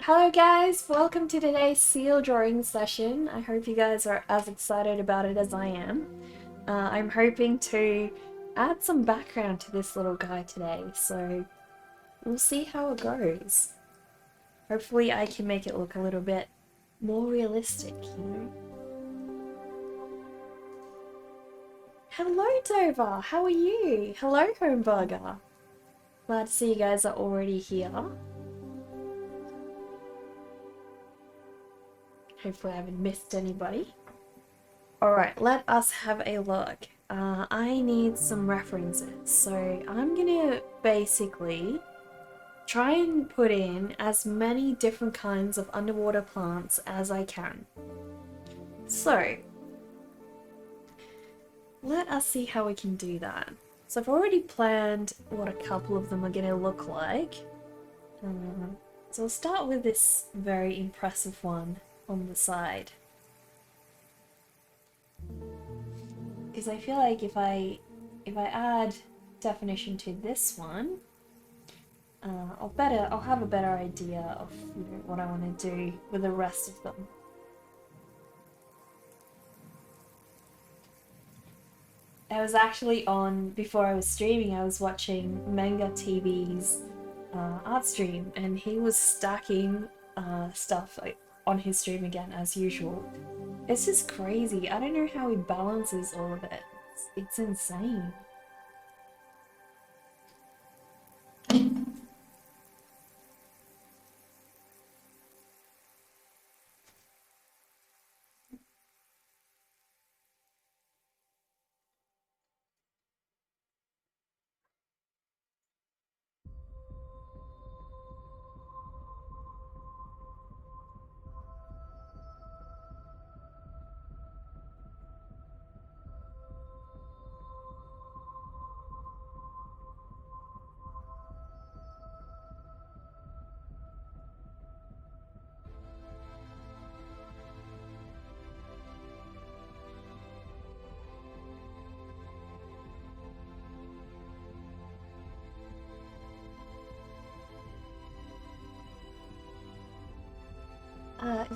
Hello guys, welcome to today's seal drawing session. I hope you guys are as excited about it as I am. I'm hoping to add some background to this little guy today, so we'll see how it goes. Hopefully I can make it look a little bit more realistic, you know? Hello Dover, how are you? Hello Homeburger. Glad to see you guys are already here. Hopefully I haven't missed anybody. Alright, let us have a look. I need some references, so I'm gonna basically try and put in as many different kinds of underwater plants as I can. So, let us see how we can do that. So I've already planned what a couple of them are gonna look like. So I'll start with this very impressive one on the side. Because I feel like if I add definition to this one, I'll have a better idea of what I want to do with the rest of them. I was actually before I was streaming, I was watching Manga TV's art stream, and he was stacking stuff on his stream again as usual. It's just crazy. I don't know how he balances all of it. It's insane.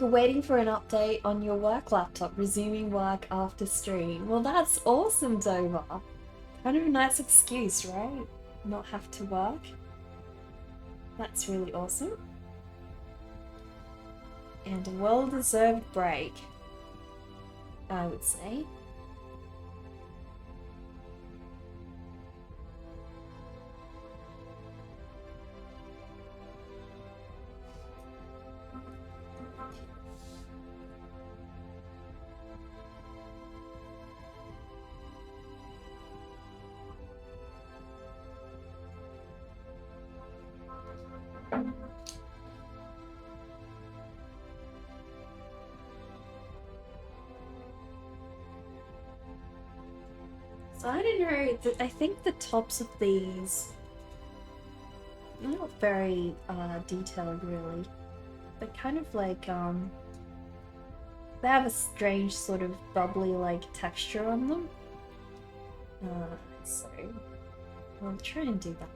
You're waiting for an update on your work laptop, resuming work after stream. Well, that's awesome, Dover. Kind of a nice excuse, right? Not have to work. That's really awesome. And a well-deserved break, I would say. So I don't know, I think the tops of these are not very detailed really. They're kind of like, they have a strange sort of bubbly like texture on them. So I'll try and do that.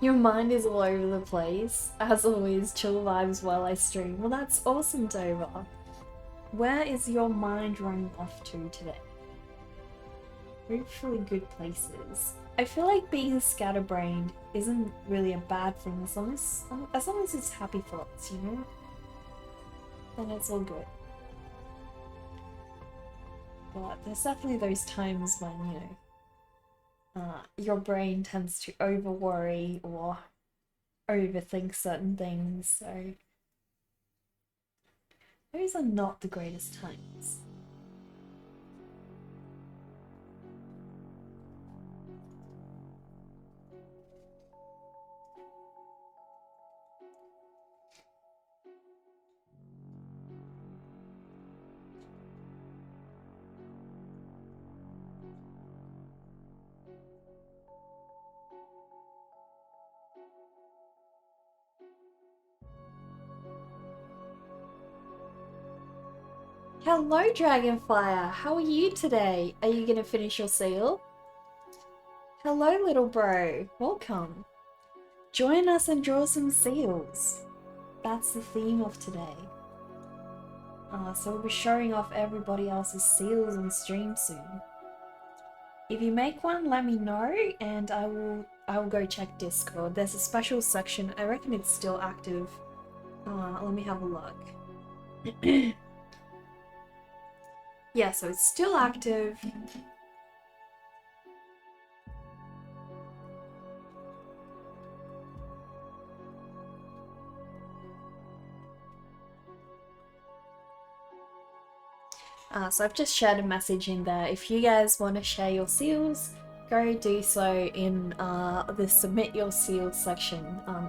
Your mind is all over the place. As always, chill vibes while I stream. Well, that's awesome, Dover. Where is your mind running off to today? Hopefully good places. I feel like being scatterbrained isn't really a bad thing as long as it's happy thoughts, you know? Then it's all good. But there's definitely those times when, your brain tends to over worry or overthink certain things, so Those are not the greatest times. Hello, Dragonfire! How are you today? Are you gonna finish your seal? Hello, little bro. Welcome. Join us and draw some seals. That's the theme of today. So we'll be showing off everybody else's seals on stream soon. If you make one, let me know, and I will go check Discord. There's a special section. I reckon it's still active. Let me have a look. Yeah, so it's still active. So I've just shared a message in there. If you guys want to share your seals, go do so in the submit your seals section.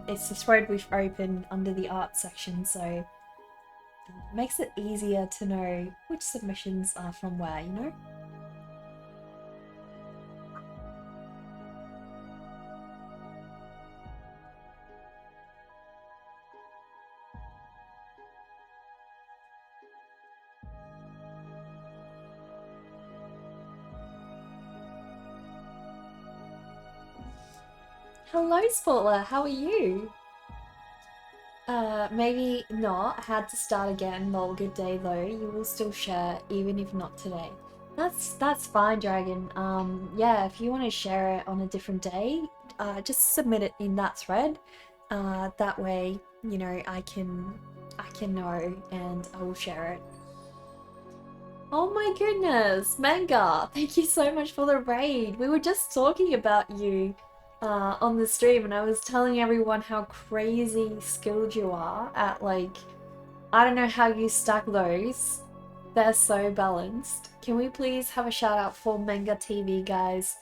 It's the thread we've opened under the art section, so it makes it easier to know which submissions are from where, you know? Hello, Sportler, how are you? Maybe not. Had to start again. Lol, good day though. You will still share, even if not today. That's fine, Dragon. Yeah, if you want to share it on a different day, just submit it in that thread. That way, you know, I can know and I will share it. Oh my goodness, Manga! Thank you so much for the raid. We were just talking about you on the stream, and I was telling everyone how crazy skilled you are at, like, I don't know how you stack those. They're so balanced. Can we please have a shout out for Manga TV, guys?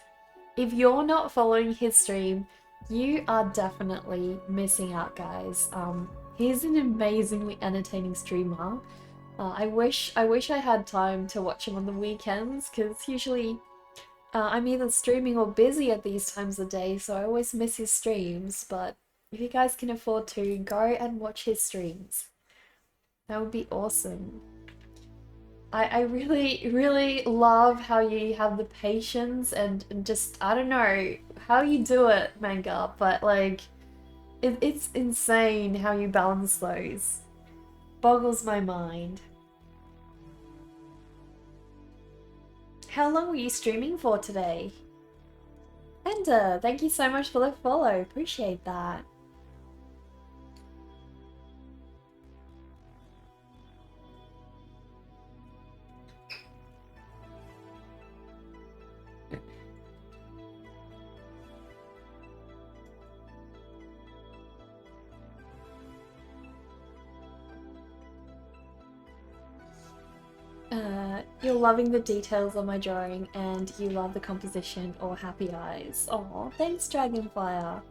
If you're not following his stream, you are definitely missing out, guys. He's an amazingly entertaining streamer. I wish I had time to watch him on the weekends, because usually I'm either streaming or busy at these times of day, so I always miss his streams. But if you guys can afford to, go and watch his streams. That would be awesome. I really, really love how you have the patience and just, I don't know how you do it, Manga, but like, it's insane how you balance those. Boggles my mind. How long were you streaming for today? Ender, thank you so much for the follow. Appreciate that. You're loving the details of my drawing and you love the composition or happy eyes. Oh, thanks Dragonfire.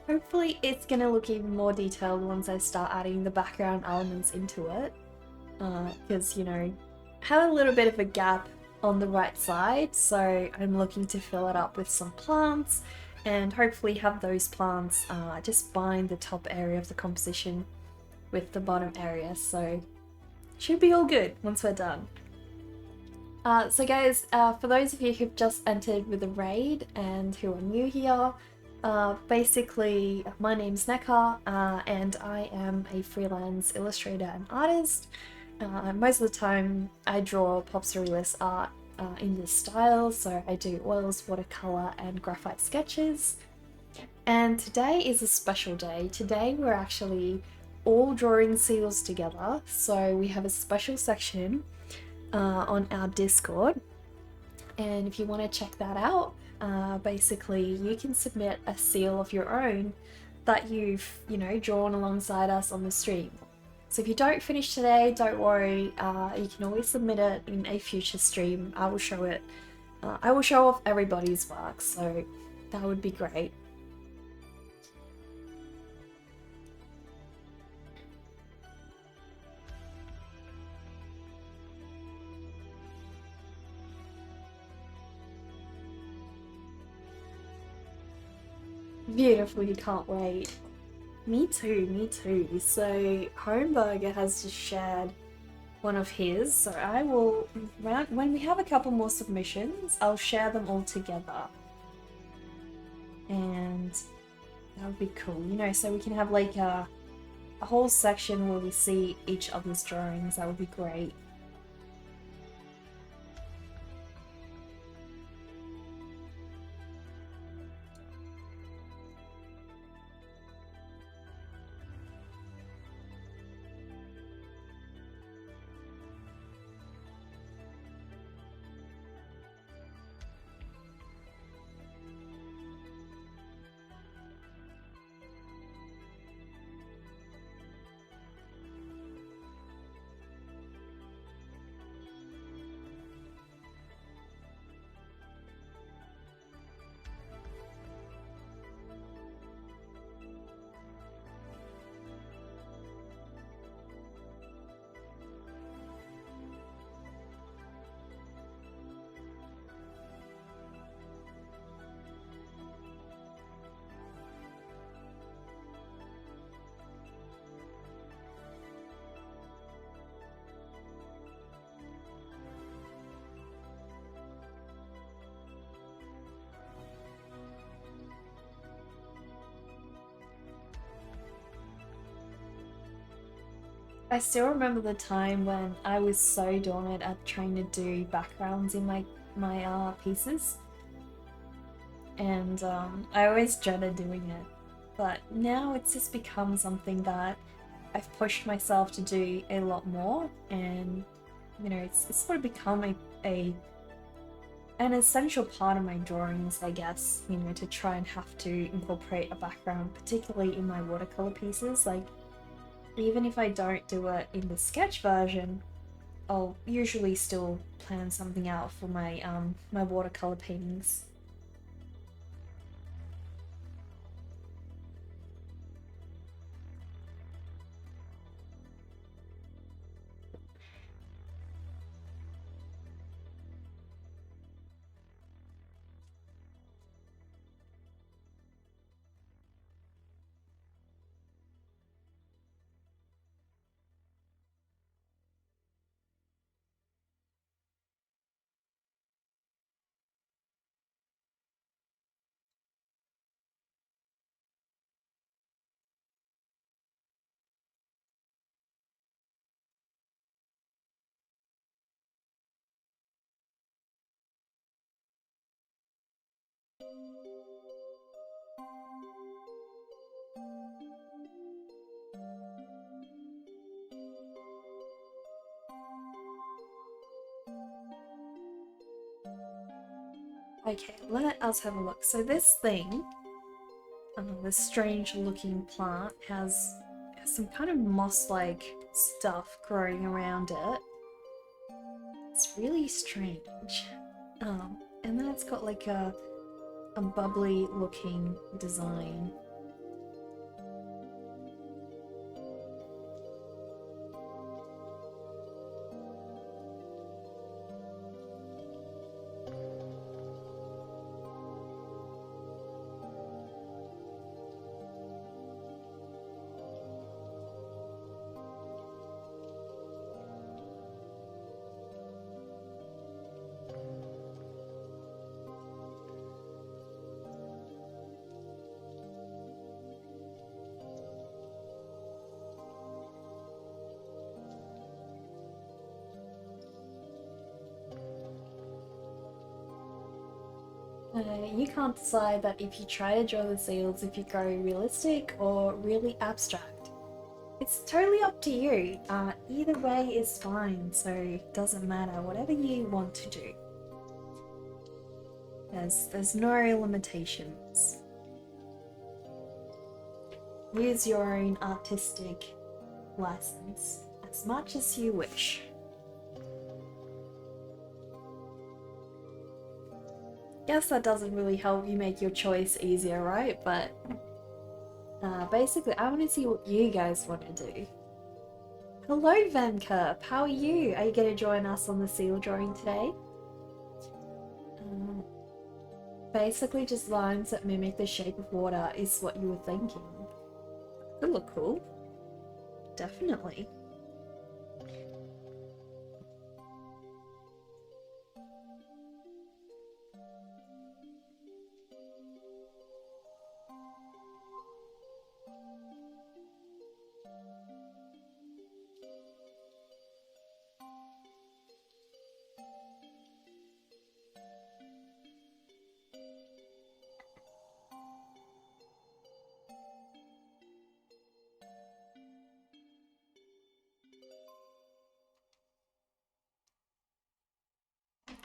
Hopefully it's gonna look even more detailed once I start adding the background elements into it. Because, you know, had a little bit of a gap on the right side, so I'm looking to fill it up with some plants and hopefully have those plants just bind the top area of the composition with the bottom area, so should be all good once we're done. So guys, for those of you who've just entered with a raid and who are new here, basically my name's Neka and I am a freelance illustrator and artist. Most of the time I draw pop surrealist art in this style, so I do oils, watercolor and graphite sketches. And today is a special day. Today we're actually all drawing seals together, so we have a special section on our Discord, and if you want to check that out, basically you can submit a seal of your own that you've, you know, drawn alongside us on the stream. So if you don't finish today, don't worry. You can always submit it in a future stream. I will show it. I will show off everybody's work, so that would be great. Beautiful, you can't wait. Me too, me too. So Homeburger has just shared one of his, so I will, when we have a couple more submissions, I'll share them all together. And that would be cool, you know, so we can have like a whole section where we see each other's drawings. That would be great. I still remember the time when I was so daunted at trying to do backgrounds in my pieces, and I always dreaded doing it. But now it's just become something that I've pushed myself to do a lot more, and you know, it's sort of become an essential part of my drawings, I guess. You know, to try and have to incorporate a background, particularly in my watercolor pieces. Like, even if I don't do it in the sketch version, I'll usually still plan something out for my watercolor paintings. Okay, let us have a look. So this thing, this strange looking plant, has some kind of moss-like stuff growing around it. It's really strange. And then it's got like a bubbly looking design. You can't decide that if you try to draw the seals, if you go realistic or really abstract. It's totally up to you. Either way is fine, so it doesn't matter, whatever you want to do. There's no limitations. Use your own artistic license as much as you wish. Guess that doesn't really help you make your choice easier, right? But basically, I want to see what you guys want to do. Hello, Van Kerp. How are you? Are you going to join us on the seal drawing today? Basically, just lines that mimic the shape of water is what you were thinking. Could look cool. Definitely.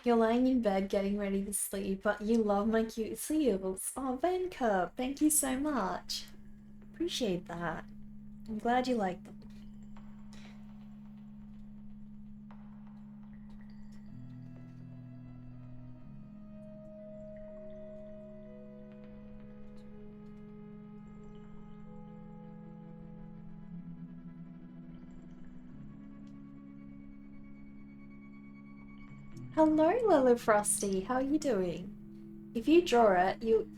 You're lying in bed getting ready to sleep, but you love my cute seals. Oh, Van Kerp, thank you so much. Appreciate that. I'm glad you like them. Hello, Lilo Frosty. How are you doing? If you draw it, you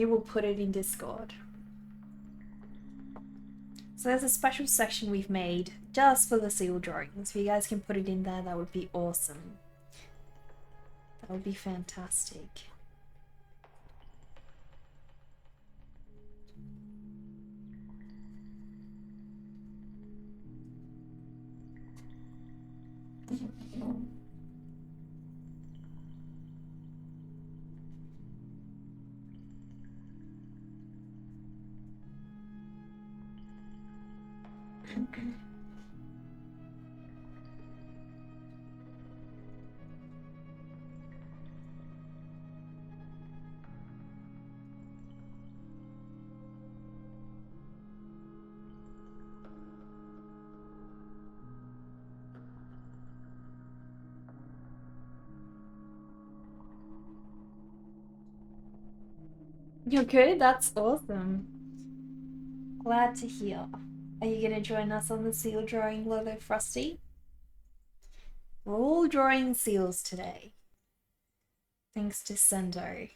will put it in Discord. So there's a special section we've made just for the seal drawings. If you guys can put it in there, that would be awesome. That would be fantastic. You're good? That's awesome. Glad to hear. Are you going to join us on the seal drawing, Lolo Frosty? We're all drawing seals today. Thanks to Sendo.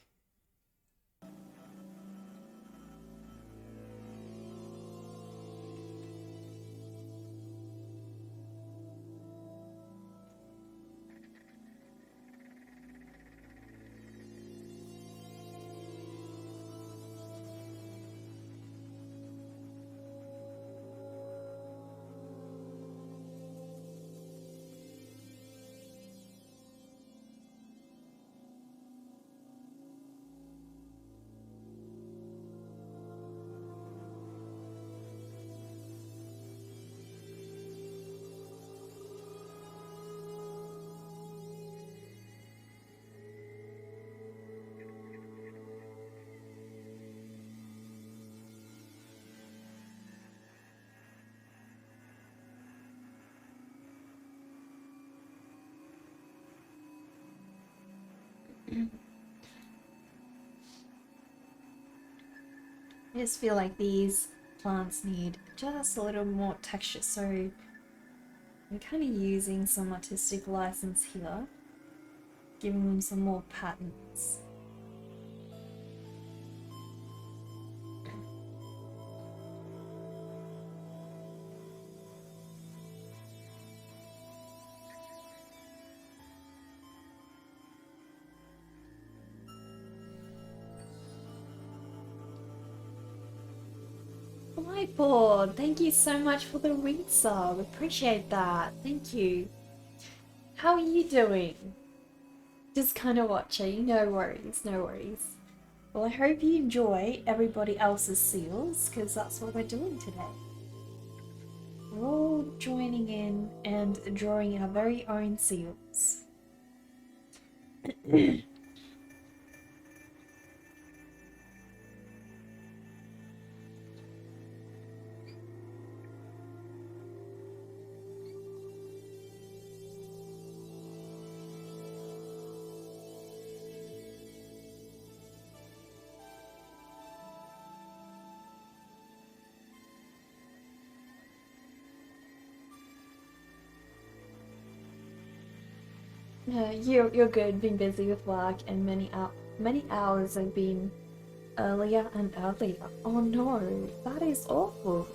I just feel like these plants need just a little more texture, so I'm kind of using some artistic license here, giving them some more patterns. Whiteboard, thank you so much for the read sub. Appreciate that. Thank you. How are you doing? Just kind of watching. No worries, no worries. Well, I hope you enjoy everybody else's seals, because that's what we're doing today. We're all joining in and drawing our very own seals. You're good. Been busy with work, and many hours have been earlier and earlier. Oh no, that is awful.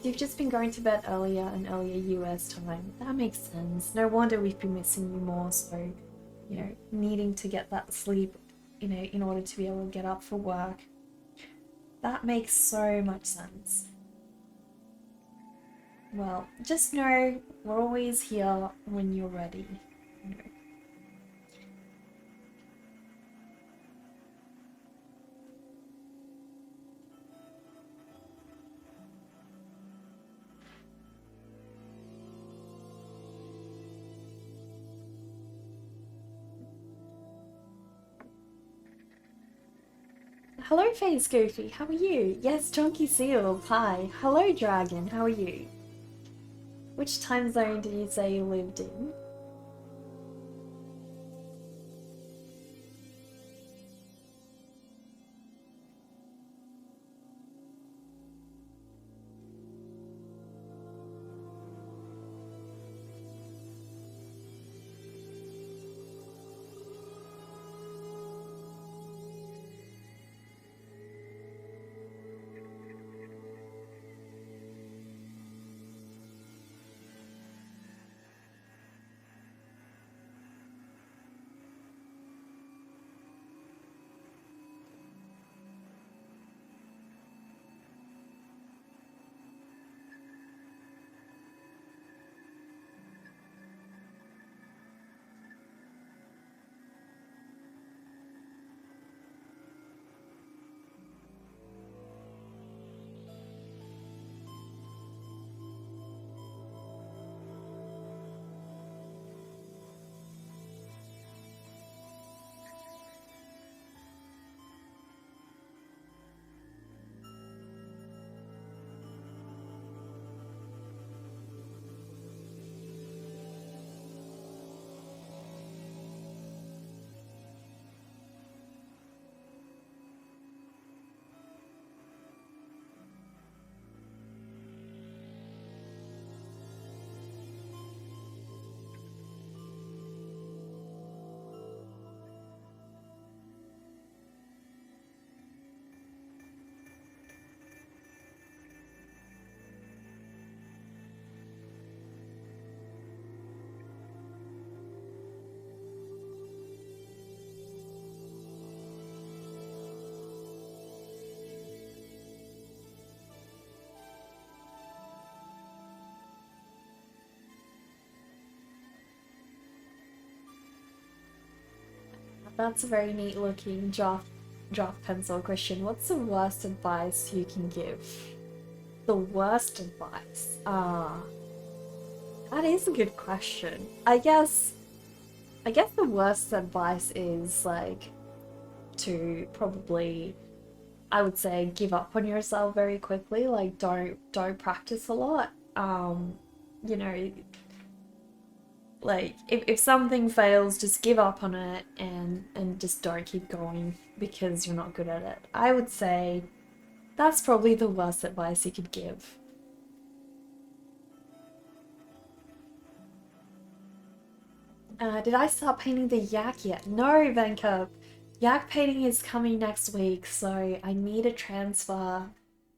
You've just been going to bed earlier and earlier US time. That makes sense. No wonder we've been missing you more. So, needing to get that sleep, in order to be able to get up for work. That makes so much sense. Well, just know we're always here when you're ready. Hello, Face Goofy. How are you? Yes, Chunky Seal. Hi. Hello, Dragon. How are you? Which time zone did you say you lived in? That's a very neat looking draft pencil question. What's the worst advice you can give? The worst advice? That is a good question. I guess the worst advice is like to probably, I would say, give up on yourself very quickly. Like don't practice a lot. You know, like if something fails, just give up on it and just don't keep going because you're not good at it. I would say that's probably the worst advice you could give. Did I start painting the yak yet? No, Vancouver. Yak painting is coming next week, so I need to transfer.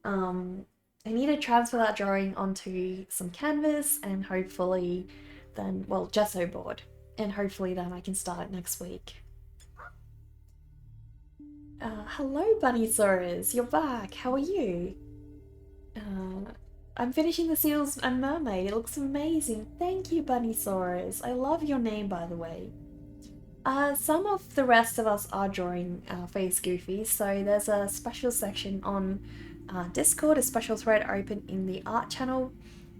Um, I need to transfer that drawing onto some canvas and hopefully, then gesso board, and hopefully then I can start it next week. Hello, Bunnysaurus. You're back. How are you? I'm finishing the seals and mermaid. It looks amazing. Thank you, Bunnysaurus. I love your name, by the way. Some of the rest of us are drawing Face Goofy, so there's a special section on Discord, a special thread open in the art channel.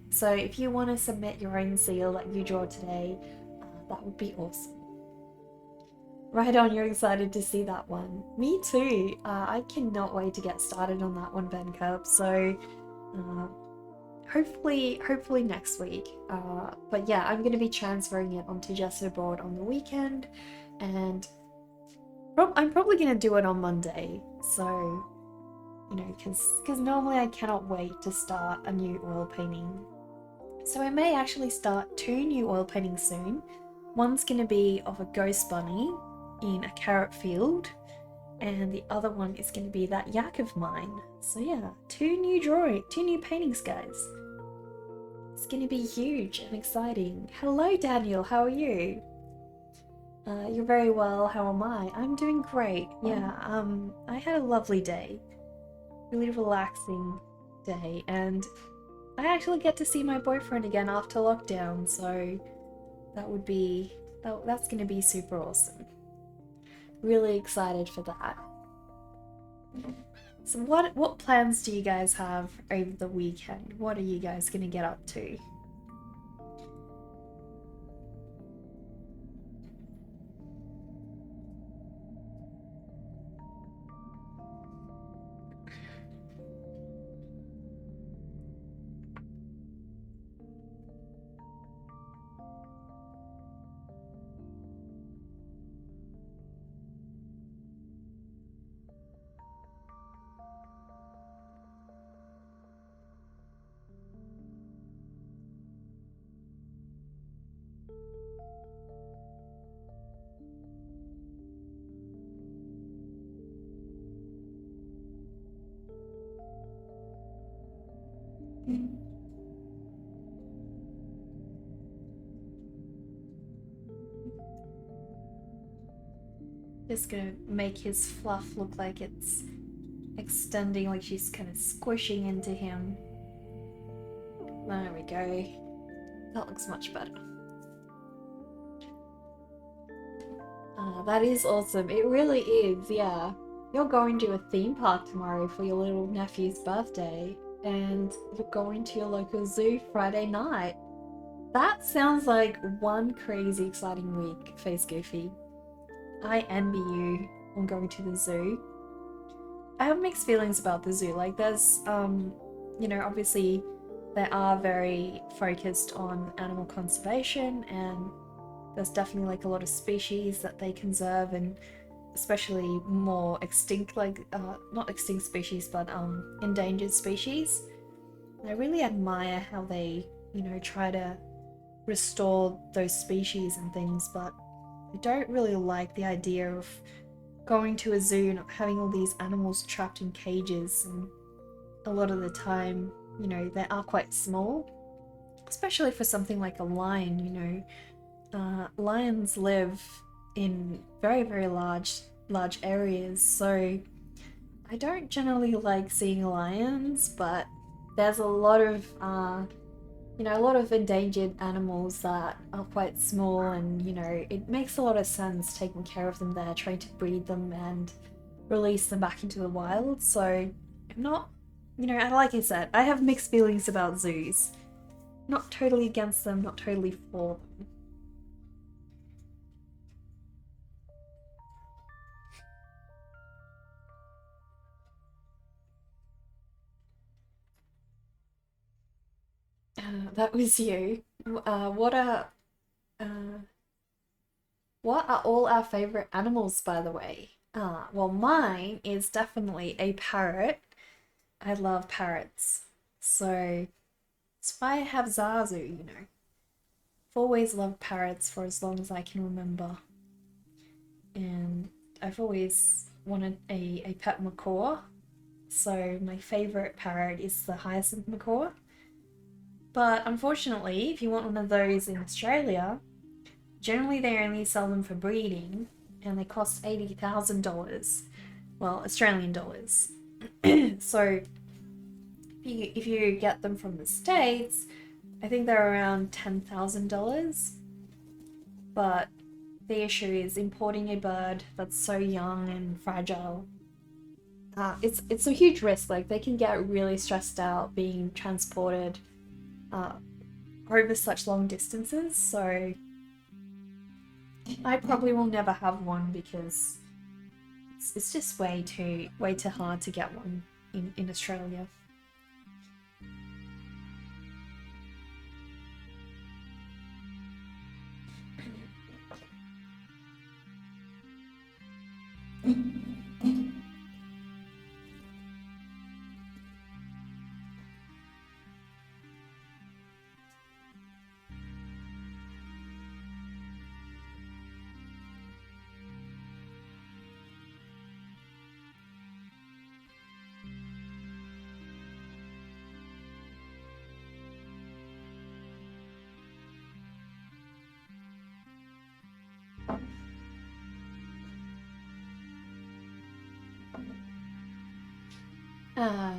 So if you want to submit your own seal that you draw today, that would be awesome. Right on, you're excited to see that one. Me too. I cannot wait to get started on that one, Ben Curb. So hopefully next week. But yeah, I'm going to be transferring it onto Gesso board on the weekend, and I'm probably going to do it on Monday. So, because normally I cannot wait to start a new oil painting. So I may actually start 2 new oil paintings soon. One's going to be of a ghost bunny in a carrot field, and the other one is going to be that yak of mine. So yeah, two new paintings, guys. It's going to be huge and exciting. Hello, Daniel. How are you? You're very well. How am I? I'm doing great. Yeah. I had a lovely day. Really relaxing day, and I actually get to see my boyfriend again after lockdown. So that's going to be super awesome. Really excited for that. So what plans do you guys have over the weekend? What are you guys going to get up to? Just gonna make his fluff look like it's extending, like she's kind of squishing into him. There we go. That looks much better. That is awesome. It really is, yeah. You're going to a theme park tomorrow for your little nephew's birthday, and you're going to your local zoo Friday night. That sounds like one crazy exciting week, Face Goofy. I envy you on going to the zoo. I have mixed feelings about the zoo. Like, there's, obviously they are very focused on animal conservation, and there's definitely like a lot of species that they conserve, and especially more extinct, like not extinct species, but endangered species. And I really admire how they, try to restore those species and things, but I don't really like the idea of going to a zoo and having all these animals trapped in cages, and a lot of the time, they are quite small, especially for something like a lion. Lions live in very, very large areas, so I don't generally like seeing lions, but there's a lot of a lot of endangered animals that are quite small, and it makes a lot of sense taking care of them there, trying to breed them and release them back into the wild. So I'm not, like I said, I have mixed feelings about zoos. Not totally against them, not totally for them. That was you. Uh, what are uh, what are all our favorite animals, by the way? Well, mine is definitely a parrot. I love parrots, so that's why I have Zazu. I've always loved parrots for as long as I can remember, and I've always wanted a pet macaw. So my favorite parrot is the hyacinth macaw. But unfortunately, if you want one of those in Australia, generally they only sell them for breeding, and they cost $80,000. Well, Australian dollars. So if you get them from the States, I think they're around $10,000. But the issue is importing a bird that's so young and fragile. It's a huge risk. Like, they can get really stressed out being transported uh, over such long distances. So I probably will never have one, because it's just way too hard to get one in Australia. Uh,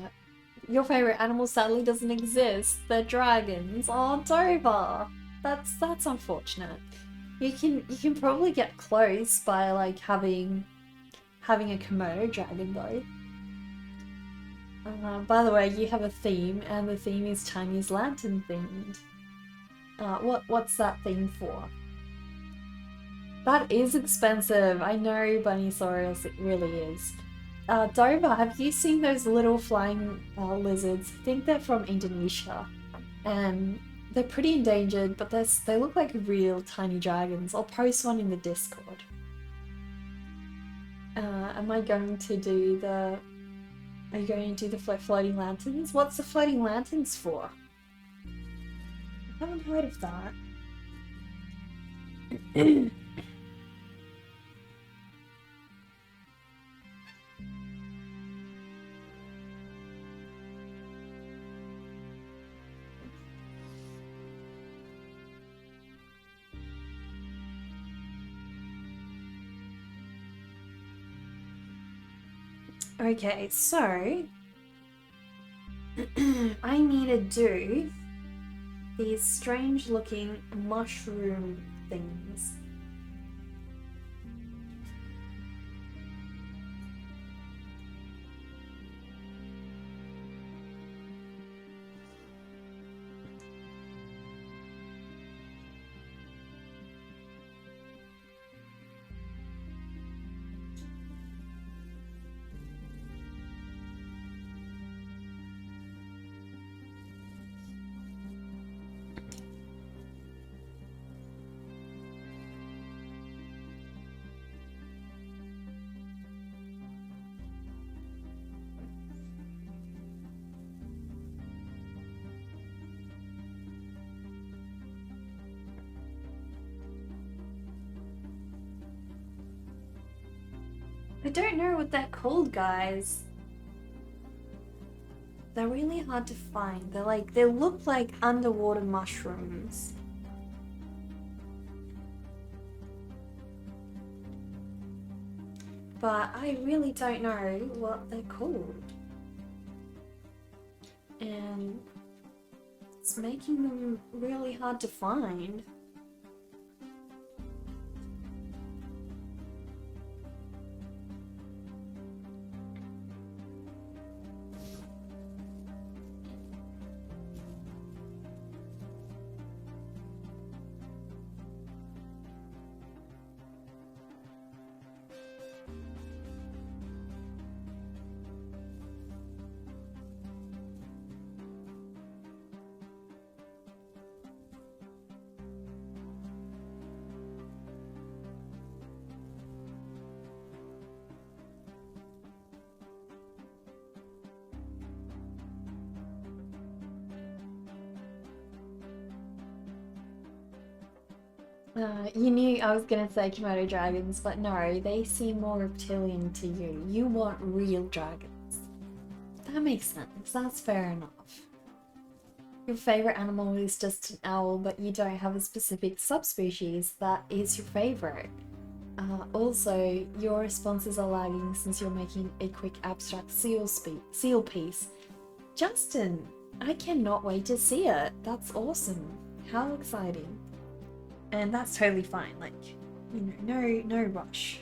your favorite animal sadly doesn't exist. They're dragons. Oh, Dover. That's unfortunate. You can probably get close by like having a Komodo dragon though. By the way, you have a theme, and the theme is Chinese lantern themed. What's that theme for? That is expensive. I know, Bunny Sorrels, it really is. Dover, have you seen those little flying lizards? I think they're from Indonesia, and they're pretty endangered, but they look like real tiny dragons. I'll post one in the Discord. Am I going to do the... Are you going to do the floating lanterns? What's the floating lanterns for? I haven't heard of that. Okay, so I need to do these strange looking mushroom things. I don't know what they're called, guys. They're really hard to find. They look like underwater mushrooms. But I really don't know what they're called. And it's making them really hard to find. You knew I was gonna say Komodo dragons, but no, they seem more reptilian to you. You want real dragons. That makes sense, that's fair enough. Your favorite animal is just an owl, but you don't have a specific subspecies that is your favorite. Also, your responses are lagging since you're making a quick abstract seal piece. Justin, I cannot wait to see it. That's awesome. How exciting. And that's totally fine, like, you know, no rush.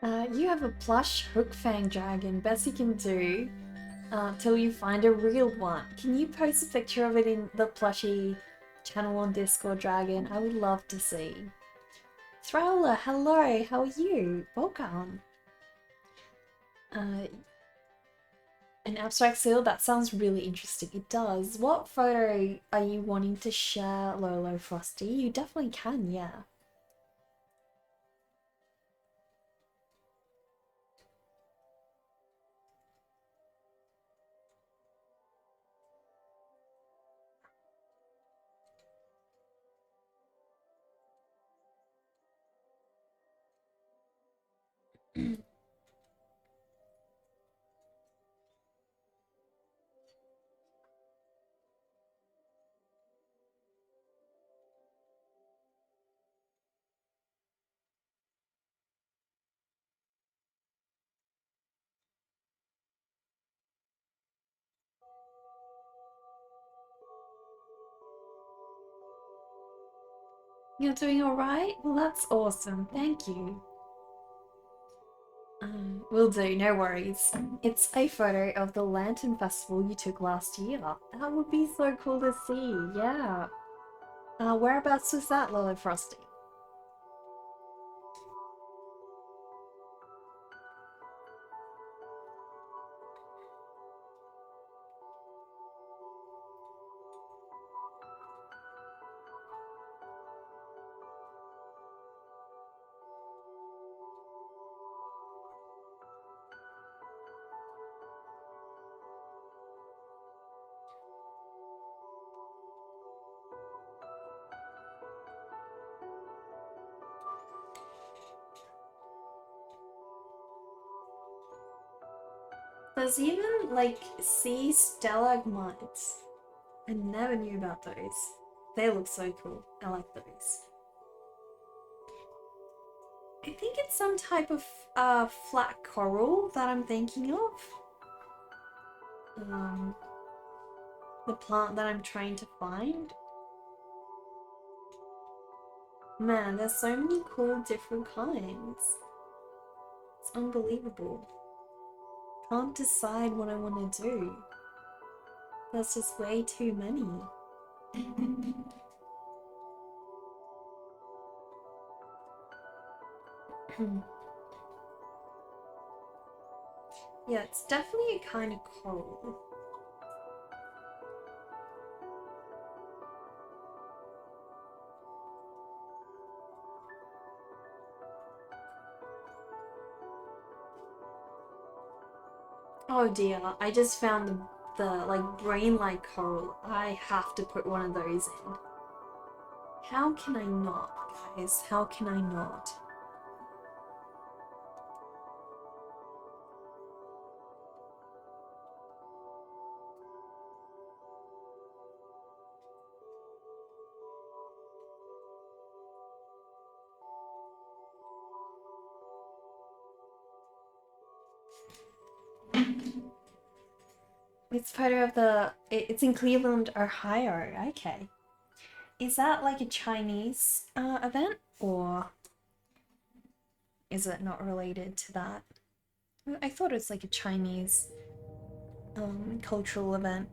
You have a plush hook fang dragon. Best you can do till you find a real one. Can you post a picture of it in the plushie channel on Discord, Dragon? I would love to see. Throwler, hello, how are you? Welcome. An abstract seal? That sounds really interesting. It does. What photo are you wanting to share, Lolo Frosty? You definitely can, yeah. You're doing alright? Well, that's awesome. Thank you. Will do, no worries. It's a photo of the Lantern Festival you took last year. That would be so cool to see, yeah. Whereabouts was that, Lolo Frosty? There's even, like, sea stalagmites. I never knew about those. They look so cool. I like those. I think it's some type of flat coral that I'm thinking of. The plant that I'm trying to find. Man, there's so many cool different kinds. It's unbelievable. Can't decide what I want to do. There's just way too many. Yeah, it's definitely a kind of coral. Oh dear, I just found the like brain-like coral. I have to put one of those in. How can I not, guys? How can I not? It's photo of it's in Cleveland, Ohio. Okay. Is that like a Chinese event, or is it not related to that? I thought it was like a Chinese cultural event.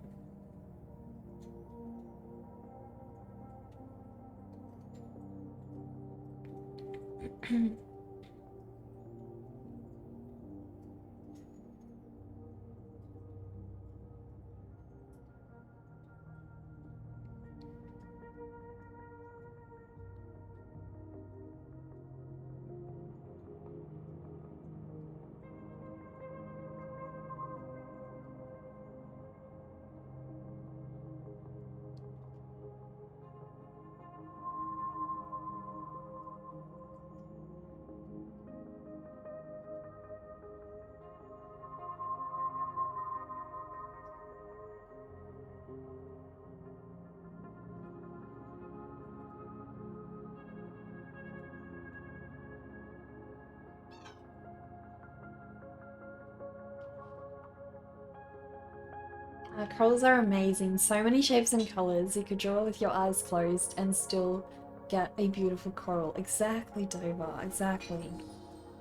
Corals are amazing. So many shapes and colors. You could draw with your eyes closed and still get a beautiful coral. Exactly, Dover. Exactly.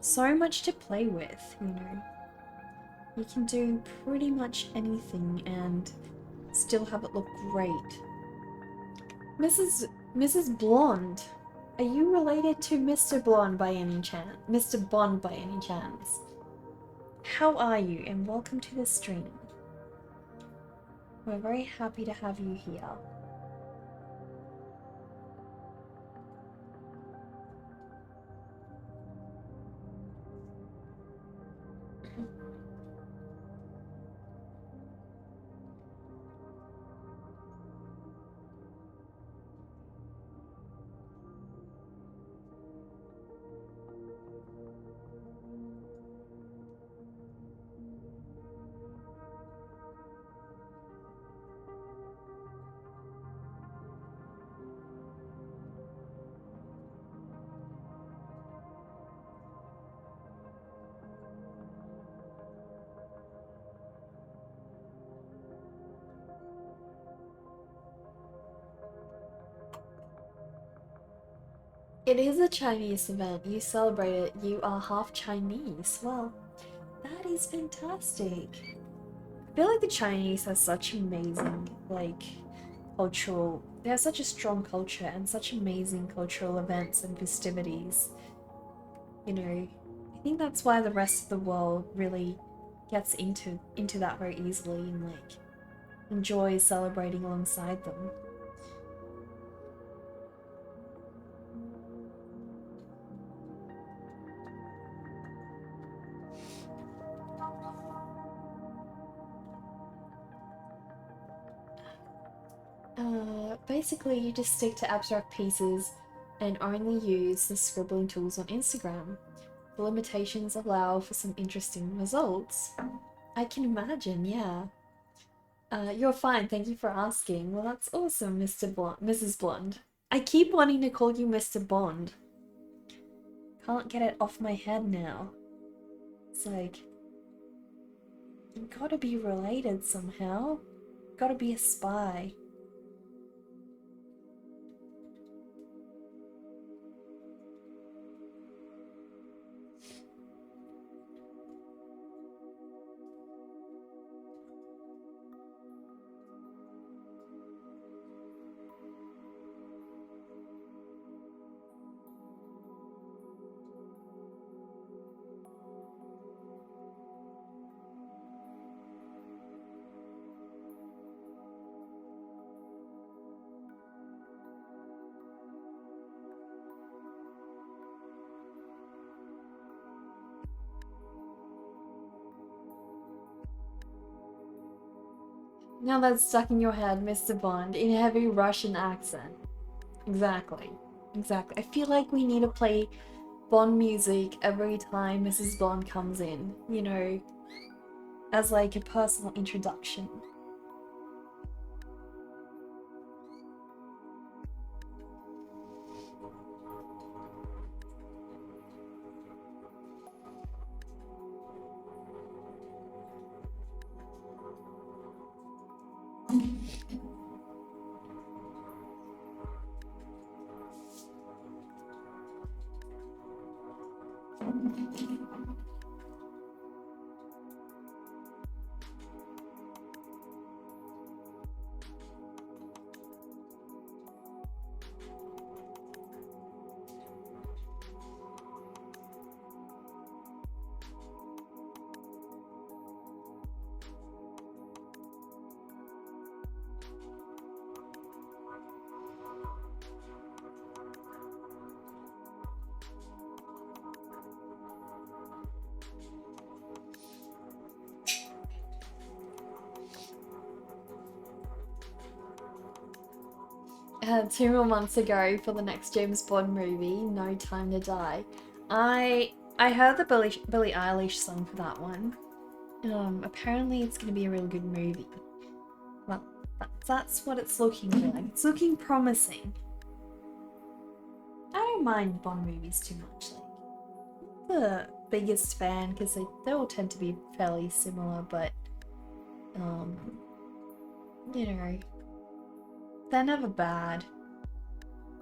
so much to play with, you know. You can do pretty much anything and still have it look great. Mrs. Blonde, are you related to Mr. Blonde by any chance? Mr. Bond by any chance? How are you, and welcome to the stream. We're very happy to have you here. It is a Chinese event. You celebrate it. You are half Chinese. Well, that is fantastic. I feel like the Chinese has such amazing, like, cultural... They have such a strong culture and such amazing cultural events and festivities. You know, I think that's why the rest of the world really gets into that very easily and, like, enjoys celebrating alongside them. Basically, you just stick to abstract pieces and only use the scribbling tools on Instagram. The limitations allow for some interesting results. I can imagine, yeah. You're fine, thank you for asking. Well, that's awesome, Mrs. Blonde. I keep wanting to call you Mr. Bond. Can't get it off my head now. It's like... You gotta be related somehow. Gotta be a spy. Now that's stuck in your head, Mr. Bond, in a heavy Russian accent. Exactly. Exactly. I feel like we need to play Bond music every time Mrs. Bond comes in, you know, as like a personal introduction. Two more months ago for the next James Bond movie, No Time to Die. I heard the Billie Eilish song for that one. Apparently it's gonna be a really good movie. Well, that's what it's looking like. It's looking promising. I don't mind Bond movies too much. Like, I'm the biggest fan because they all tend to be fairly similar, but you know, they're never bad.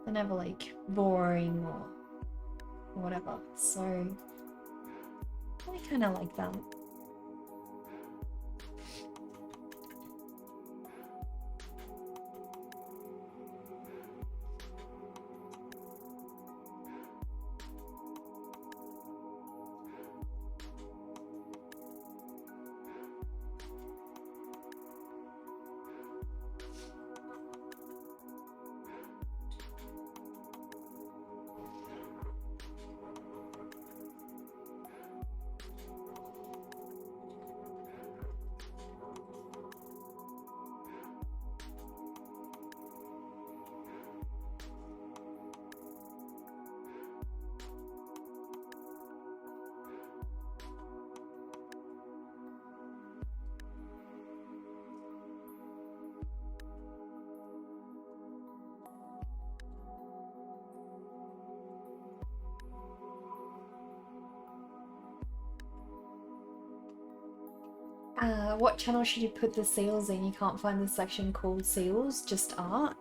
They're never like boring or whatever. So I kind of like that. What channel should you put the seals in? You can't find the section called seals, just art.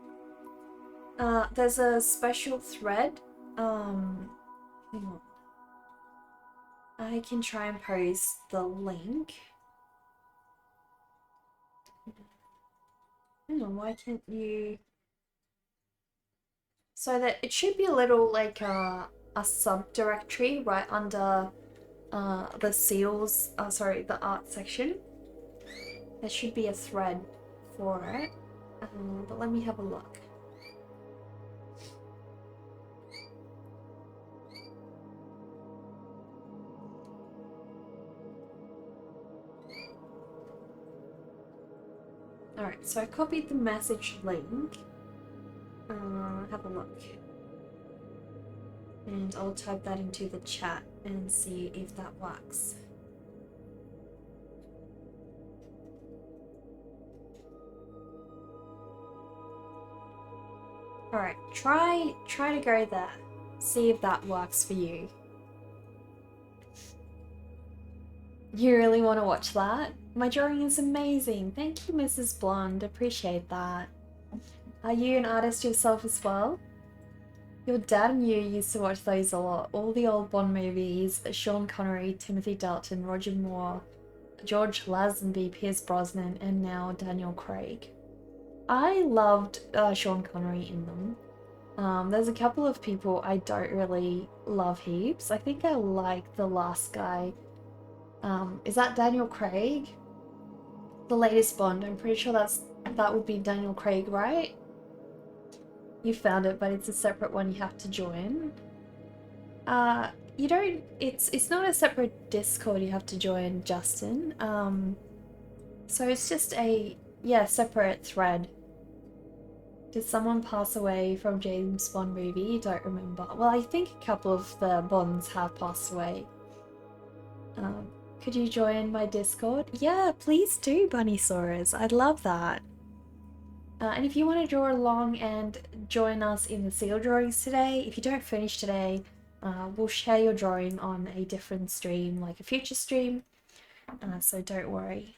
There's a special thread. Hang on. I can try and post the link. Hang on, why can't you? So that it should be a little like a subdirectory right under the seals. Sorry, the art section. There should be a thread for it. But let me have a look. Alright, so I copied the message link. Have a look. And I'll type that into the chat and see if that works. Alright, try to go there. See if that works for you. You really want to watch that? My drawing is amazing. Thank you, Mrs. Blonde. Appreciate that. Are you an artist yourself as well? Your dad and you used to watch those a lot. All the old Bond movies, Sean Connery, Timothy Dalton, Roger Moore, George Lazenby, Pierce Brosnan, and now Daniel Craig. I loved Sean Connery in them. There's a couple of people I don't really love heaps. I think I like the last guy. Is that Daniel Craig? The latest Bond. I'm pretty sure that would be Daniel Craig, right? You found it, but it's a separate one you have to join. You don't, it's not a separate Discord you have to join, Justin. So it's just a, yeah, separate thread. Did someone pass away from James Bond movie? Don't remember. Well, I think a couple of the Bonds have passed away. Could you join my Discord? Yeah, please do, Bunnysaurus. I'd love that. And if you want to draw along and join us in the seal drawings today, if you don't finish today, we'll share your drawing on a different stream, like a future stream, so don't worry.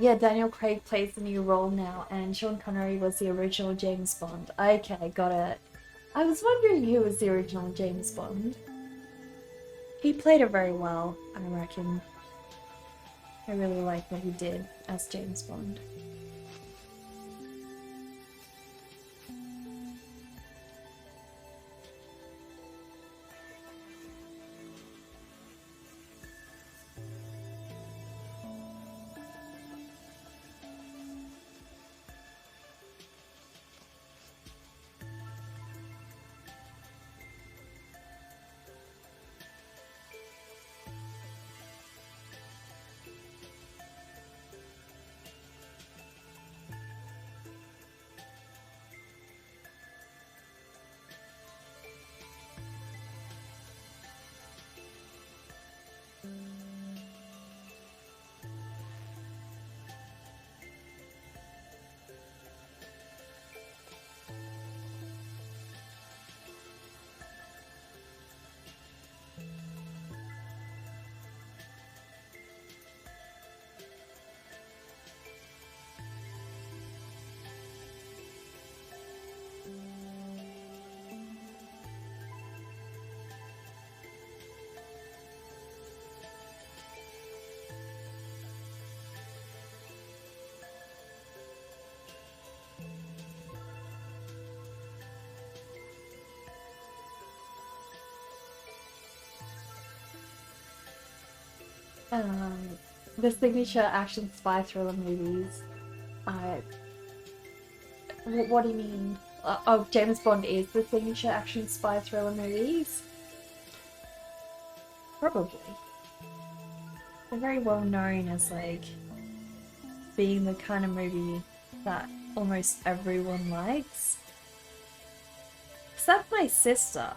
Yeah, Daniel Craig plays the new role now, and Sean Connery was the original James Bond. Okay, got it. I was wondering who was the original James Bond. He played it very well, I reckon. I really like what he did as James Bond. Um, the signature action spy thriller movies. What do you mean? Oh, James Bond is the signature action spy thriller movies? Probably. They're very well known as like being the kind of movie that almost everyone likes. Except my sister.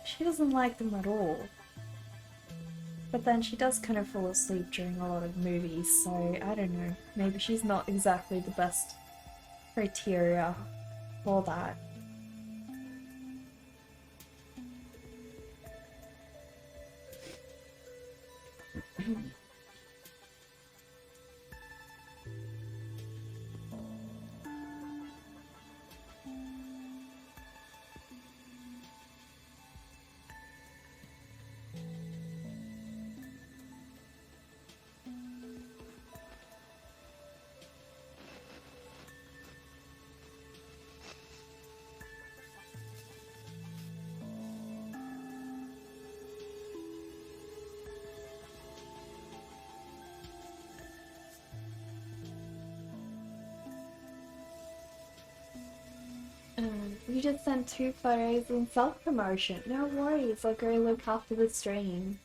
She doesn't like them at all. But then she does kind of fall asleep during a lot of movies, so I don't know. Maybe she's not exactly the best criteria for that. You just sent 2 photos in self-promotion. No worries, I'll go look after the stream.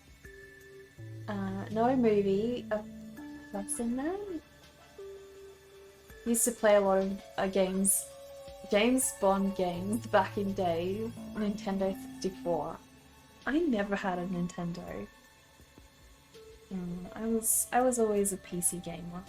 Not a movie, a person then? Used to play a lot of games, James Bond games back in days. Nintendo 64. I never had a Nintendo. I was always a PC gamer.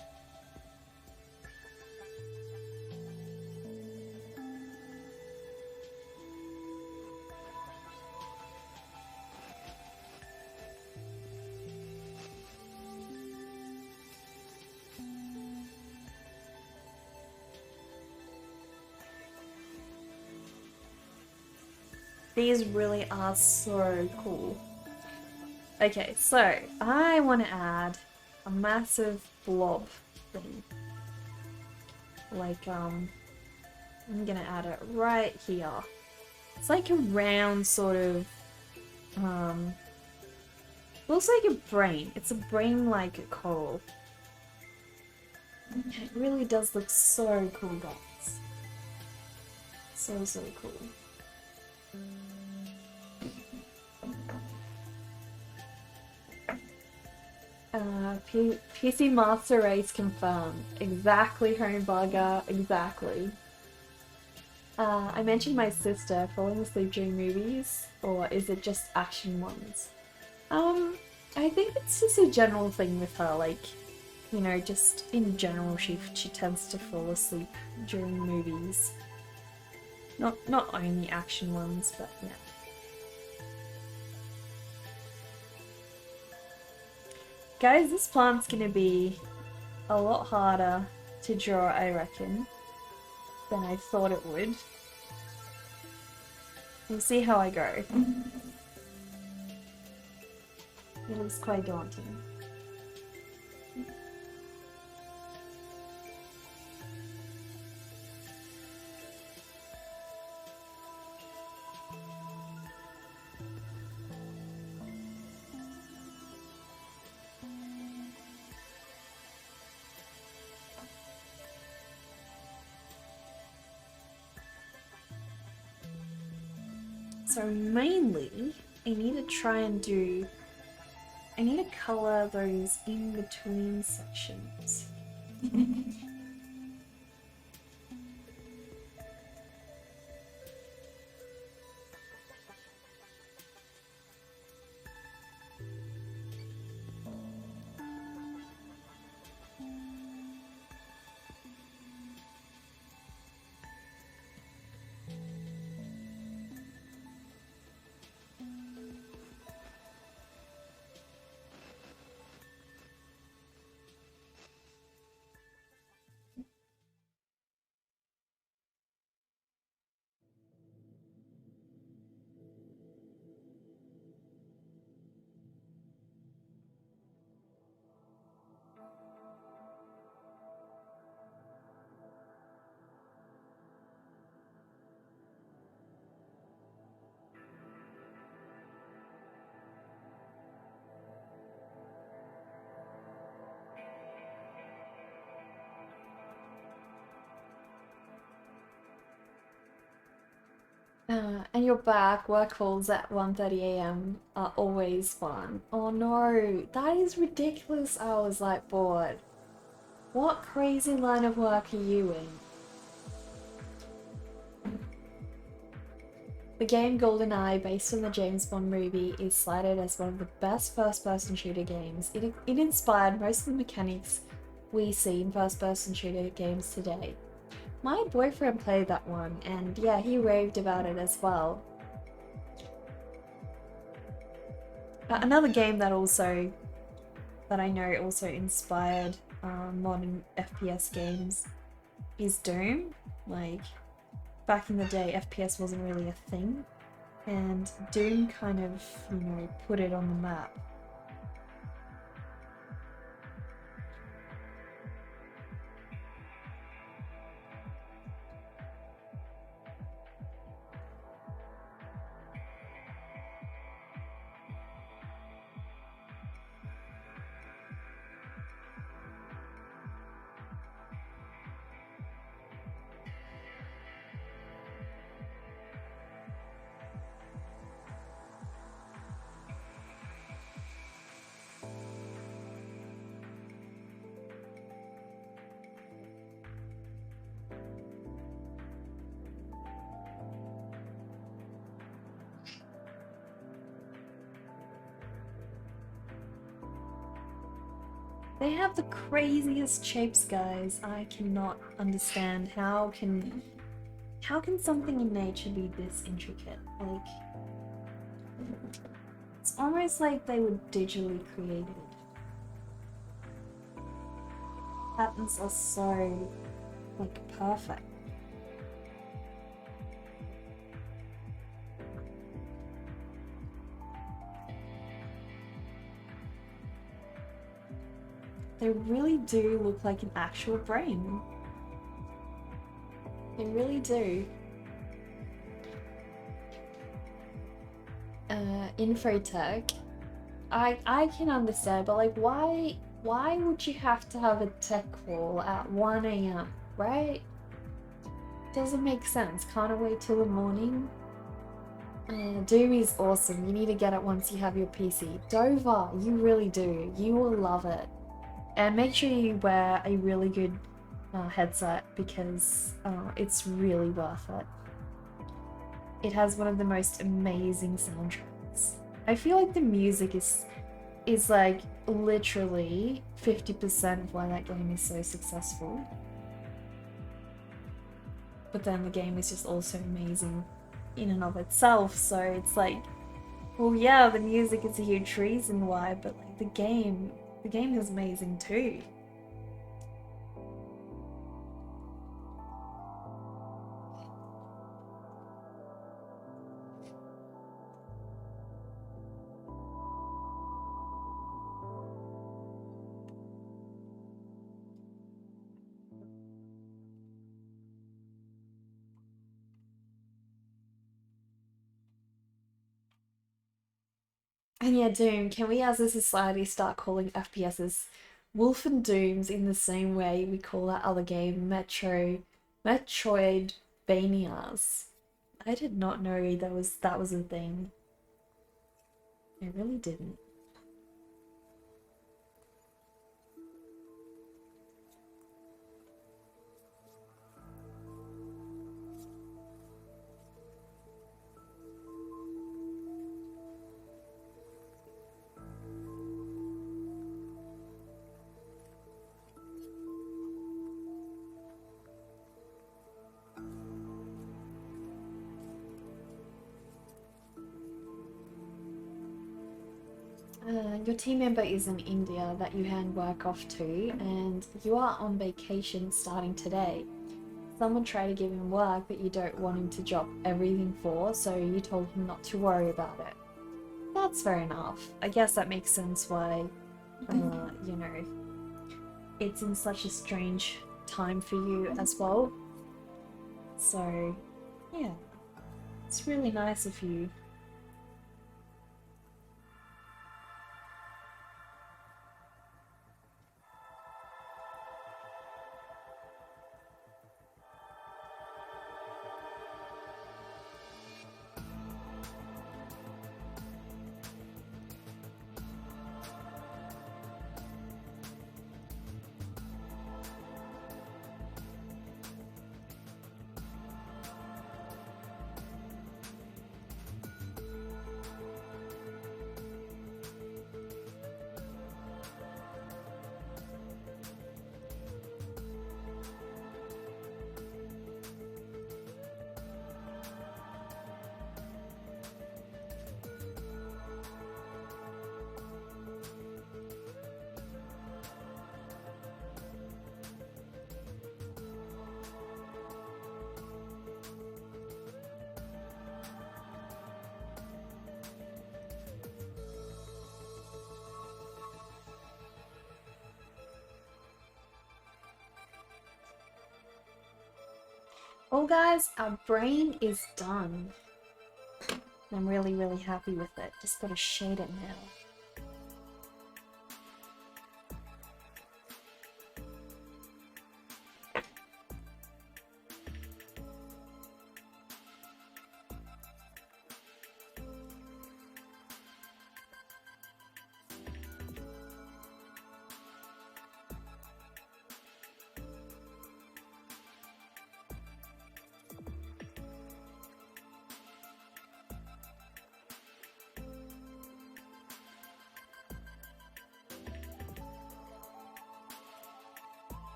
These really are so cool. Okay, so I want to add a massive blob thing. Like, I'm gonna add it right here. It's like a round sort of, looks like a brain. It's a brain-like coral. It really does look so cool, guys. So, so cool. PC Master Race confirmed. Exactly, Homebugger, exactly. I mentioned my sister falling asleep during movies, or is it just action ones? I think it's just a general thing with her, like, you know, just in general she tends to fall asleep during movies. Not only action ones, but yeah. Guys, this plant's gonna be a lot harder to draw, I reckon, than I thought it would. We'll see how I go. It is quite daunting. So mainly, I need to try and do... I need to colour those in-between sections. And your back work calls at 1:30 a.m. are always fun. Oh no, that is ridiculous. I was like bored. What crazy line of work are you in? The game GoldenEye, based on the James Bond movie, is cited as one of the best first-person shooter games. It inspired most of the mechanics we see in first-person shooter games today. My boyfriend played that one, and yeah, he raved about it as well. Another game that I know also inspired modern FPS games is Doom. Like, back in the day, FPS wasn't really a thing, and Doom kind of, put it on the map. They have the craziest shapes, guys. I cannot understand how can something in nature be this intricate? Like, it's almost like they were digitally created. Patterns are so, like, perfect. They really do look like an actual brain. They really do. Infotech. I can understand, but like, why would you have to have a tech call at 1 a.m., right? Doesn't make sense. Can't it wait till the morning? Doom is awesome. You need to get it once you have your PC. Dover, you really do. You will love it. And make sure you wear a really good headset because it's really worth it. It has one of the most amazing soundtracks. I feel like the music is like literally 50% of why that game is so successful. But then the game is just also amazing in and of itself, so it's like, well, yeah, the music is a huge reason why, but like the game is amazing too. And yeah, Doom, can we as a society start calling FPSs Wolfendooms in the same way we call that other game Metroidvanias? I did not know that was a thing. I really didn't. Your team member is in India that you hand work off to, and you are on vacation starting today. Someone tried to give him work that you don't want him to drop everything for, so you told him not to worry about it. That's fair enough. I guess that makes sense why, it's in such a strange time for you as well. So, yeah, it's really nice of you. Well guys, our brain is done. I'm really, really happy with it. Just gotta shade it now.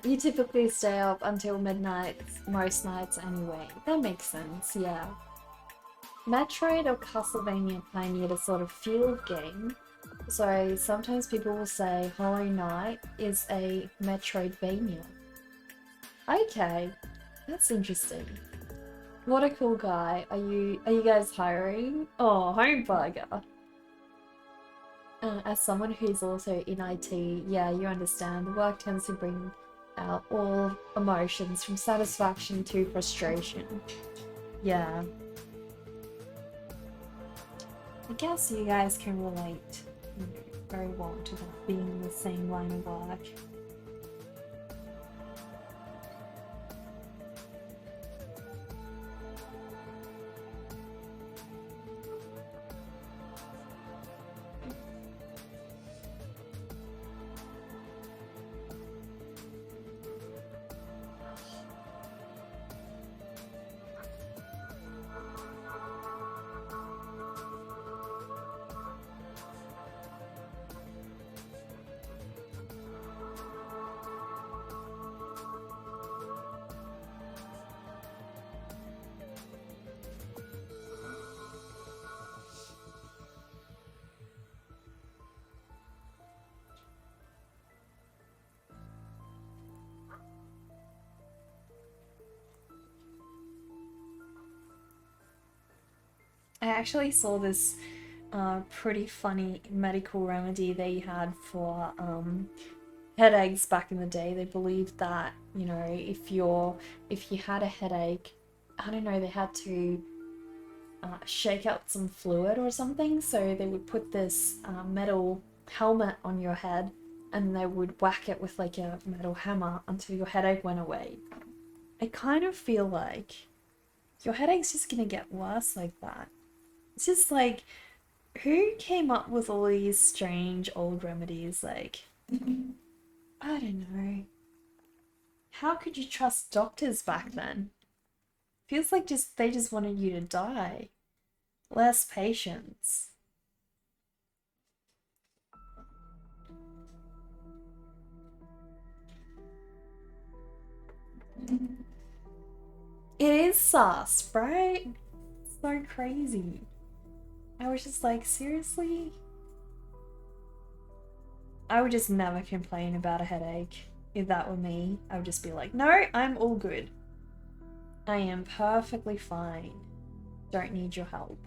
You typically stay up until midnight most nights anyway. That makes sense, yeah. Metroid or Castlevania pioneered a sort of field game. So sometimes people will say Hollow Knight is a Metroidvania. Okay, that's interesting. What a cool guy. Are you guys hiring? Oh, home burger. As someone who's also in IT, yeah, you understand. The work tends to bring out all emotions from satisfaction to frustration. Yeah. I guess you guys can relate very well to that, being in the same line of work. I actually saw this pretty funny medical remedy they had for headaches back in the day. They believed that, you know, if you had a headache, I don't know, they had to shake out some fluid or something. So they would put this metal helmet on your head and they would whack it with like a metal hammer until your headache went away. I kind of feel like your headache's just gonna get worse like that. It's just like, who came up with all these strange old remedies? Like, I don't know. How could you trust doctors back then? Feels like they just wanted you to die. Less patience. It is sus, right? It's so crazy. I was just like, seriously? I would just never complain about a headache. If that were me, I would just be like, no, I'm all good. I am perfectly fine. Don't need your help.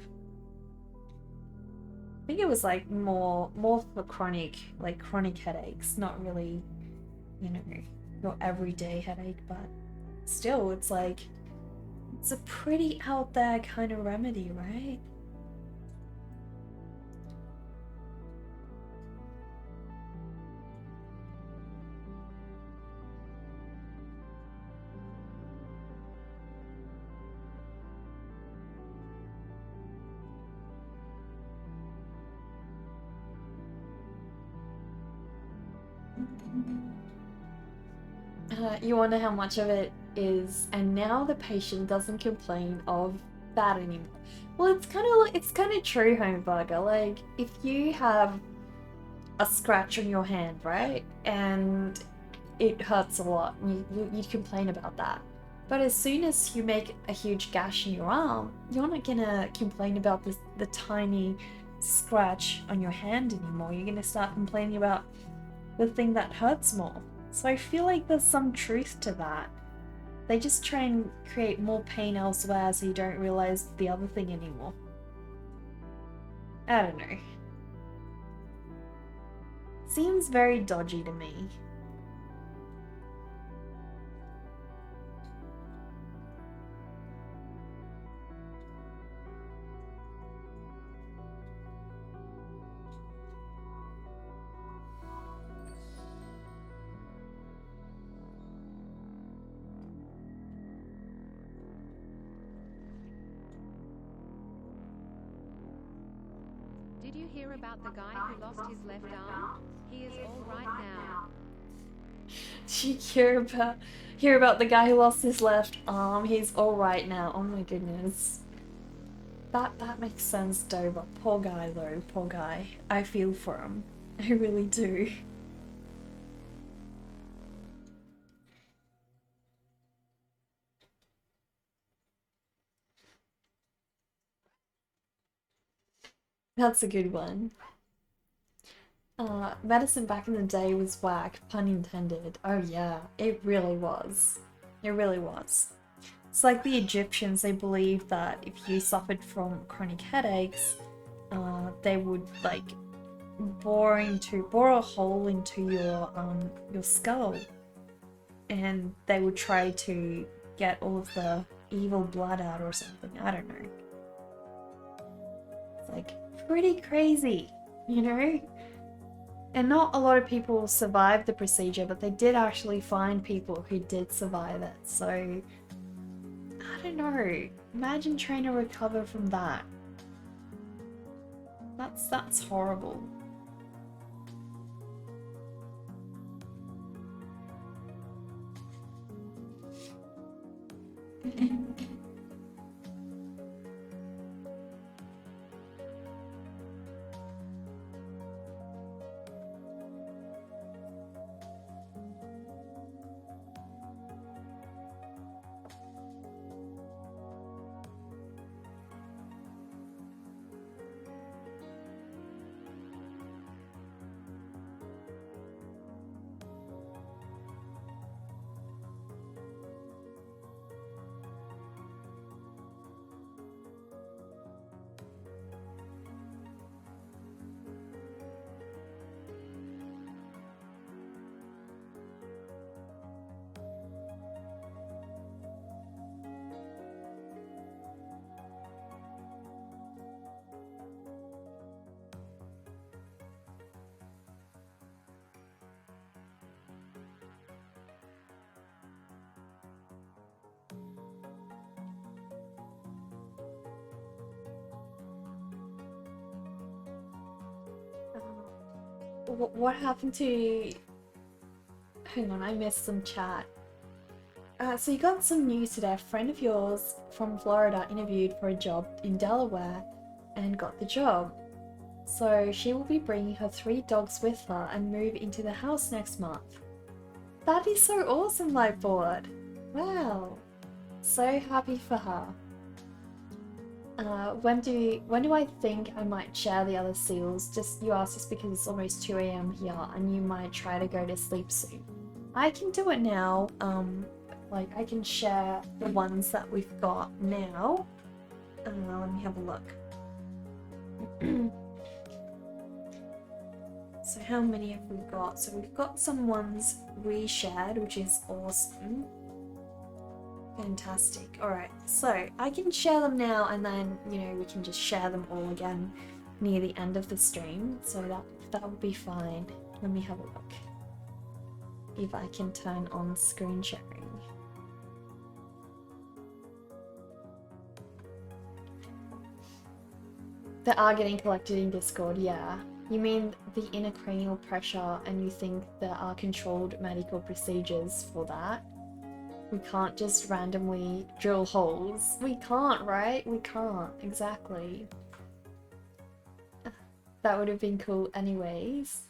I think it was like more for chronic headaches, not really, you know, your everyday headache, but still, it's like, it's a pretty out there kind of remedy, right? You wonder how much of it is, and now the patient doesn't complain of that anymore. Well, it's kind of true, Homeburger. Like, if you have a scratch on your hand, right, and it hurts a lot, and you'd complain about that. But as soon as you make a huge gash in your arm, you're not gonna complain about the tiny scratch on your hand anymore. You're gonna start complaining about the thing that hurts more. So I feel like there's some truth to that. They just try and create more pain elsewhere so you don't realize the other thing anymore. I don't know. Seems very dodgy to me. Did you hear about the guy who lost his left arm? He is all right now. Did you hear about the guy who lost his left arm? He's all right now. Oh my goodness. That makes sense, Dover. Poor guy though, poor guy. I feel for him. I really do. That's a good one. Medicine back in the day was whack, pun intended. Oh yeah, it really was. It really was. It's like the Egyptians, they believed that if you suffered from chronic headaches, they would like bore a hole into your skull, and they would try to get all of the evil blood out or something. I don't know. It's like pretty crazy, you know? And not a lot of people survived the procedure, but they did actually find people who did survive it. So, I don't know. Imagine trying to recover from that. That's horrible. What happened to... Hang on, I missed some chat. So you got some news today. A friend of yours from Florida interviewed for a job in Delaware and got the job. So she will be bringing her 3 dogs with her and move into the house next month. That is so awesome, Lightboard. Wow. So happy for her. When do I think I might share the other seals? Just you asked this because it's almost 2 a.m. here and you might try to go to sleep soon. I can do it now. Like I can share the ones that we've got now. Let me have a look. So how many have we got? So we've got some ones we shared, which is awesome. Fantastic. Alright, so I can share them now and then, you know, we can just share them all again near the end of the stream. So that will be fine. Let me have a look. If I can turn on screen sharing. They are getting collected in Discord, yeah. You mean the intracranial pressure and you think there are controlled medical procedures for that? We can't just randomly drill holes. We can't, right? We can't, exactly. That would have been cool anyways.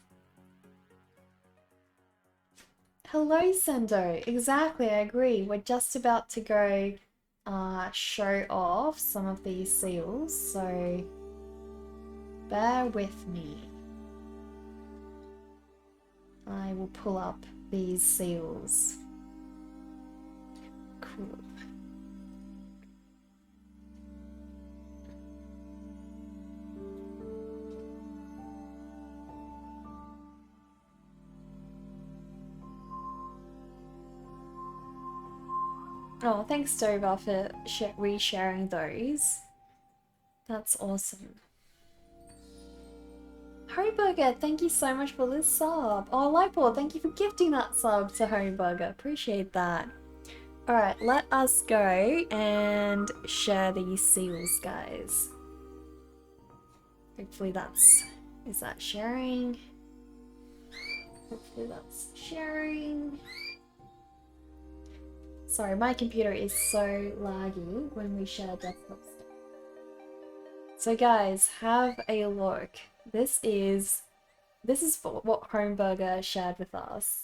Hello, Sendo. Exactly, I agree. We're just about to go show off some of these seals, so bear with me. I will pull up these seals. Cool. Oh, thanks Dover for resharing those. That's awesome. Homeburger, thank you so much for this sub. Oh, Lightboard, thank you for gifting that sub to Homeburger. Appreciate that. Alright, let us go and share these seals, guys. Hopefully that's... Is that sharing? Hopefully that's sharing. Sorry, my computer is so laggy when we share desktop stuff. So guys, have a look. This is what Homeburger shared with us.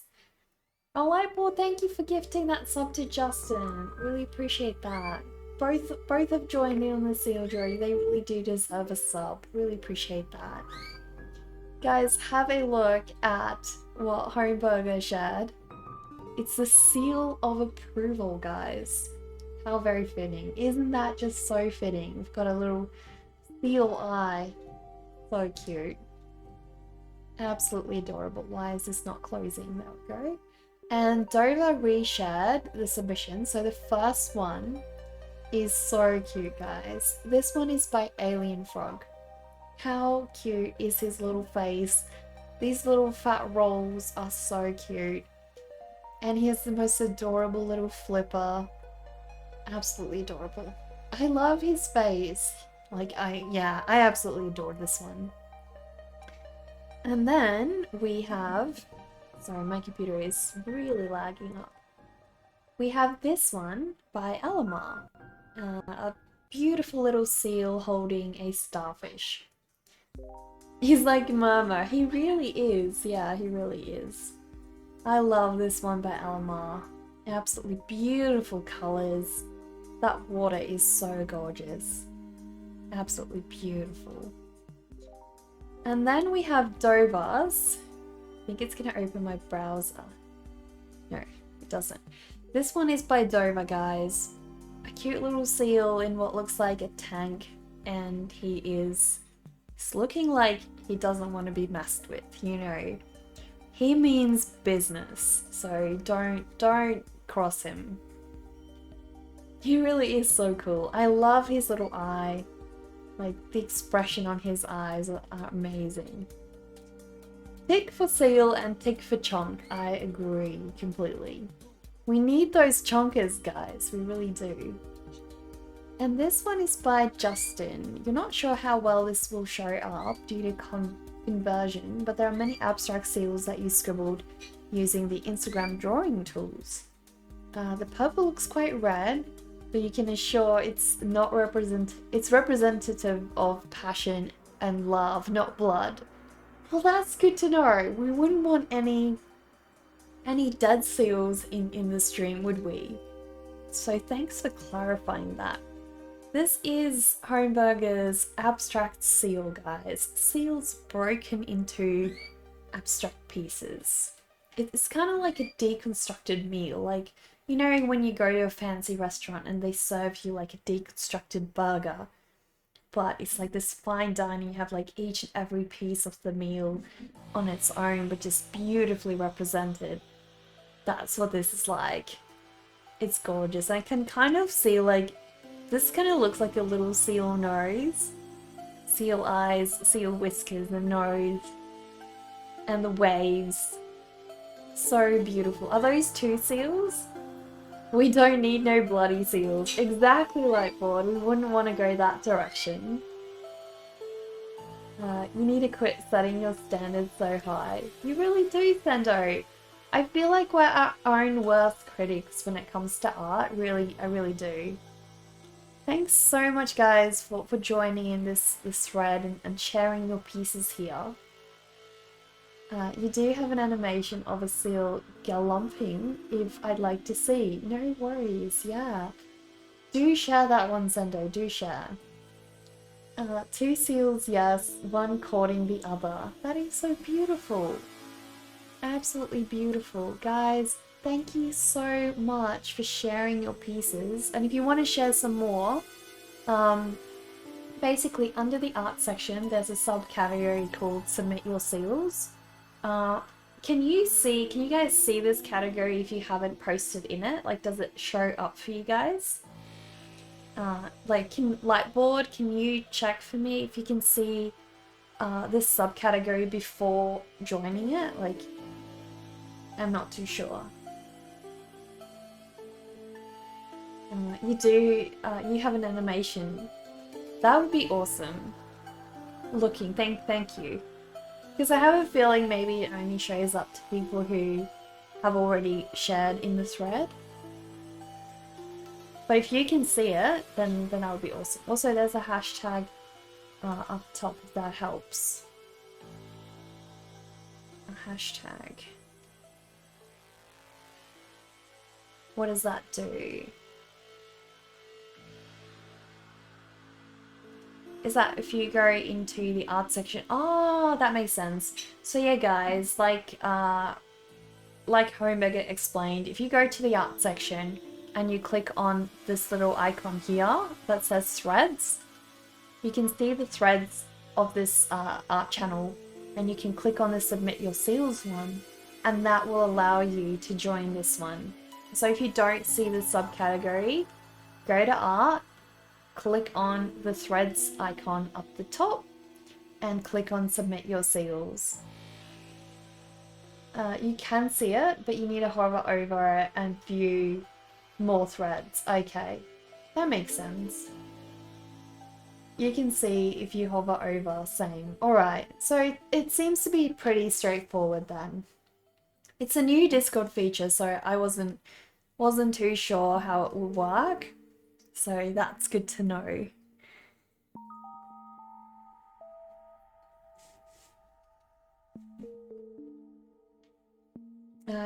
Oh, Lightboard, thank you for gifting that sub to Justin. Really appreciate that. Both have joined in on the seal drawing. They really do deserve a sub. Really appreciate that. Guys, have a look at what Homeburger shared. It's the seal of approval, guys. How very fitting. Isn't that just so fitting? We've got a little seal eye. So cute. Absolutely adorable. Why is this not closing? There we go. And Dover reshared the submission. So the first one is so cute, guys. This one is by Alien Frog. How cute is his little face? These little fat rolls are so cute. And he has the most adorable little flipper. Absolutely adorable. I love his face. Like, I absolutely adored this one. And then we have... Sorry, my computer is really lagging up. We have this one by Alamar. A beautiful little seal holding a starfish. He's like Murmur. He really is. Yeah, he really is. I love this one by Alamar. Absolutely beautiful colours. That water is so gorgeous. Absolutely beautiful. And then we have Dover's. I think it's going to open my browser. No, it doesn't. This one is by Dover, guys. A cute little seal in what looks like a tank. And he's looking like he doesn't want to be messed with, you know. He means business, so don't cross him. He really is so cool. I love his little eye. Like, the expression on his eyes are amazing. Tick for seal and tick for chonk. I agree completely. We need those chonkers, guys. We really do. And this one is by Justin. You're not sure how well this will show up due to conversion, but there are many abstract seals that you scribbled using the Instagram drawing tools. The purple looks quite red, but you can assure it's not it's representative of passion and love, not blood. Well, that's good to know. We wouldn't want any dead seals in the stream, would we? So thanks for clarifying that. This is Homeburger's abstract seal, guys. Seals broken into abstract pieces. It's kind of like a deconstructed meal. Like, you know when you go to a fancy restaurant and they serve you like a deconstructed burger, but it's like this fine dining, you have like each and every piece of the meal on its own, but just beautifully represented. That's what this is like. It's gorgeous. I can kind of see like, this kind of looks like a little seal nose. Seal eyes, seal whiskers, the nose, and the waves. So beautiful. Are those two seals? We don't need no bloody seals. Exactly like Ford. We wouldn't want to go that direction. You need to quit setting your standards so high. You really do, Sendo. I feel like we're our own worst critics when it comes to art. Really, I really do. Thanks so much, guys, for joining in this thread and sharing your pieces here. You do have an animation of a seal galumphing if I'd like to see. No worries, yeah. Do share that one, Sendo, do share. Two seals, yes, one courting the other. That is so beautiful. Absolutely beautiful. Guys, thank you so much for sharing your pieces. And if you want to share some more, basically under the art section, there's a subcategory called Submit Your Seals. can you guys see this category if you haven't posted in it? Like, does it show up for you guys? Like, Lightboard, can you check for me if you can see this subcategory before joining it? Like, I'm not too sure. You have an animation. That would be awesome. Looking, thank you. Because I have a feeling maybe it only shows up to people who have already shared in the thread. But if you can see it, then that would be awesome. Also, there's a hashtag up top if that helps. A hashtag. What does that do? Is that if you go into the art section? Oh, that makes sense. So yeah, guys, like Homebagger explained, if you go to the art section and you click on this little icon here that says threads, you can see the threads of this art channel, and you can click on the submit your seals one, and that will allow you to join this one. So if you don't see the subcategory, go to art, click on the threads icon up the top, and click on submit your seals. You can see it, but you need to hover over it and view more threads. Okay, that makes sense. You can see if you hover over, same. Alright, so it seems to be pretty straightforward then. It's a new Discord feature, so I wasn't too sure how it would work. So that's good to know.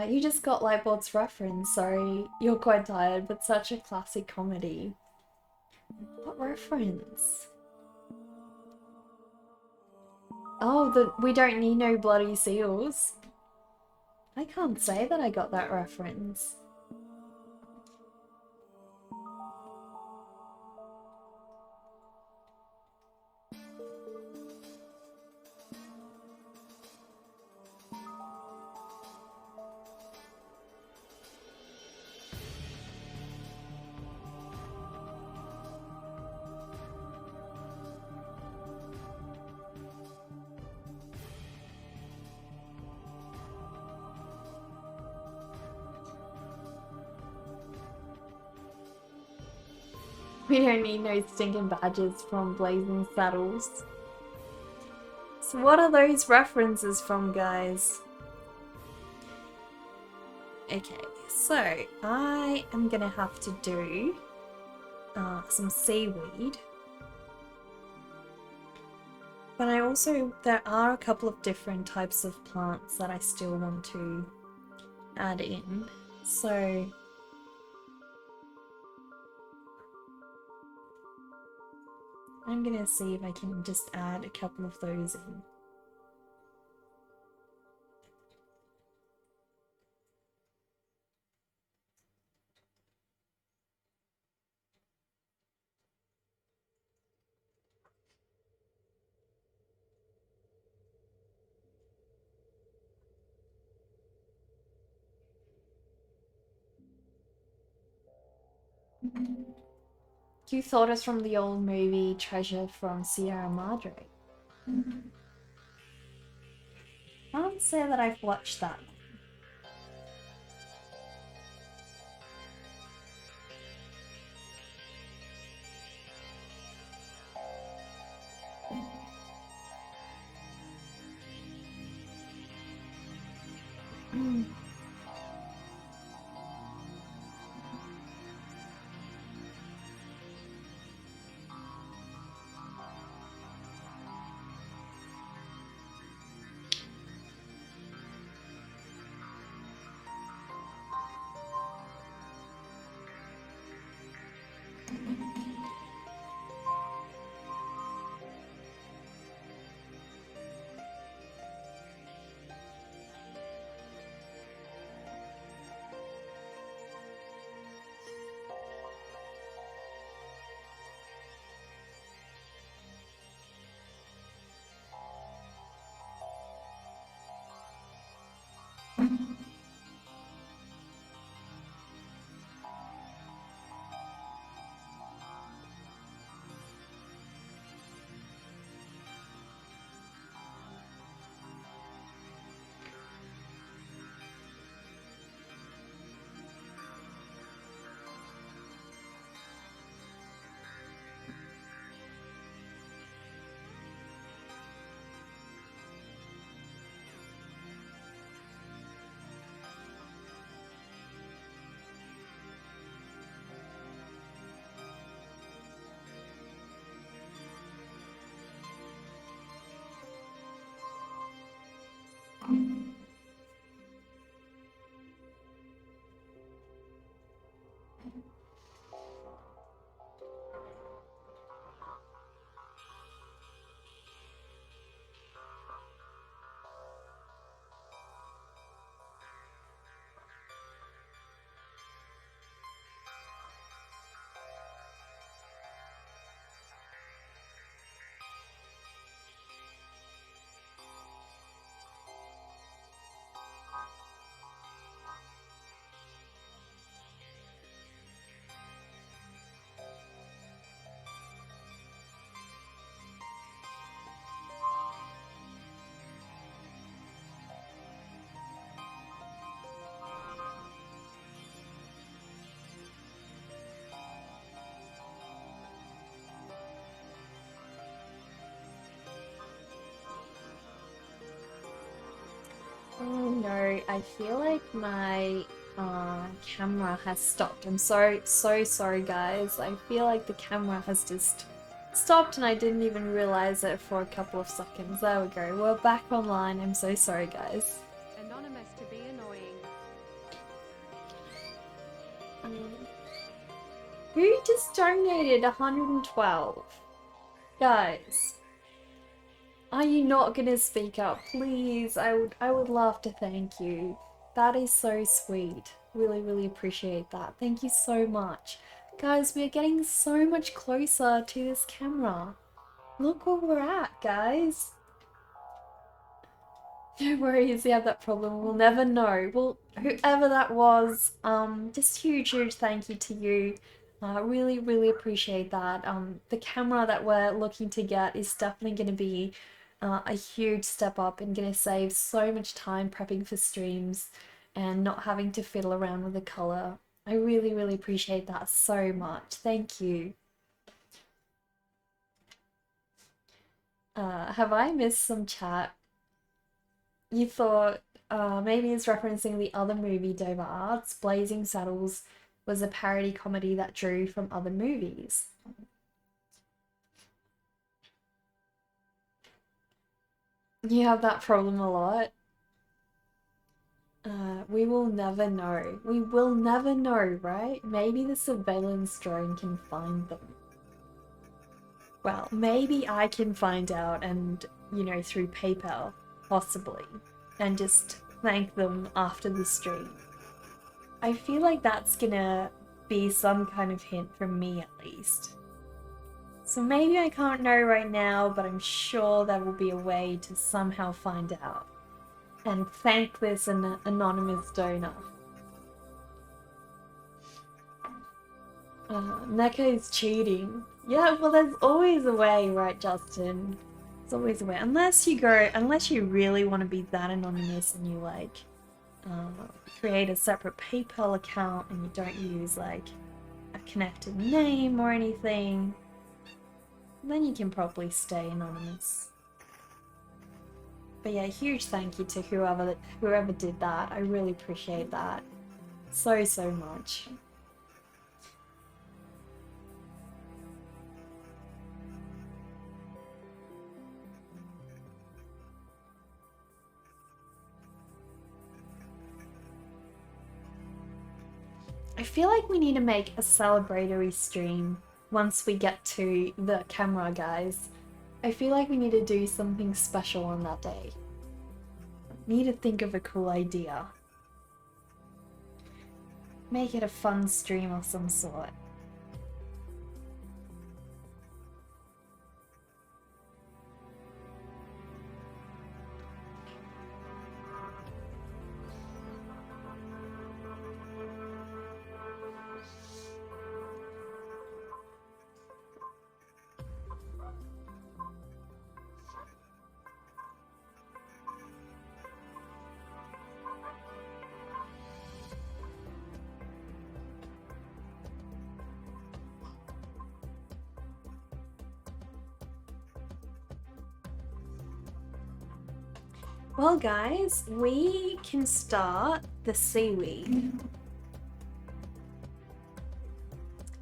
You just got Lightboard's reference, sorry. You're quite tired, but such a classic comedy. What reference? Oh, we don't need no bloody seals. I can't say that I got that reference. We don't need no stinking badges from Blazing Saddles. So what are those references from, guys? Okay, so I am gonna have to do some seaweed. But there are a couple of different types of plants that I still want to add in. So I'm gonna see if I can just add a couple of those in. You thought it's from the old movie Treasure from Sierra Madre. I don't say that I've watched that. Oh no, I feel like my camera has stopped. I'm so sorry guys. I feel like the camera has just stopped and I didn't even realize it for a couple of seconds. There we go. We're back online. I'm so sorry guys. Anonymous to be annoying. Who just donated 112? Guys, are you not gonna speak up? Please, I would love to thank you. That is so sweet. Really appreciate that. Thank you so much. Guys, we're getting so much closer to this camera. Look where we're at, guys. No worries, we have that problem. We'll never know. Well, whoever that was, just huge thank you to you. Really appreciate that. The camera that we're looking to get is definitely going to be a huge step up and going to save so much time prepping for streams and not having to fiddle around with the color. I really appreciate that so much. Thank you. Have I missed some chat? You thought maybe it's referencing the other movie Dover Arts. Blazing Saddles was a parody comedy that drew from other movies. You have that problem a lot. We will never know. We will never know, right? Maybe the surveillance drone can find them. Well, maybe I can find out and, you know, through PayPal, possibly, and just thank them after the stream. I feel like that's gonna be some kind of hint from me at least. So maybe I can't know right now, but I'm sure there will be a way to somehow find out and thank this anonymous donor. Neko is cheating. Yeah, well there's always a way, right, Justin? There's always a way. Unless you really want to be that anonymous and you like create a separate PayPal account and you don't use like a connected name or anything, then you can probably stay anonymous. But yeah, huge thank you to whoever did that. I really appreciate that so much. I feel like we need to make a celebratory stream once we get to the camera, guys. I feel like we need to do something special on that day. Need to think of a cool idea. Make it a fun stream of some sort. Well guys, we can start the seaweed.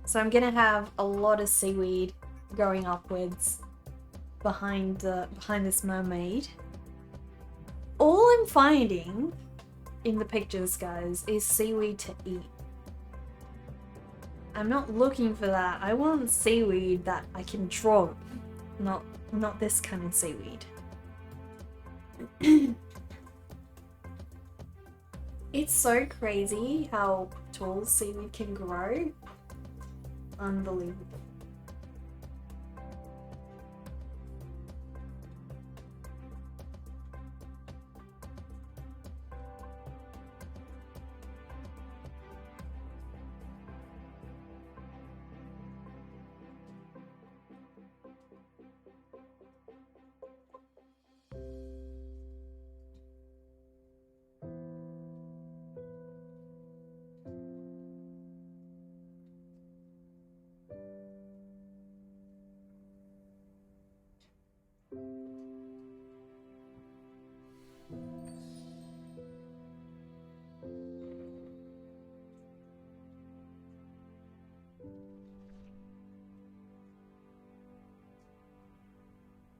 So I'm gonna have a lot of seaweed going upwards behind this mermaid. All I'm I'm finding in the pictures, guys, is seaweed to eat. I'm not looking for that. I want seaweed that I can draw. Not this kind of seaweed. It's so crazy how tall seaweed can grow. Unbelievable.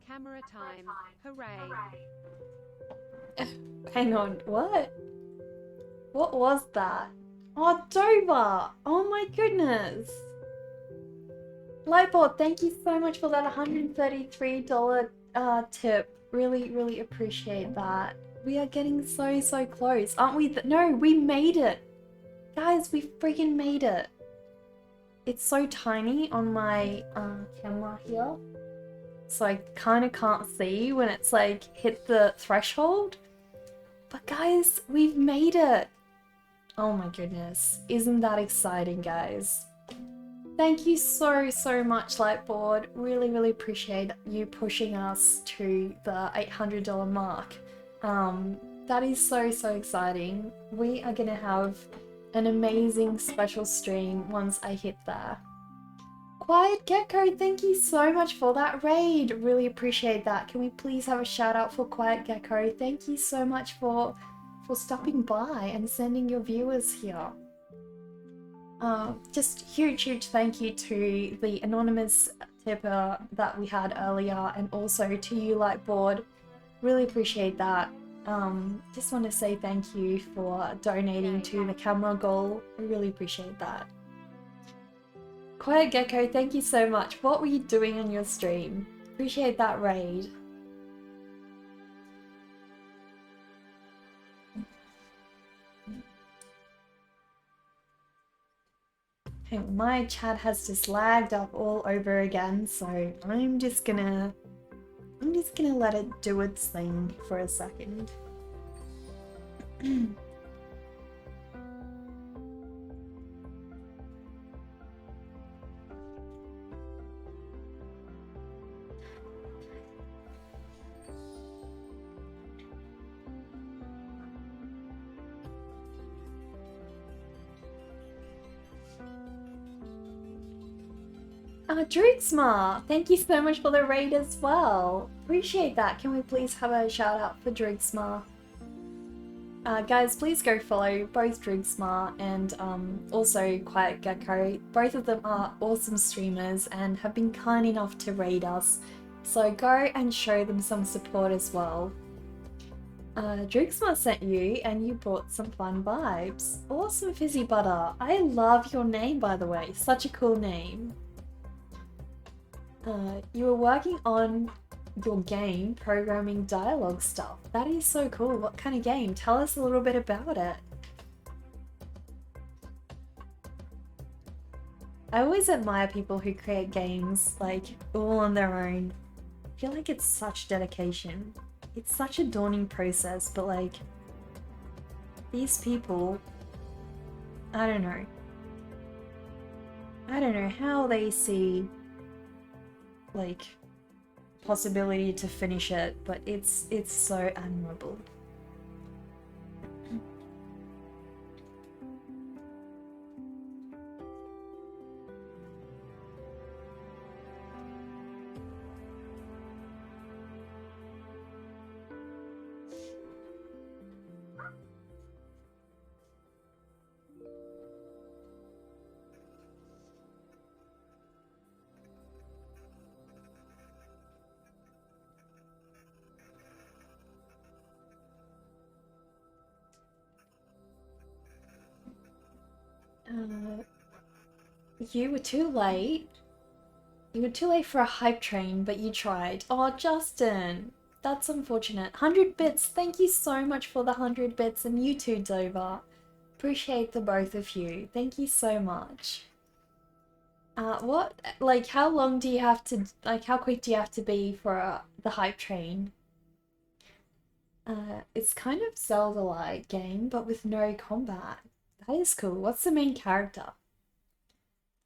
Camera time. Hooray. Hang on, what? What was that? Oh, Dover! Oh my goodness! Lightboard, thank you so much for that $133 tip. Really appreciate that. We are getting so close, aren't we? No, we made it! Guys, we freaking made it! It's so tiny on my camera here, so I kind of can't see when it's like hit the threshold. But guys, we've made it! Oh my goodness, isn't that exciting, guys? Thank you so much, Lightboard. Really appreciate you pushing us to the $800 mark. That is so exciting. We are gonna have an amazing special stream once I hit there. Quiet Gecko, thank you so much for that raid. Really appreciate that. Can we please have a shout out for Quiet Gecko? Thank you so much for stopping by and sending your viewers here. Just huge thank you to the anonymous tipper that we had earlier, and also to you, Lightboard. Really appreciate that. Just want to say thank you for donating to the camera goal. I really appreciate that. Quiet Gecko, thank you so much. What were you doing on your stream? Appreciate that raid. Okay, my chat has just lagged up all over again, so I'm just gonna let it do its thing for a second. Drugsma, thank you so much for the raid as well. Appreciate that. Can we please have a shout out for Drugsma? Guys, please go follow both Drugsma and also Quiet Gecko. Both of them are awesome streamers and have been kind enough to raid us. So go and show them some support as well. Drugsma sent you and you brought some fun vibes. Awesome Fizzy Butter. I love your name, by the way. Such a cool name. You were working on your game programming dialogue stuff. That is so cool. What kind of game? Tell us a little bit about it. I always admire people who create games like all on their own. I feel like it's such dedication. It's such a daunting process, but like these people, I don't know how they see like possibility to finish it, but it's so admirable. You were too late. You were too late for a hype train, but you tried. Oh, Justin, that's unfortunate. 100 bits, thank you so much for the 100 bits, and you too, Dover. Appreciate the both of you. Thank you so much. What, like, how long do you have to, like, how quick do you have to be for the hype train? It's kind of Zelda-like game, but with no combat. That is cool. What's the main character?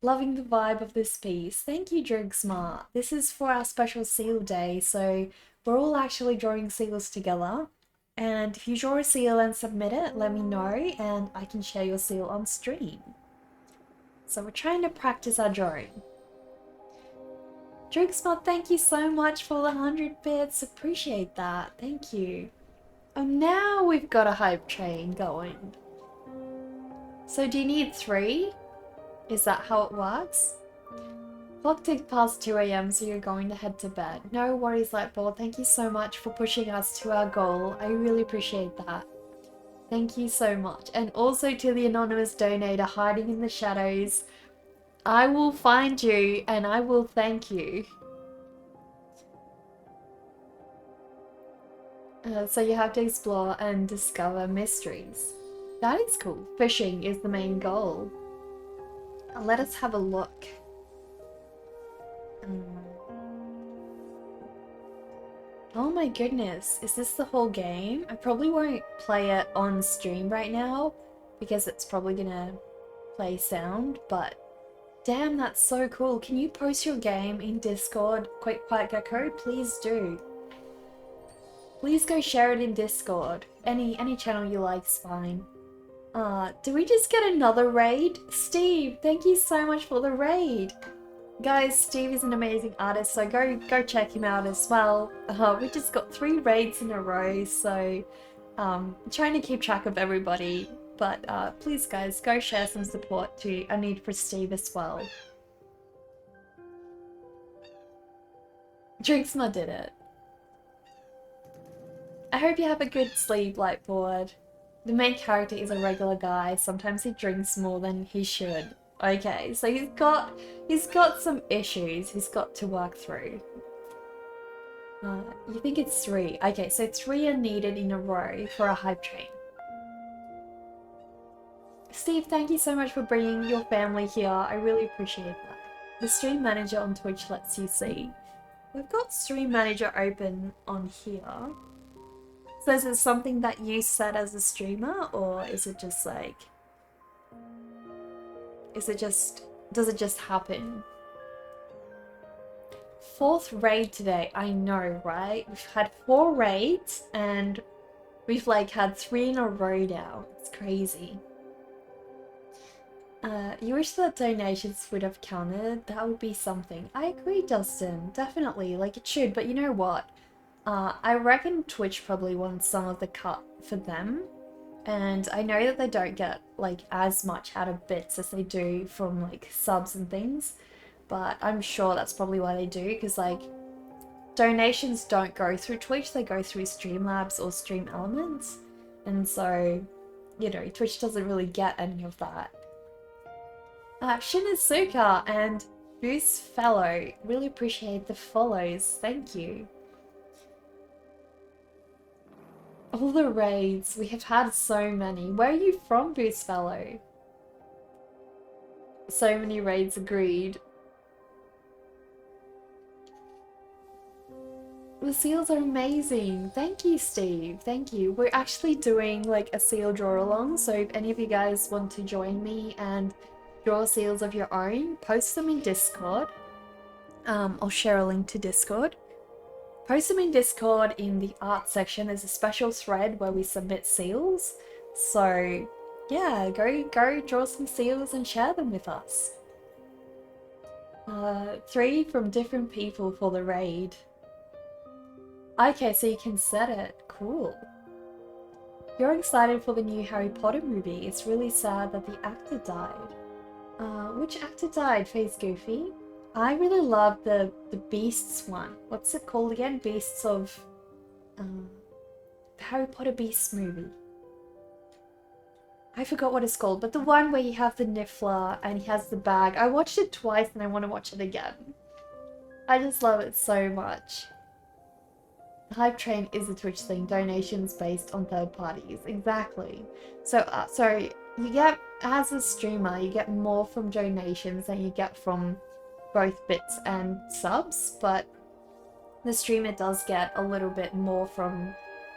Loving the vibe of this piece. Thank you, Smart. This is for our special seal day, so we're all actually drawing seals together. And if you draw a seal and submit it, let me know, and I can share your seal on stream. So we're trying to practice our drawing. Smart, thank you so much for the 100 bits. Appreciate that. Thank you. Oh, now we've got a hype train going. So do you need 3? Is that how it works? Clock ticked past 2 AM, so you're going to head to bed. No worries, Lightboard. Thank you so much for pushing us to our goal. I really appreciate that. Thank you so much. And also to the anonymous donator hiding in the shadows. I will find you and I will thank you. So you have to explore and discover mysteries. That is cool. Fishing is the main goal. Let us have a look. Oh my goodness, is this the whole game? I probably won't play it on stream right now because it's probably gonna play sound, but damn, that's so cool. Can you post your game in Discord, Quiet Gecko? Please do. Please go share it in Discord. Any channel you like is fine. Did we just get another raid? Steve, thank you so much for the raid. Guys, Steve is an amazing artist, so go check him out as well. We just got 3 raids in a row, so I'm trying to keep track of everybody. But please guys, go share some support to A Need for Steve as well. Drinksma did it. I hope you have a good sleep, Lightboard. The main character is a regular guy. Sometimes he drinks more than he should. Okay, so he's got some issues he's got to work through. You think it's 3. Okay, so 3 are needed in a row for a hype train. Steve, thank you so much for bringing your family here. I really appreciate that. The stream manager on Twitch lets you see. We've got stream manager open on here. So is it something that you set as a streamer, or is it just like... does it just happen? 4th raid today, I know, right? We've had 4 raids and we've like had 3 in a row now. It's crazy. You wish that donations would have counted. That would be something. I agree, Dustin. Definitely, like it should, but you know what? I reckon Twitch probably wants some of the cut for them. And I know that they don't get like as much out of bits as they do from like subs and things, but I'm sure that's probably why they do, because like donations don't go through Twitch, they go through Streamlabs or Stream Elements, and so, you know, Twitch doesn't really get any of that. Shinizuka and Goose Fellow, really appreciate the follows, thank you. All the raids, we have had so many. Where are you from, Boost Fellow? So many raids, agreed. The seals are amazing. Thank you, Steve. Thank you. We're actually doing like a seal draw along, so if any of you guys want to join me and draw seals of your own, post them in Discord. I'll share a link to Discord. Post them in Discord in the art section. There's a special thread where we submit seals. So yeah, go draw some seals and share them with us. 3 from different people for the raid. Okay, so you can set it. Cool. You're excited for the new Harry Potter movie. It's really sad that the actor died. Which actor died, Face Goofy? I really love the Beasts one. What's it called again? Beasts of... the Harry Potter Beasts movie. I forgot what it's called, but the one where you have the niffler and he has the bag. I watched it twice and I want to watch it again. I just love it so much. The hype train is a Twitch thing, donations based on third parties. Exactly. So you get, as a streamer, you get more from donations than you get from both bits and subs, but the streamer does get a little bit more from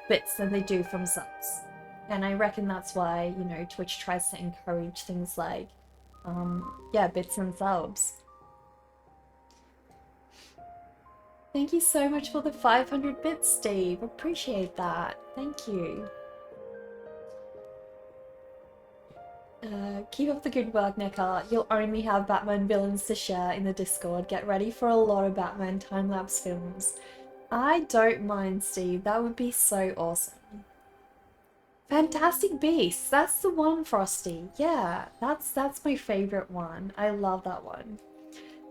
bits than they do from subs. And I reckon that's why, you know, Twitch tries to encourage things like, yeah, bits and subs. Thank you so much for the 500 bits, Steve. Appreciate that. Thank you. Keep up the good work, Neckar. You'll only have Batman villains to share in the Discord. Get ready for a lot of Batman time-lapse films. I don't mind, Steve. That would be so awesome. Fantastic Beasts. That's the one, Frosty. Yeah, that's my favorite one. I love that one.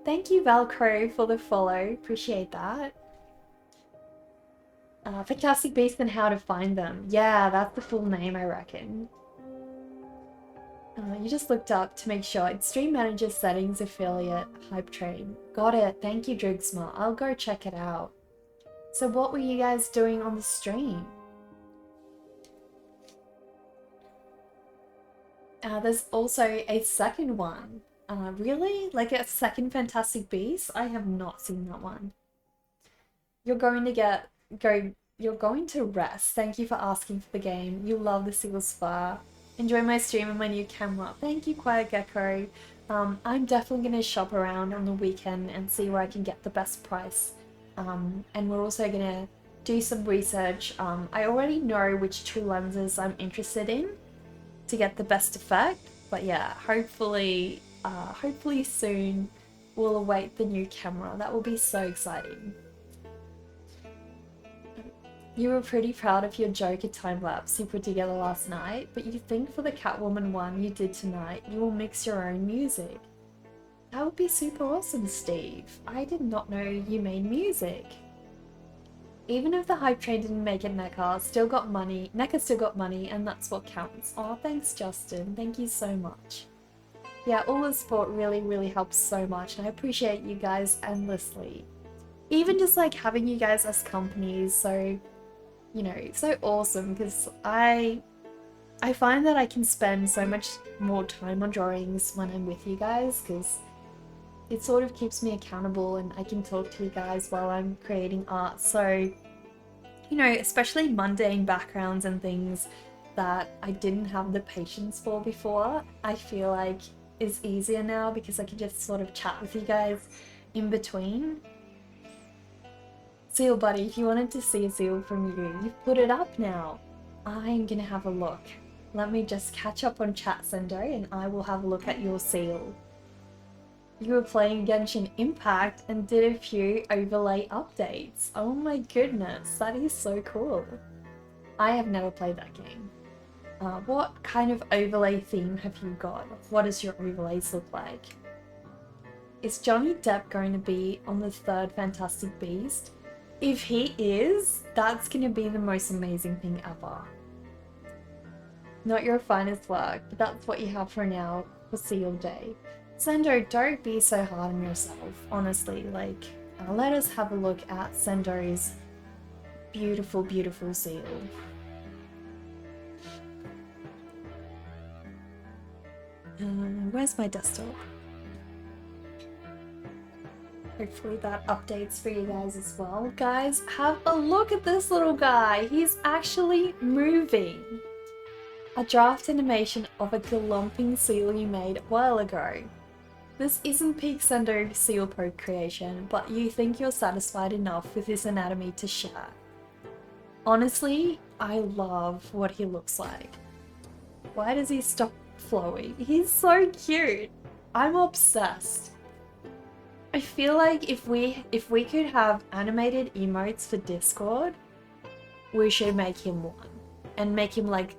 Thank you, Velcro, for the follow. Appreciate that. Fantastic Beasts and How to Find Them. Yeah, that's the full name, I reckon. You just looked up to make sure. It's Stream Manager Settings Affiliate Hype Train. Got it. Thank you, Drigsma. I'll go check it out. So what were you guys doing on the stream? There's also a second one. Really? Like a second Fantastic Beast? I have not seen that one. You're going to rest. Thank you for asking for the game. You love the Seal Spa. Enjoy my stream and my new camera. Thank you, Quiet Gecko. I'm definitely going to shop around on the weekend and see where I can get the best price. And we're also going to do some research. I already know which two lenses I'm interested in to get the best effect. But yeah, hopefully soon we'll await the new camera. That will be so exciting. You were pretty proud of your Joker time-lapse you put together last night, but you think for the Catwoman one you did tonight, you will mix your own music. That would be super awesome, Steve. I did not know you made music. Even if the hype train didn't make it, NECA still got money. NECA still got money, and that's what counts. Oh, thanks, Justin. Thank you so much. Yeah, all the support really, really helps so much, and I appreciate you guys endlessly. Even just like having you guys as companies, so, you know, so awesome, because I find that I can spend so much more time on drawings when I'm with you guys, because it sort of keeps me accountable and I can talk to you guys while I'm creating art. So, you know, especially mundane backgrounds and things that I didn't have the patience for before, I feel like is easier now because I can just sort of chat with you guys in between. Seal buddy, if you wanted to see a seal from you, you've put it up now. I'm gonna have a look. Let me just catch up on chat, Sendo, and I will have a look at your seal. You were playing Genshin Impact and did a few overlay updates. Oh my goodness, that is so cool. I have never played that game. What kind of overlay theme have you got? What does your overlays look like? Is Johnny Depp going to be on the third Fantastic Beast? If he is, that's going to be the most amazing thing ever. Not your finest work, but that's what you have for now for Seal Day. Sendo, don't be so hard on yourself, honestly. Like, let us have a look at Sendo's beautiful, beautiful seal. Where's my desktop? Hopefully that updates for you guys as well. Guys, have a look at this little guy. He's actually moving. A draft animation of a glumping seal you made a while ago. This isn't peak Sendo seal procreation, but you think you're satisfied enough with his anatomy to share. Honestly, I love what he looks like. Why does he stop flowing? He's so cute. I'm obsessed. I feel like if we could have animated emotes for Discord, we should make him one. And make him like,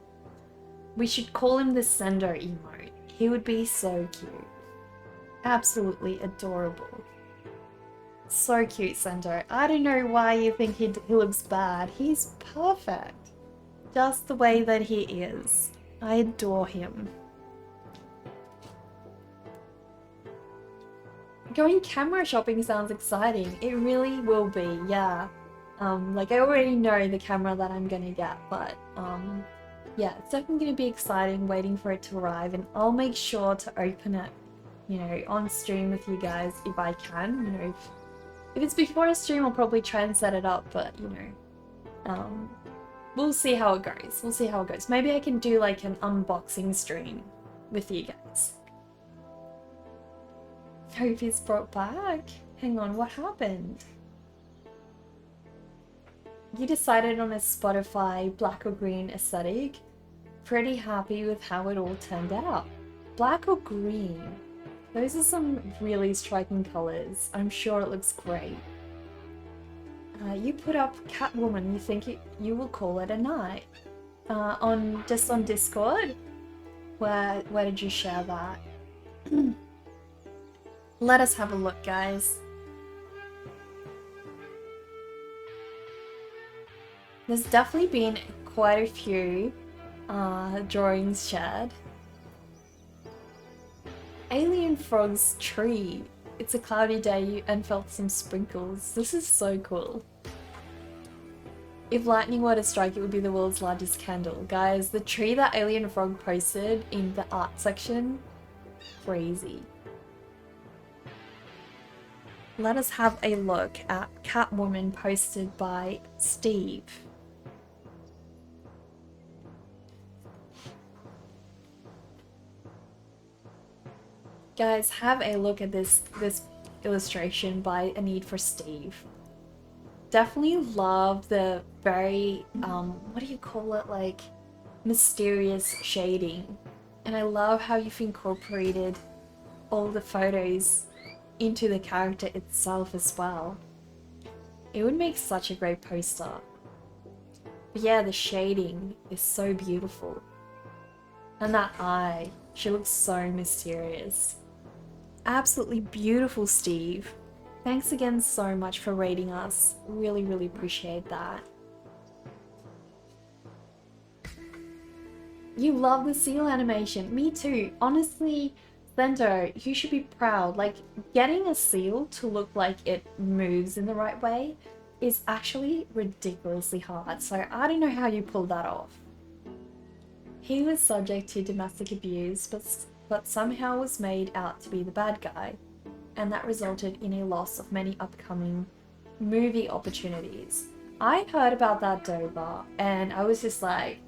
we should call him the Sendo emote. He would be so cute. Absolutely adorable. So cute, Sendo. I don't know why you think he looks bad. He's perfect. Just the way that he is. I adore him. Going camera shopping sounds exciting. It really will be, yeah. Like I already know the camera that I'm gonna get, but yeah, it's definitely gonna be exciting waiting for it to arrive, and I'll make sure to open it, you know, on stream with you guys if I can. You know, if it's before a stream, I'll probably try and set it up, but you know, we'll see how it goes. We'll see how it goes. Maybe I can do like an unboxing stream with you guys. Hope he's brought back. Hang on, what happened? You decided on a Spotify black or green aesthetic. Pretty happy with how it all turned out. Black or green? Those are some really striking colors. I'm sure it looks great. You put up Catwoman. You think you will call it a night. On Discord? Where did you share that? Let us have a look, guys. There's definitely been quite a few drawings shared. Alien Frog's tree. It's a cloudy day and felt some sprinkles. This is so cool. If lightning were to strike, it would be the world's largest candle. Guys, the tree that Alien Frog posted in the art section, crazy. Let us have a look at Catwoman posted by Steve. Guys, have a look at this illustration by A Need for Steve. Definitely love the very, what do you call it, like, mysterious shading. And I love how you've incorporated all the photos into the character itself as well. It would make such a great poster. But yeah, the shading is so beautiful. And that eye, she looks so mysterious. Absolutely beautiful, Steve. Thanks again so much for rating us. Really, really appreciate that. You love the seal animation. Me too. Honestly, Lendo, you should be proud. Like, getting a seal to look like it moves in the right way is actually ridiculously hard. So I don't know how you pulled that off. He was subject to domestic abuse, but somehow was made out to be the bad guy. And that resulted in a loss of many upcoming movie opportunities. I heard about that Dover, and I was just like,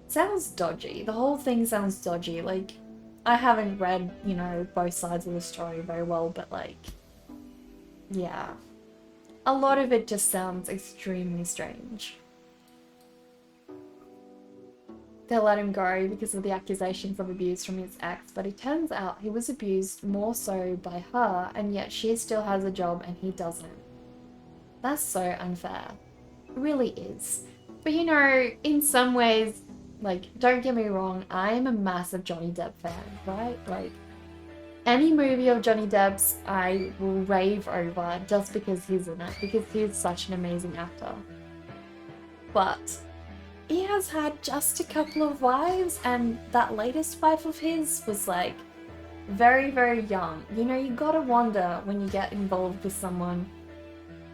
sounds dodgy. The whole thing sounds dodgy. Like, I haven't read, you know, both sides of the story very well, but like, yeah. A lot of it just sounds extremely strange. They let him go because of the accusations of abuse from his ex, but it turns out he was abused more so by her, and yet she still has a job and he doesn't. That's so unfair. It really is. But you know, in some ways, like, don't get me wrong, I'm a massive Johnny Depp fan, right? Like, any movie of Johnny Depp's I will rave over just because he's in it, because he's such an amazing actor. But he has had just a couple of wives, and that latest wife of his was like very, very young. You know, you gotta wonder when you get involved with someone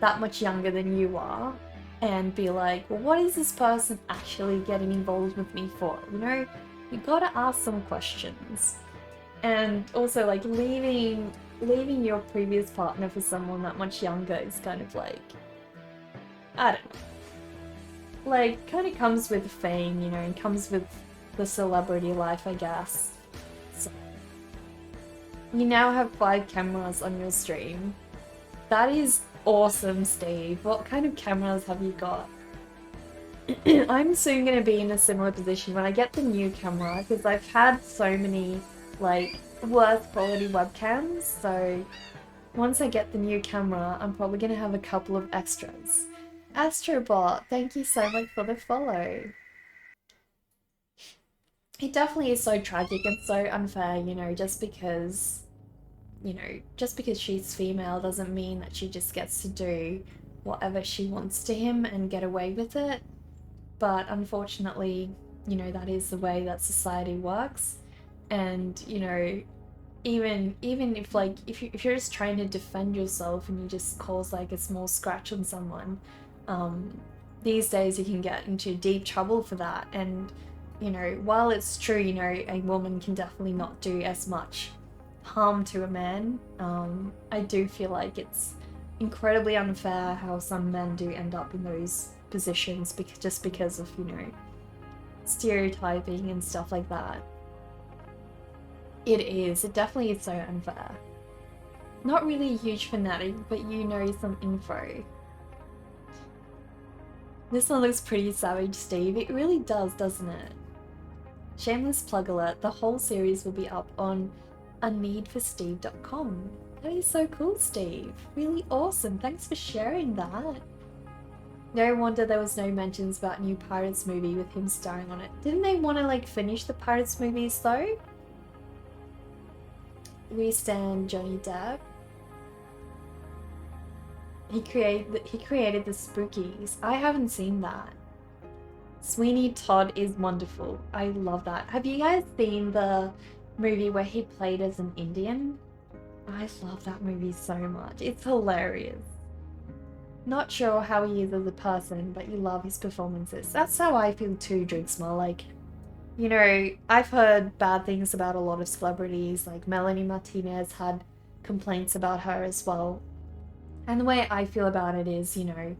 that much younger than you are and be like, well, what is this person actually getting involved with me for? You know, you gotta ask some questions. And also, like, leaving your previous partner for someone that much younger is kind of like, I don't know. Like, kind of comes with fame, you know, and comes with the celebrity life, I guess. So, you now have 5 cameras on your stream. That is awesome, Steve. What kind of cameras have you got? I'm soon going to be in a similar position when I get the new camera, because I've had so many, like, worse quality webcams, so once I get the new camera, I'm probably going to have a couple of extras. Astrobot, thank you so much for the follow. It definitely is so tragic and so unfair, you know, just because she's female doesn't mean that she just gets to do whatever she wants to him and get away with it. But unfortunately, you know, that is the way that society works. And, you know, even if like if you're just trying to defend yourself and you just cause like a small scratch on someone, um, these days you can get into deep trouble for that. And you know, while it's true, you know, a woman can definitely not do as much harm to a man, I do feel like it's incredibly unfair how some men do end up in those positions because just because of, you know, stereotyping and stuff like that. It is. It definitely is so unfair. Not really a huge fanatic, but you know some info. This one looks pretty savage, Steve. It really does, doesn't it? Shameless plug alert, the whole series will be up on aneedforsteve.com. That is so cool, Steve. Really awesome. Thanks for sharing that. No wonder there was no mentions about new Pirates movie with him starring on it. Didn't they want to like finish the Pirates movies though? We stand Johnny Depp. He created the Spookies. I haven't seen that. Sweeney Todd is wonderful. I love that. Have you guys seen the movie where he played as an Indian? I love that movie so much. It's hilarious. Not sure how he is as a person, but you love his performances. That's how I feel too, Drigsma. Like, you know, I've heard bad things about a lot of celebrities. Like Melanie Martinez had complaints about her as well. And the way I feel about it is, you know,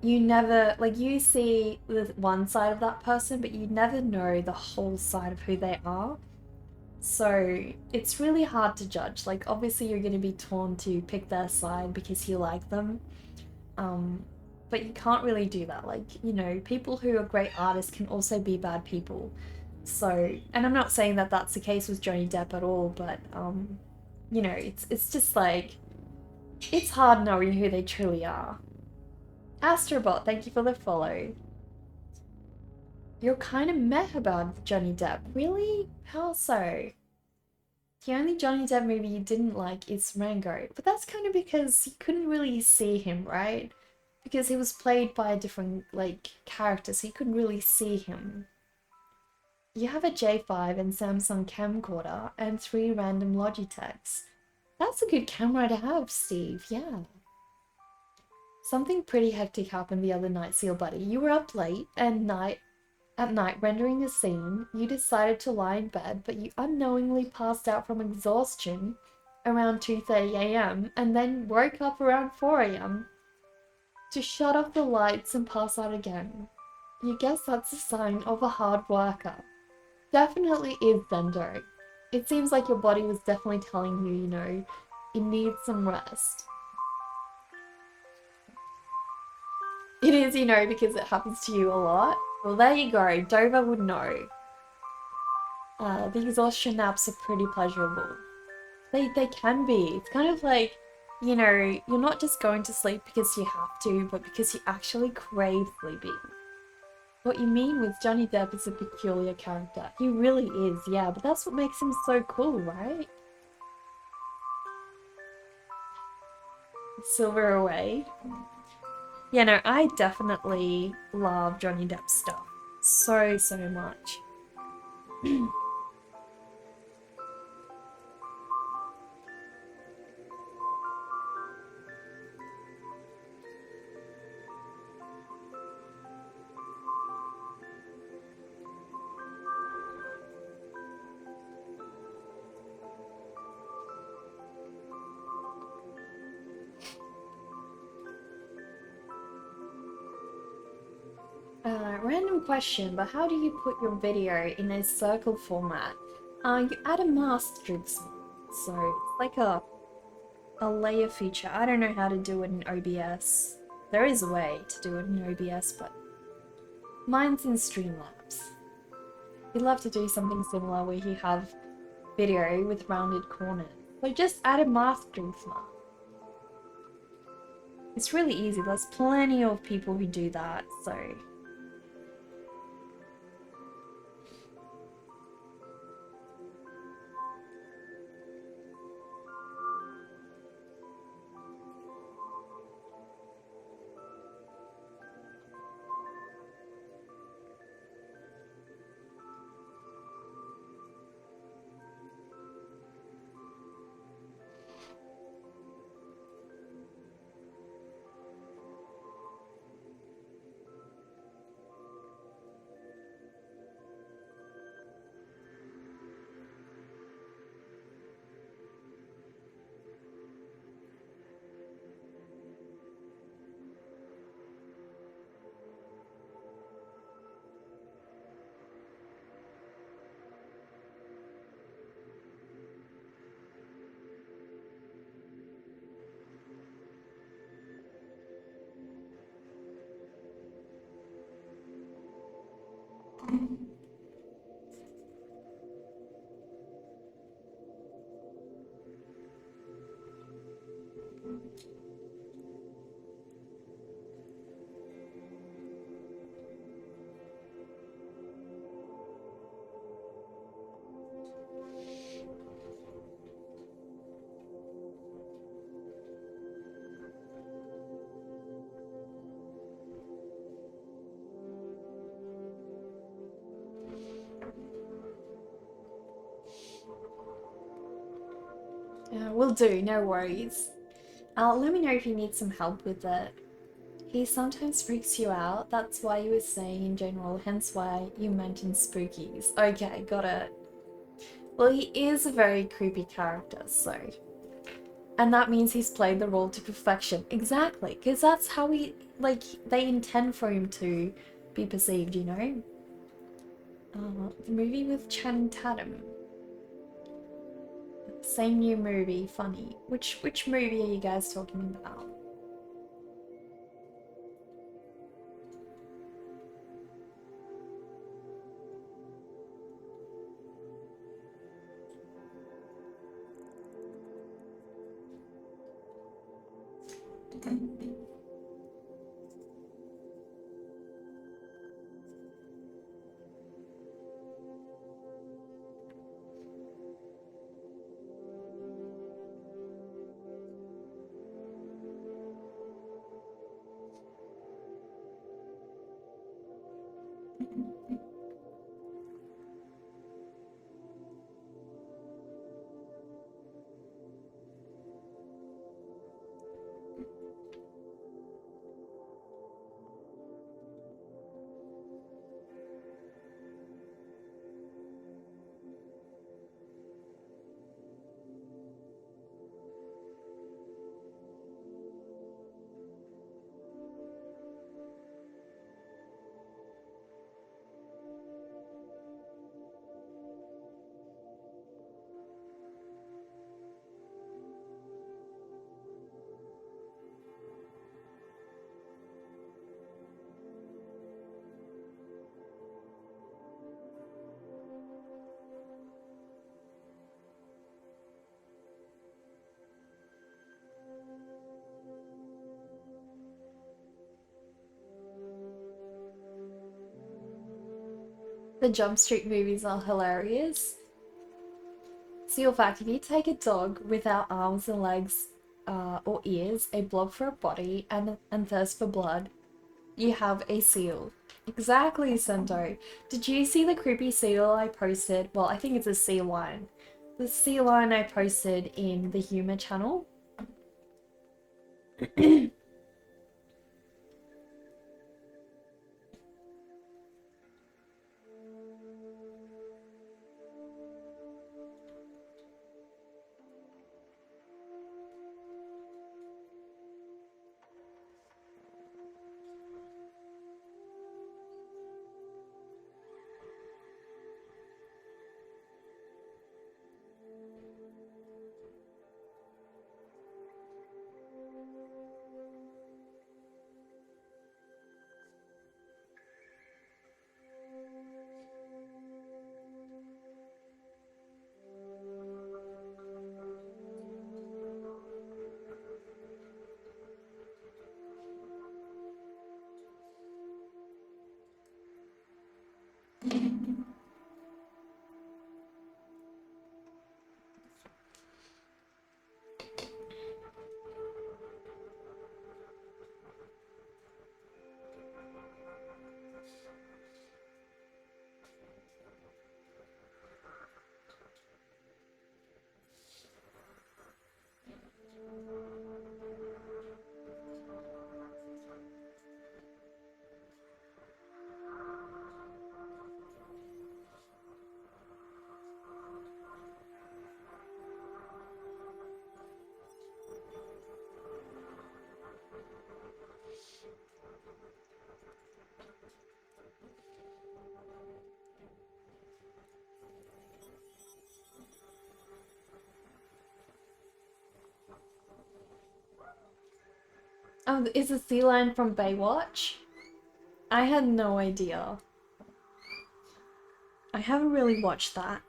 you never, like, you see the one side of that person, but you never know the whole side of who they are. So it's really hard to judge. Like, obviously, you're going to be torn to pick their side because you like them. But you can't really do that. Like, you know, people who are great artists can also be bad people. So, and I'm not saying that that's the case with Johnny Depp at all, but, you know, it's just like, it's hard knowing who they truly are. Astrobot, thank you for the follow. You're kind of meh about Johnny Depp. Really? How so? The only Johnny Depp movie you didn't like is Rango, but that's kind of because you couldn't really see him, right? Because he was played by a different, like, character, so you couldn't really see him. You have a J5 and Samsung camcorder and 3 random Logitechs. That's a good camera to have, Steve, yeah. Something pretty hectic happened the other night, Seal Buddy. You were up late at night rendering a scene. You decided to lie in bed, but you unknowingly passed out from exhaustion around 2:30 a.m. and then woke up around 4 a.m. to shut off the lights and pass out again. You guess that's a sign of a hard worker. Definitely is, Zendo. It seems like your body was definitely telling you, you know, you need some rest. It is, you know, because it happens to you a lot. Well, there you go. Dover would know. The exhaustion naps are pretty pleasurable. They can be. It's kind of like, you know, you're not just going to sleep because you have to, but because you actually crave sleeping. What you mean with Johnny Depp is a peculiar character. He really is, yeah, but that's what makes him so cool, right? Silver away. Yeah, no, I definitely love Johnny Depp's stuff. So, so much. Random question, but how do you put your video in a circle format? You add a mask Dribs. So it's like a layer feature. I don't know how to do it in OBS. There is a way to do it in OBS, but mine's in Streamlabs. You'd love to do something similar where you have video with rounded corners. So just add a mask Dribs. It's really easy. There's plenty of people who do that, so Will do, no worries. Let me know if you need some help with it. He sometimes freaks you out, that's why you were saying in general, hence why you mentioned spookies. Okay, got it. Well, he is a very creepy character, so... And that means he's played the role to perfection. Exactly, because that's how he, like, they intend for him to be perceived, you know? The movie with Channing Tatum. Same new movie, funny. Which movie are you guys talking about? The Jump Street movies are hilarious. Seal fact, if you take a dog without arms and legs or ears, a blob for a body, and thirst for blood, you have a seal. Exactly, Sento. Did you see the creepy seal I posted? Well, I think it's a sea lion. The sea lion I posted in the humor channel. Oh, is the sea lion from Baywatch? I had no idea. I haven't really watched that.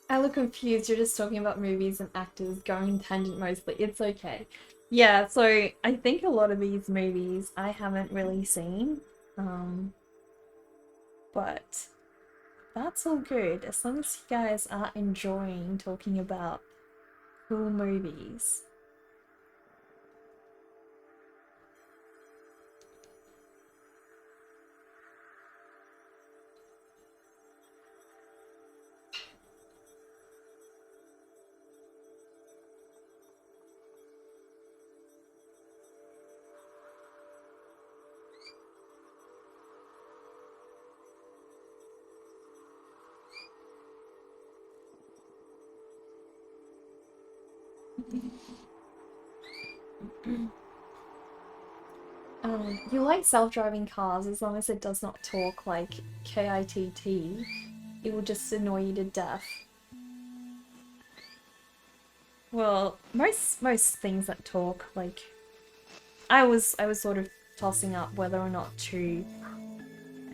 I look confused. You're just talking about movies and actors going tangent mostly. It's okay. Yeah, so I think a lot of these movies I haven't really seen. But that's all good as long as you guys are enjoying talking about cool movies. You like self-driving cars as long as it does not talk like KITT. It will just annoy you to death. Well, most things that talk, like I was sort of tossing up whether or not to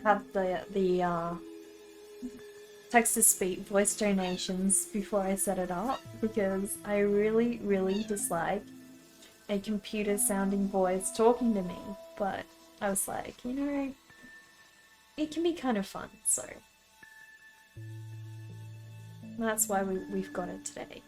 have the text-to-speech voice donations before I set it up, because I really dislike a computer sounding voice talking to me, but I was like, you know, it can be kind of fun, so that's why we've got it today.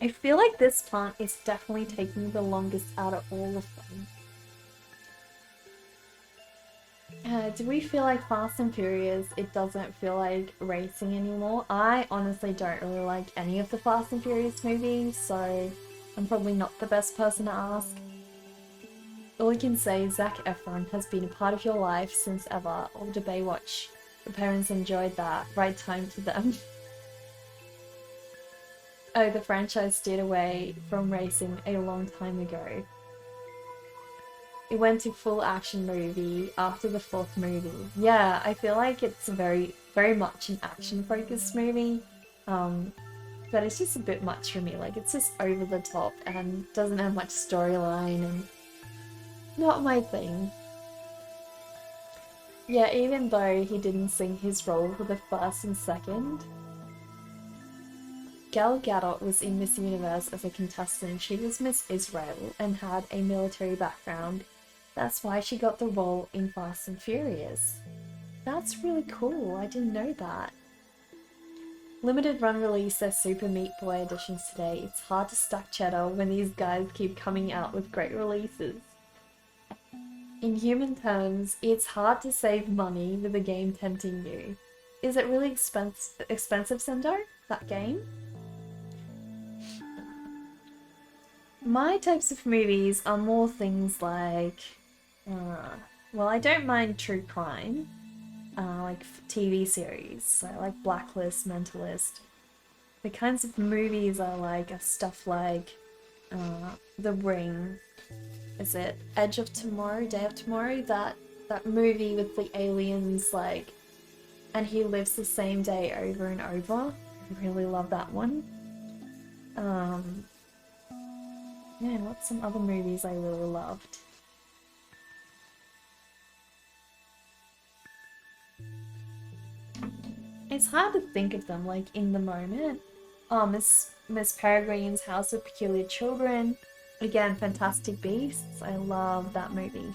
I feel like this plant is definitely taking the longest out of all of them. Do we feel like Fast and Furious? It doesn't feel like racing anymore. I honestly don't really like any of the Fast and Furious movies, so I'm probably not the best person to ask. All I can say is Zac Efron has been a part of your life since ever. All the Baywatch. Your parents enjoyed that. Right time for them. Oh, the franchise steered away from racing a long time ago. It went to full action movie after the fourth movie. Yeah, I feel like it's very much an action focused movie. But it's just a bit much for me. Like, it's just over the top and doesn't have much storyline and not my thing. Yeah, even though he didn't sing his role for the first and second, Gal Gadot was in Miss Universe as a contestant. She was Miss Israel and had a military background. That's why she got the role in Fast and Furious. That's really cool, I didn't know that. Limited run release their Super Meat Boy editions today. It's hard to stack cheddar when these guys keep coming out with great releases. In human terms, it's hard to save money with a game tempting you. Is it really expensive, Sendo? That game? My types of movies are more things like, well, I don't mind true crime, like TV series, so like Blacklist, Mentalist. The kinds of movies I like are stuff like The Ring. Is it Edge of Tomorrow, Day of Tomorrow? That movie with the aliens, like, and he lives the same day over and over. I really love that one. Yeah, what's some other movies I really loved? It's hard to think of them like in the moment. Oh, Miss Peregrine's House of Peculiar Children. Again, Fantastic Beasts. I love that movie.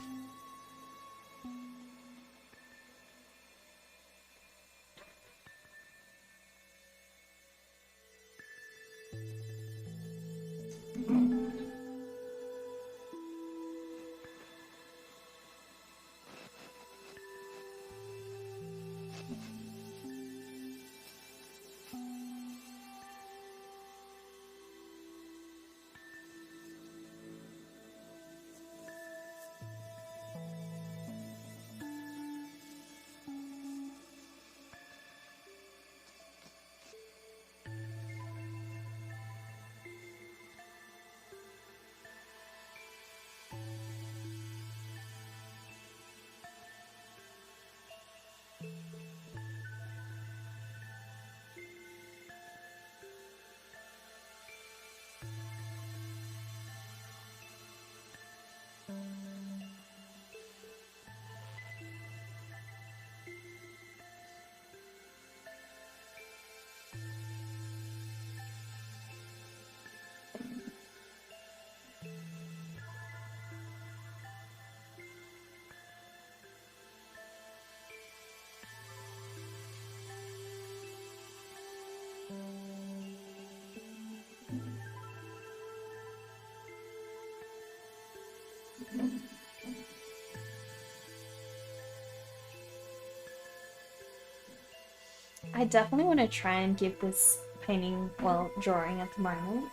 I definitely want to try and give this painting, well, drawing at the moment,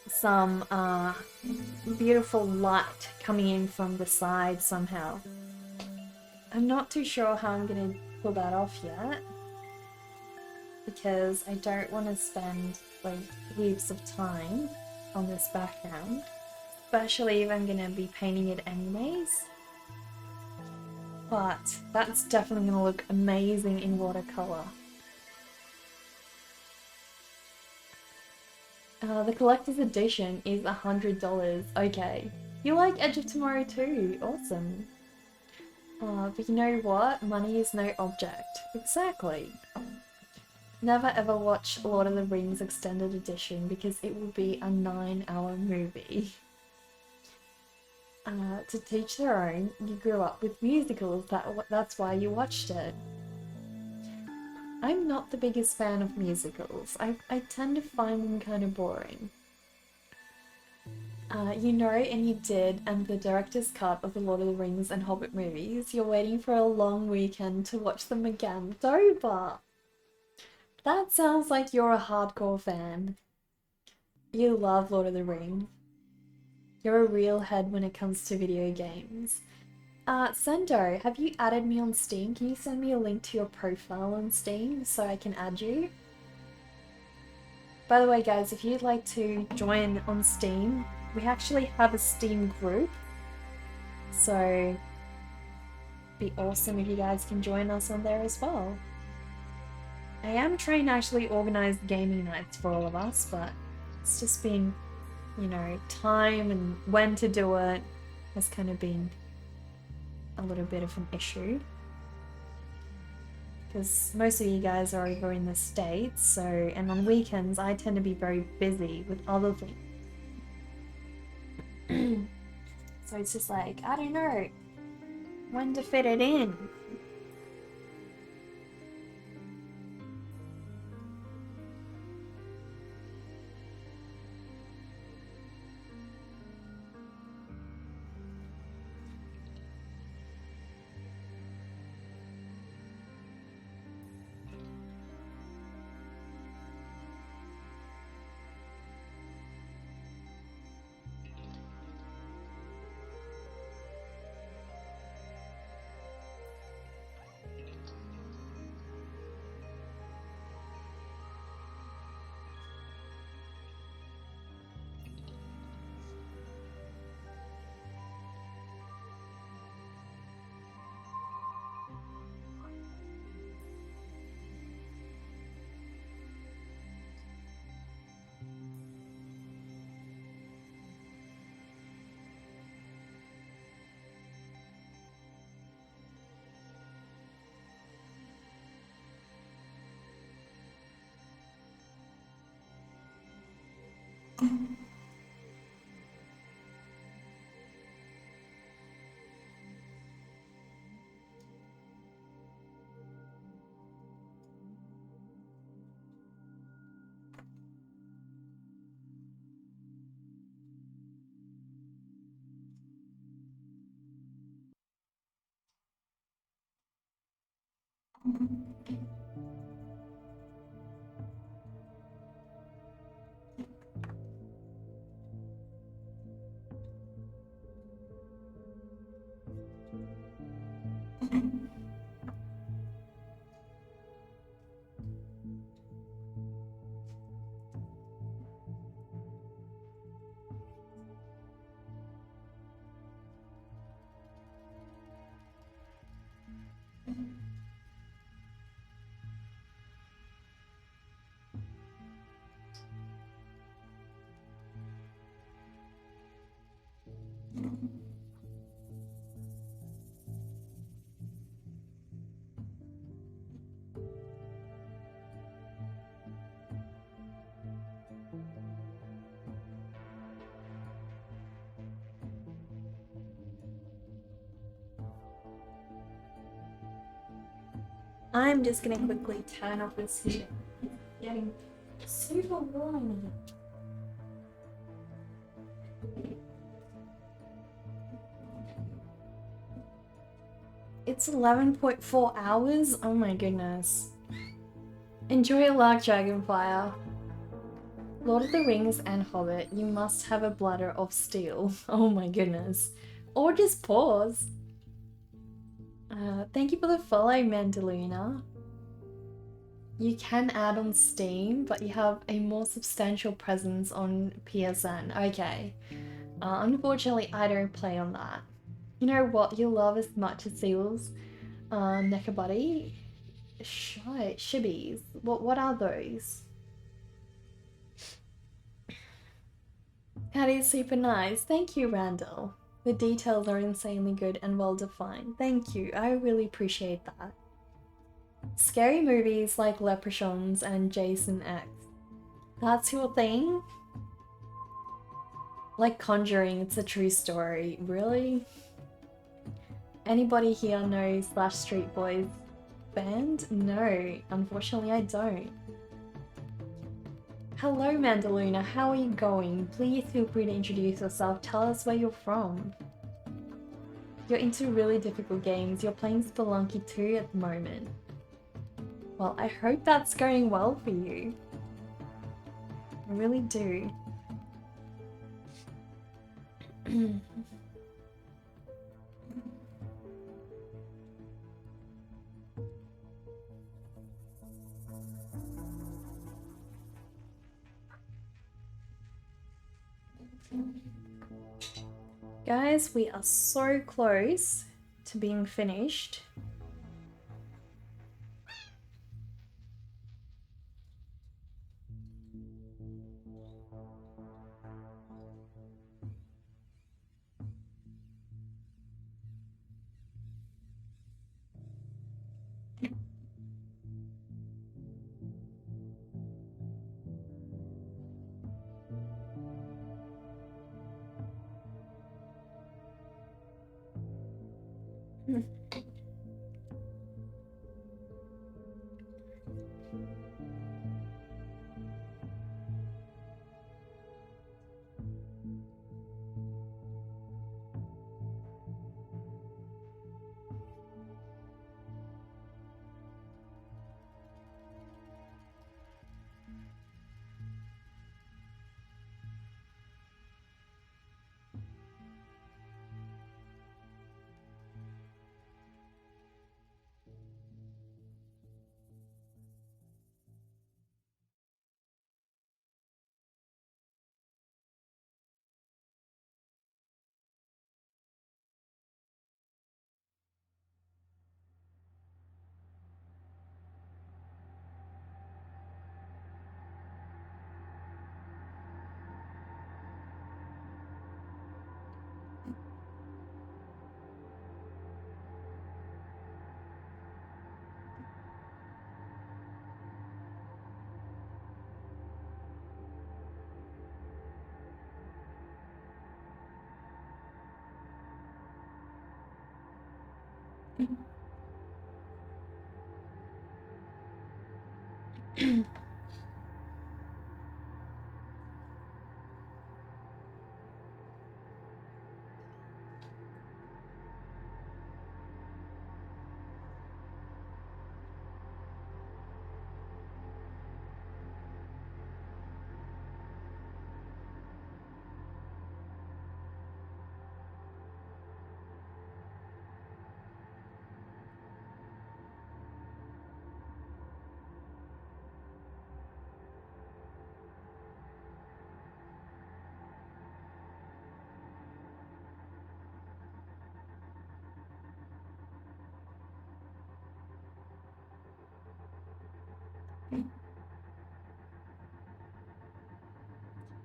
some beautiful light coming in from the side somehow. I'm not too sure how I'm going to pull that off yet, because I don't want to spend like heaps of time on this background, especially if I'm going to be painting it anyways. But that's definitely going to look amazing in watercolor. The collector's edition is $100. Okay. You like Edge of Tomorrow too? Awesome. But you know what? Money is no object. Exactly. Never ever watch Lord of the Rings Extended Edition because it will be a 9-hour movie. To teach their own, you grew up with musicals, that's why you watched it. I'm not the biggest fan of musicals. I tend to find them kind of boring. You know, and you did, and the director's cut of the Lord of the Rings and Hobbit movies, you're waiting for a long weekend to watch them again. Doba! That sounds like you're a hardcore fan. You love Lord of the Rings. You're a real head when it comes to video games. Sendo, have you added me on Steam? Can you send me a link to your profile on Steam so I can add you? By the way, guys, if you'd like to join on Steam, we actually have a Steam group. So, it'd be awesome if you guys can join us on there as well. I am trying to actually organize gaming nights for all of us, but it's just been, you know, time and when to do it has kind of been a little bit of an issue. Because most of you guys are over in the States, so, and on weekends I tend to be very busy with other things. So it's just like, I don't know when to fit it in. I'm just gonna quickly turn off this heater. It's getting super warm in here. It's 11.4 hours? Oh my goodness. Enjoy a lark dragonfire. Lord of the Rings and Hobbit, you must have a bladder of steel. Oh my goodness. Or just pause. Thank you for the follow, Mandaluna. You can add on Steam, but you have a more substantial presence on PSN. Okay. Unfortunately, I don't play on that. You know what you love as much as seals? Neckabuddy? Shibbies. What are those? That is super nice. Thank you, Randall. The details are insanely good and well defined. Thank you. I really appreciate that. Scary movies like Leprechauns and Jason X. That's your thing? Like Conjuring, it's a true story. Really? Anybody here knows Slash Street Boys band? No, unfortunately I don't. Hello Mandaluna, how are you going? Please feel free to introduce yourself, tell us where you're from. You're into really difficult games, you're playing Spelunky 2 at the moment. Well, I hope that's going well for you. I really do. Guys, we are so close to being finished.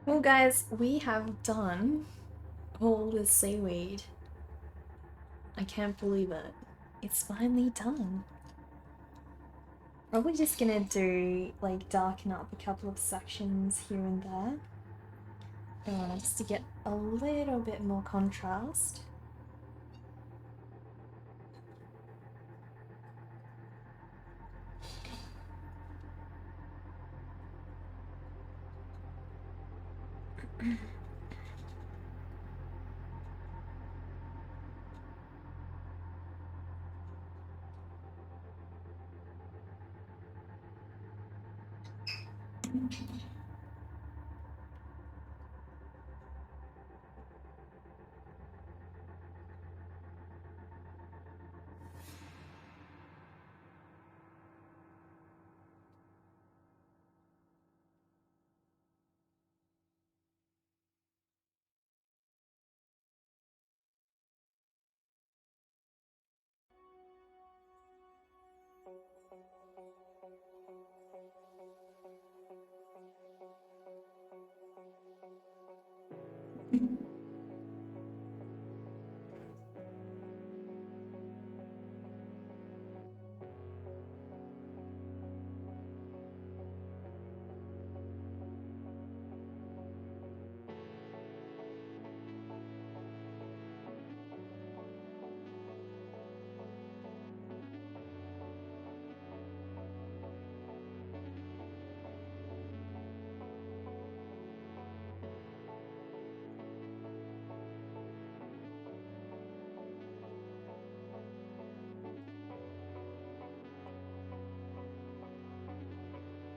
Well, guys, we have done all the seaweed. I can't believe it. It's finally done. Probably just gonna do, like, darken up a couple of sections here and there. Just to get a little bit more contrast.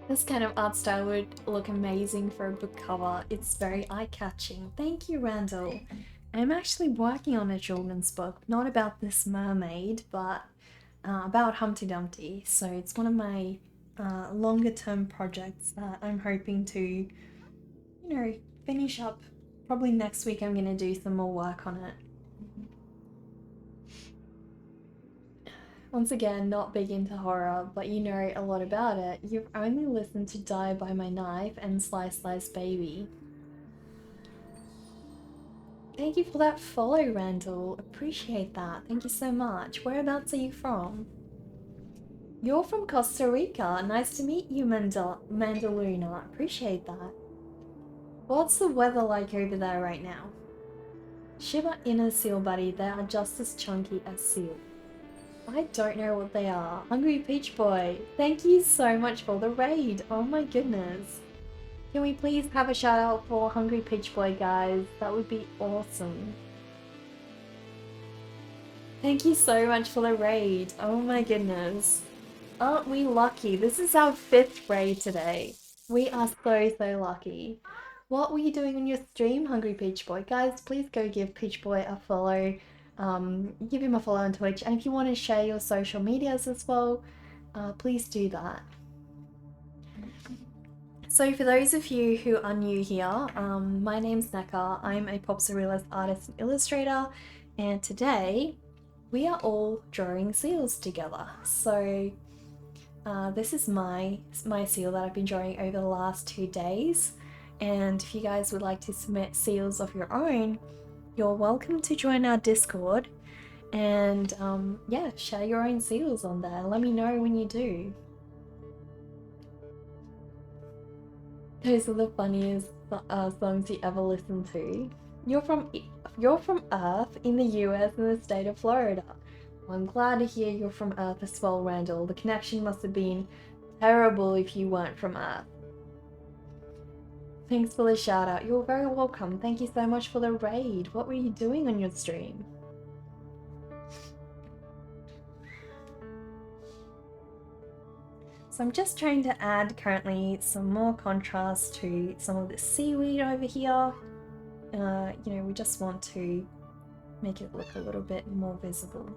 This kind of art style would look amazing for a book cover. It's very eye-catching. Thank you, Randall. I'm actually working on a children's book, not about this mermaid, but about Humpty Dumpty. So it's one of my longer term projects that I'm hoping to, you know, finish up. Probably next week I'm gonna do some more work on it. Once again, not big into horror, but you know a lot about it. You've only listened to Die by My Knife and Slice Slice Baby. Thank you for that follow, Randall. Appreciate that. Thank you so much. Whereabouts are you from? You're from Costa Rica. Nice to meet you, Mandaluna. Appreciate that. What's the weather like over there right now? Shiba Inu seal buddy, they are just as chunky as seal. I don't know what they are. Hungry Peach Boy, thank you so much for the raid. Oh my goodness. Can we please have a shout out for Hungry Peach Boy, guys? That would be awesome. Thank you so much for the raid. Oh my goodness. Aren't we lucky? This is our 5th raid today. We are so lucky. What were you doing on your stream, Hungry Peach Boy? Guys, please go give Peach Boy a follow. Give him a follow on Twitch. And if you want to share your social medias as well, please do that. So for those of you who are new here, my name's Neka. I'm a pop surrealist artist and illustrator. And today, we are all drawing seals together. So this is my seal that I've been drawing over the last 2 days. And if you guys would like to submit seals of your own, you're welcome to join our Discord and yeah, share your own seals on there. Let me know when you do. Those are the funniest songs you ever listened to. You're from Earth in the US in the state of Florida. Well, I'm glad to hear you're from Earth as well, Randall. The connection must have been terrible if you weren't from Earth. Thanks for the shout out. You're very welcome. Thank you so much for the raid. What were you doing on your stream? So I'm just trying to add currently some more contrast to some of the seaweed over here. You know, we just want to make it look a little bit more visible.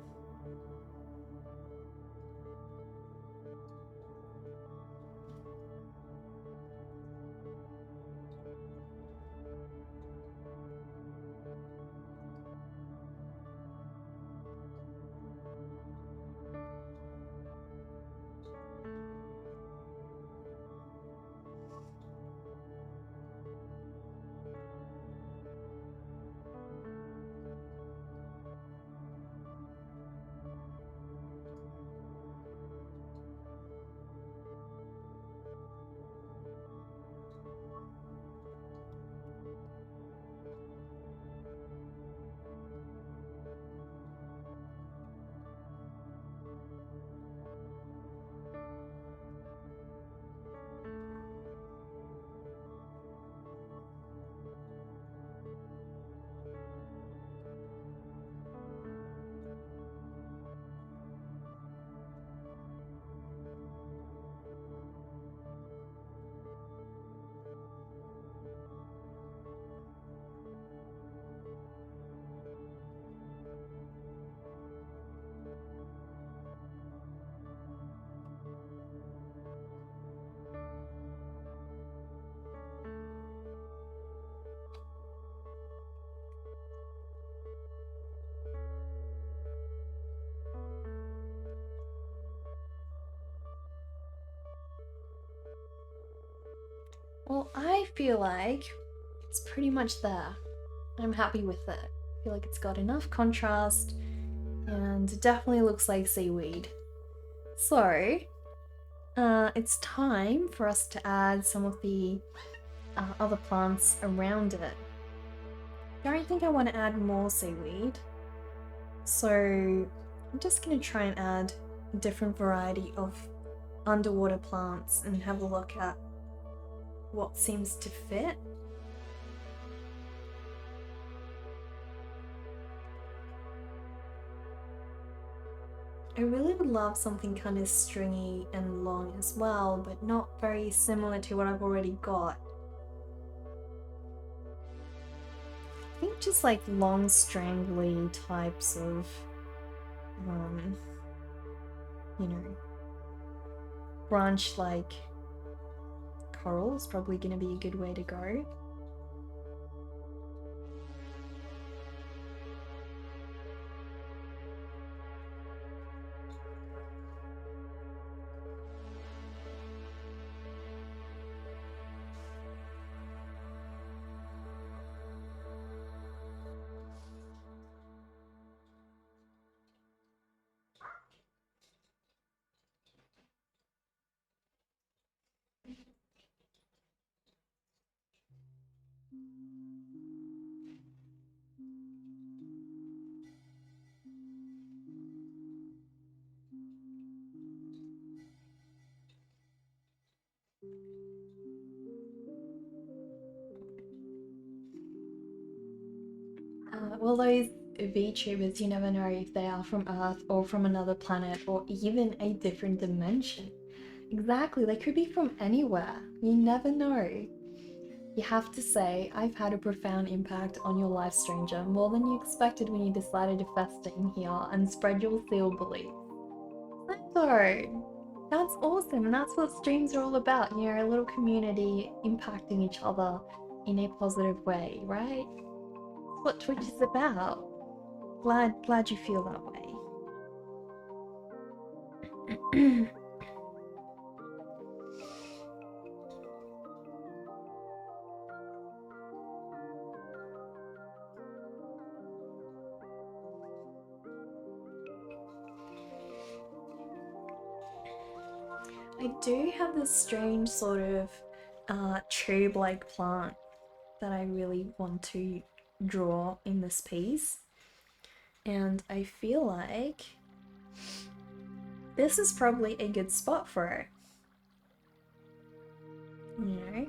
Well, I feel like it's pretty much there. I'm happy with it. I feel like it's got enough contrast and it definitely looks like seaweed. So, it's time for us to add some of the other plants around it. I don't think I want to add more seaweed. So, I'm just going to try and add a different variety of underwater plants and have a look at what seems to fit. I really would love something kind of stringy and long as well, but not very similar to what I've already got. I think just like long strangly types of, you know, branch-like coral is probably going to be a good way to go. Well, those VTubers, you never know if they are from Earth or from another planet or even a different dimension. Exactly, they could be from anywhere. You never know. You have to say, I've had a profound impact on your life, stranger, more than you expected when you decided to fester in here and spread your seal beliefs. That's awesome, and that's what streams are all about, you know, a little community impacting each other in a positive way, right? That's what Twitch is about. Glad you feel that way. I do have this strange sort of tube-like plant that I really want to draw in this piece. And I feel like This is probably a good spot for it. You know?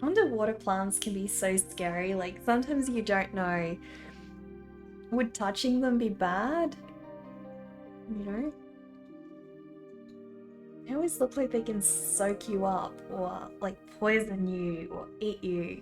Underwater plants can be so scary, like sometimes you don't know, would touching them be bad? You know? They always look like they can soak you up or like poison you or eat you.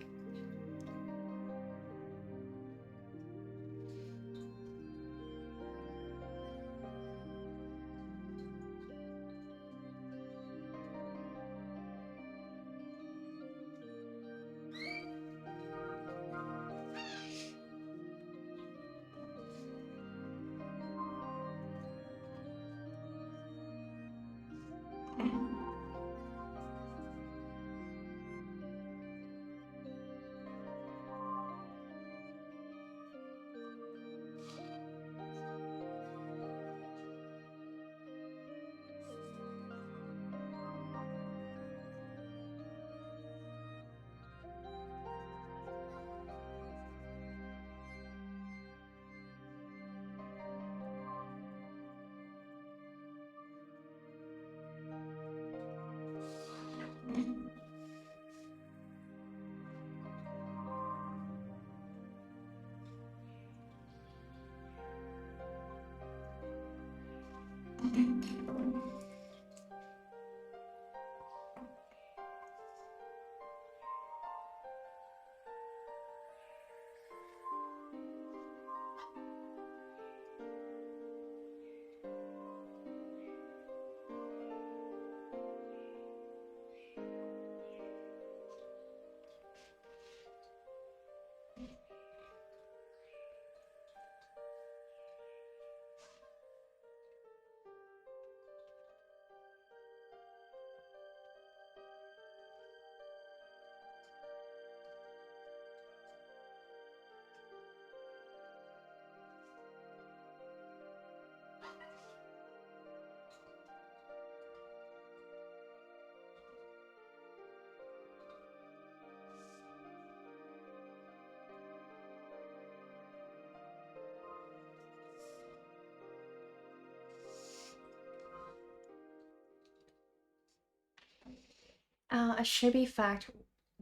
A shabby fact,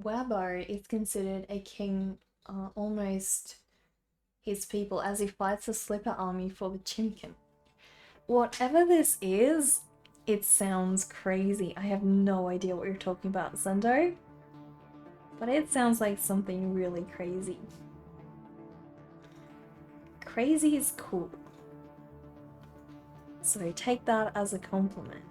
Wabo is considered a king, almost his people, as he fights the slipper army for the Chimkin. Whatever this is, it sounds crazy. I have no idea what you're talking about, Zendo. But it sounds like something really crazy. Crazy is cool. So take that as a compliment.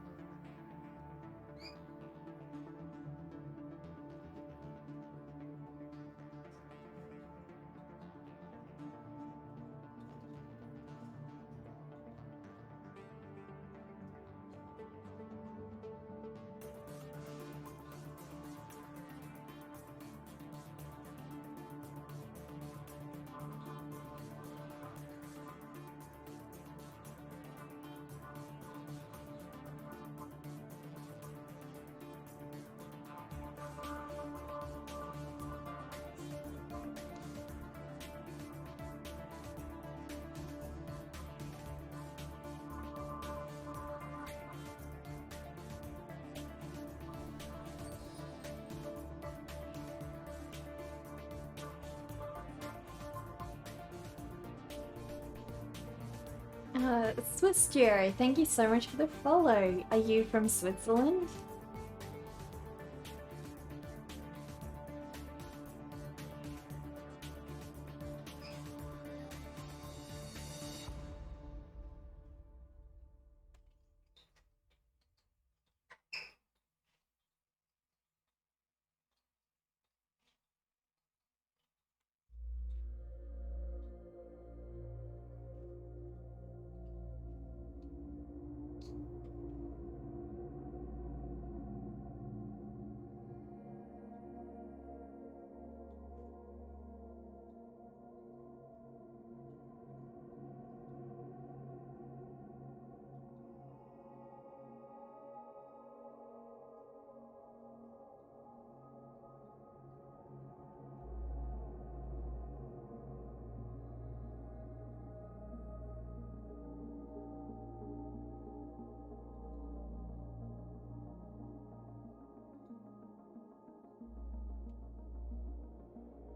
Swiss Jerry, thank you so much for the follow. Are you from Switzerland?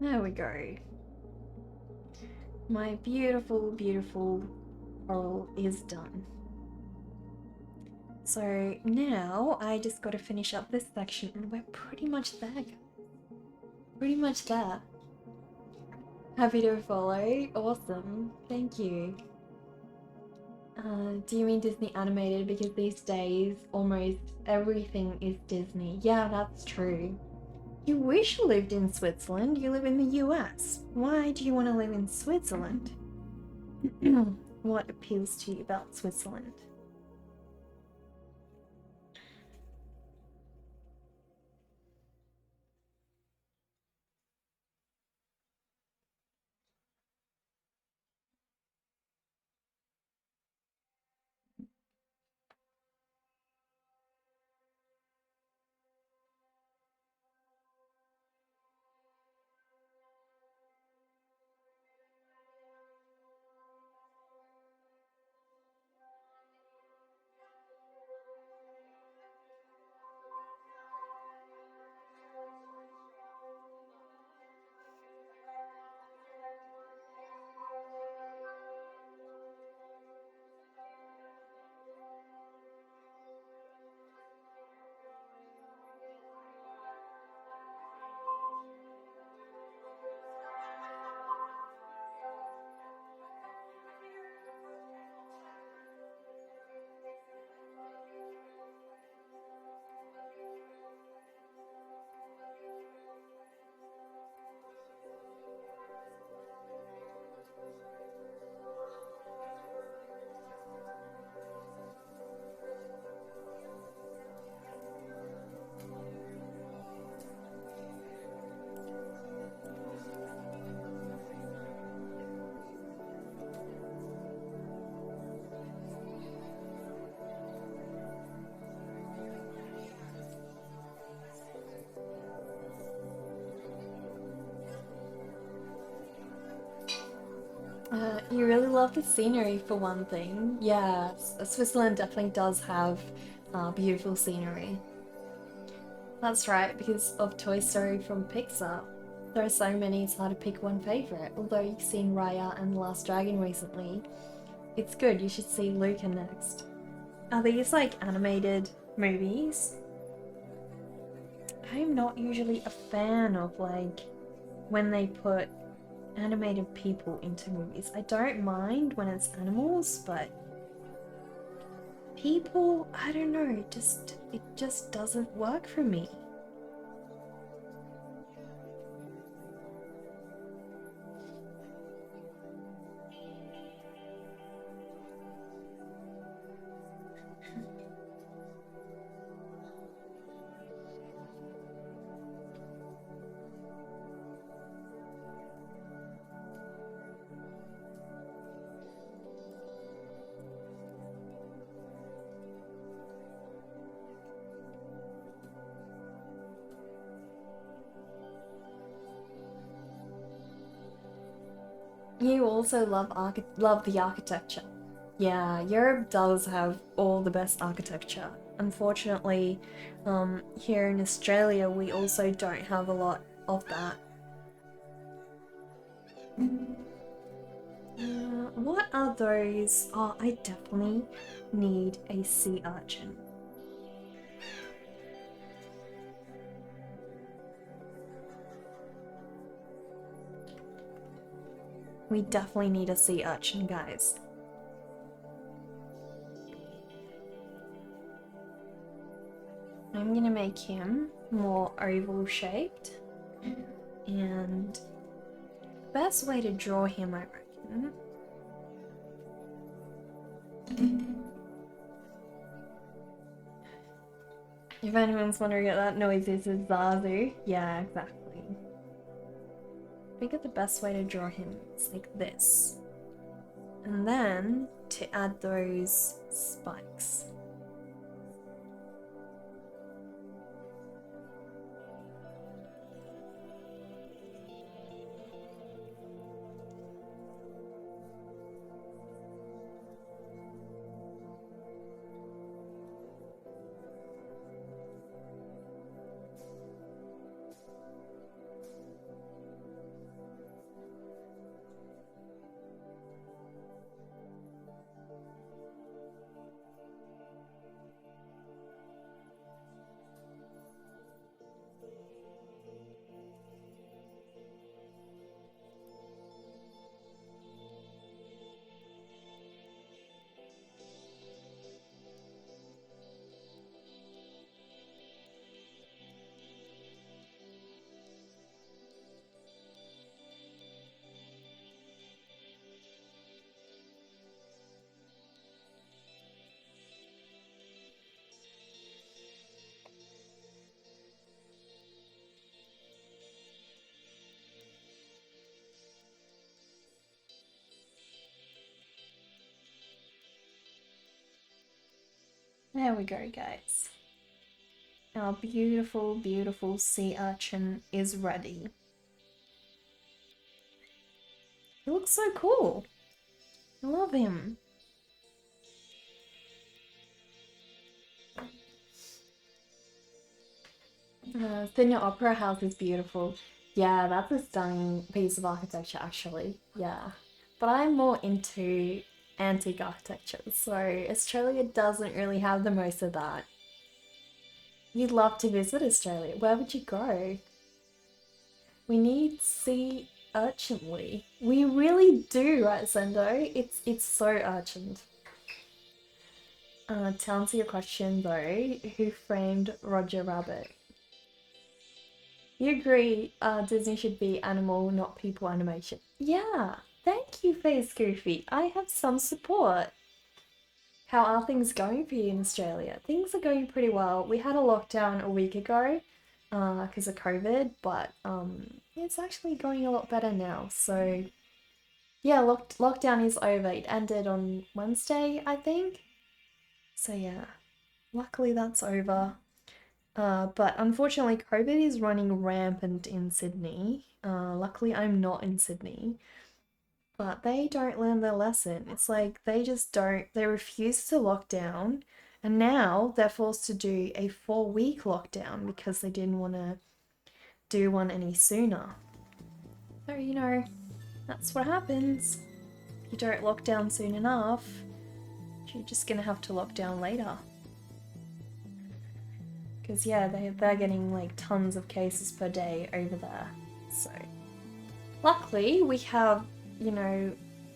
There we go. My beautiful, beautiful coral is done. So now I just got to finish up this section and we're pretty much there, guys. Pretty much there. Happy to follow. Awesome. Thank you. Do you mean Disney animated? Because these days almost everything is Disney. Yeah, that's true. You wish you lived in Switzerland. You live in the US. Why do you want to live in Switzerland? What appeals to you about Switzerland? You really love the scenery for one thing. Yeah, Switzerland definitely does have beautiful scenery. That's right, because of Toy Story from Pixar. There are so many, it's hard to pick one favourite. Although you've seen Raya and The Last Dragon recently, it's good, you should see Luca next. Are these like animated movies? I'm not usually a fan of like when they put animated people into movies. I don't mind when it's animals, but people, I don't know, it just doesn't work for me. You also love the architecture. Yeah, Europe does have all the best architecture. Unfortunately, here in Australia, we also don't have a lot of that. What are those? Oh, I definitely need a sea urchin. We definitely need a sea urchin, guys. I'm gonna make him more oval shaped, and best way to draw him, I reckon. If anyone's wondering what that noise is Zazu. Yeah, exactly. I figured the best way to draw him is like this. And then to add those spikes. There we go, guys. Our beautiful, beautiful sea urchin is ready. He looks so cool. I love him. Thinner Opera House is beautiful. Yeah, that's a stunning piece of architecture, actually. Yeah. But I'm more into antique architecture, so Australia doesn't really have the most of that. You'd love to visit Australia. Where would you go? We need sea urchinly. We really do, right, Sendo? It's so urchined. To answer your question though, who framed Roger Rabbit? You agree Disney should be animal, not people animation. Yeah, thank you, Face Goofy. I have some support. How are things going for you in Australia? Things are going pretty well. We had a lockdown a week ago because of COVID, but it's actually going a lot better now. So yeah, lockdown is over. It ended on Wednesday, I think. So yeah, luckily that's over. But unfortunately, COVID is running rampant in Sydney. Luckily, I'm not in Sydney. But they don't learn their lesson. It's like they just don't, they refuse to lock down. And now they're forced to do a 4-week lockdown because they didn't want to do one any sooner. So, you know, that's what happens. If you don't lock down soon enough, you're just gonna have to lock down later. Because, yeah, they're getting like tons of cases per day over there. So, luckily, we have, you know,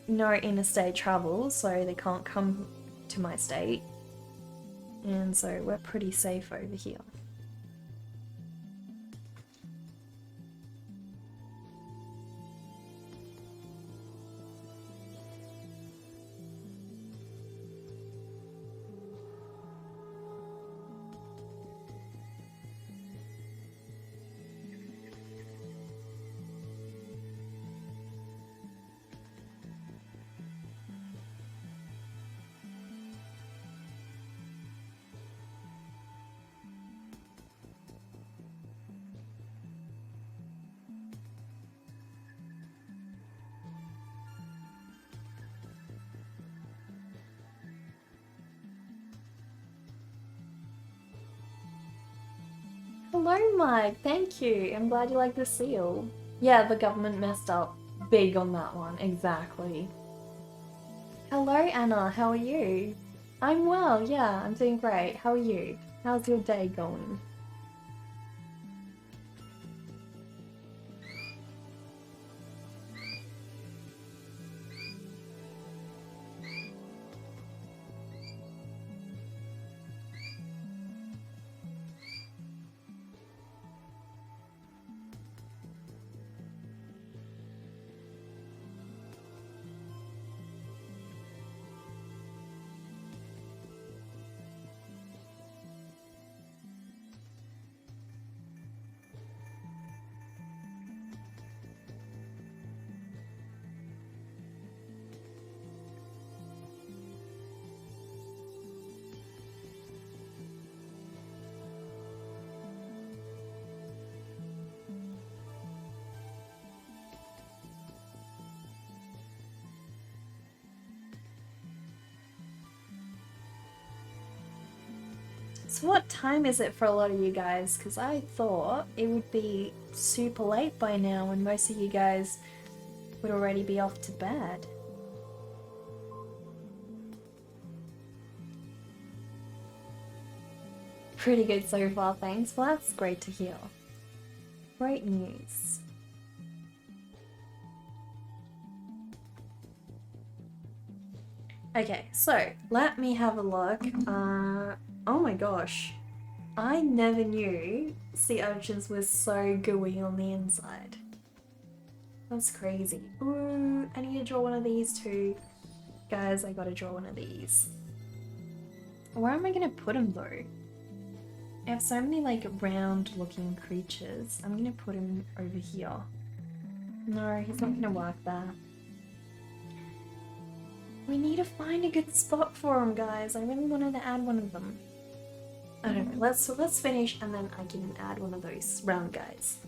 no interstate travel, so they can't come to my state. And so we're pretty safe over here. Hello, Mike. Thank you. I'm glad you like the seal. Yeah, the government messed up big on that one. Exactly. Hello, Anna. How are you? I'm well. Yeah, I'm doing great. How are you? How's your day going? So what time is it for a lot of you guys? Because I thought it would be super late by now and most of you guys would already be off to bed. Pretty good so far, thanks. Well, that's great to hear. Great news. Okay, so let me have a look. Oh my gosh. I never knew sea urchins were so gooey on the inside. That's crazy. Ooh, I need to draw one of these too. Guys, I gotta draw one of these. Where am I gonna put them though? I have so many like round looking creatures. I'm gonna put him over here. No, he's not gonna work there. We need to find a good spot for him, guys. I really wanted to add one of them. I don't know, let's finish and then I can add one of those round guys.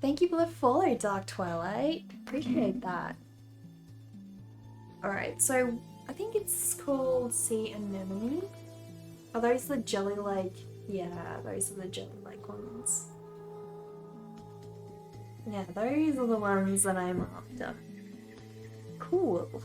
Thank you for the follow, Dark Twilight. Appreciate that. Alright, so I think it's called sea anemone. Are those the jelly-like? Yeah, those are the jelly-like ones. Yeah, those are the ones that I'm after. Cool.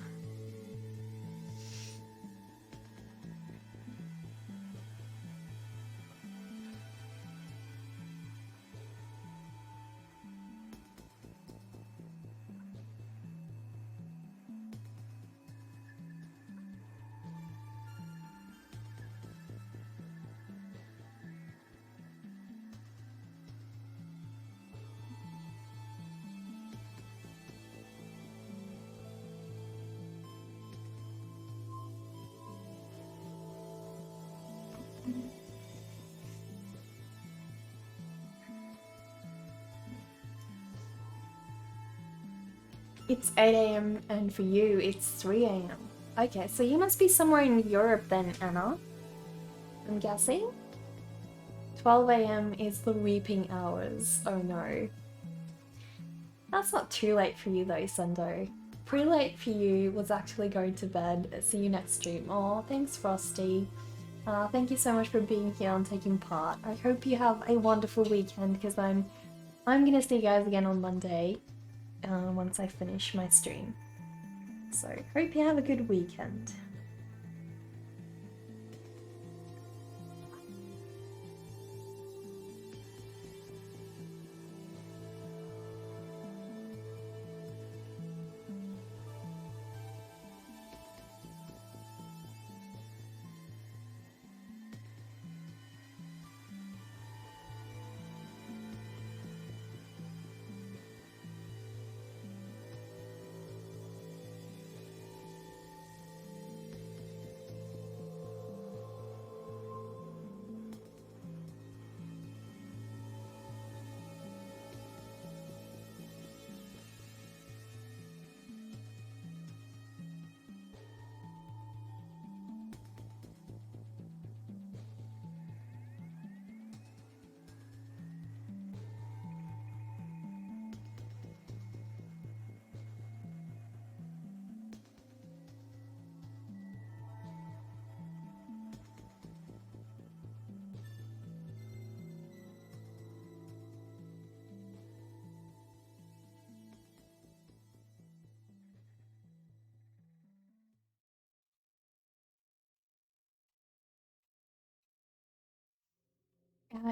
It's 8 a.m. and for you it's 3 a.m. Okay, so you must be somewhere in Europe then, Anna. I'm guessing? 12 a.m. is the weeping hours. Oh no. That's not too late for you though, Sundo. Pretty late for you was actually going to bed. See you next stream. Oh, thanks Frosty. Thank you so much for being here and taking part. I hope you have a wonderful weekend because I'm gonna see you guys again on Monday once I finish my stream. So hope you have a good weekend.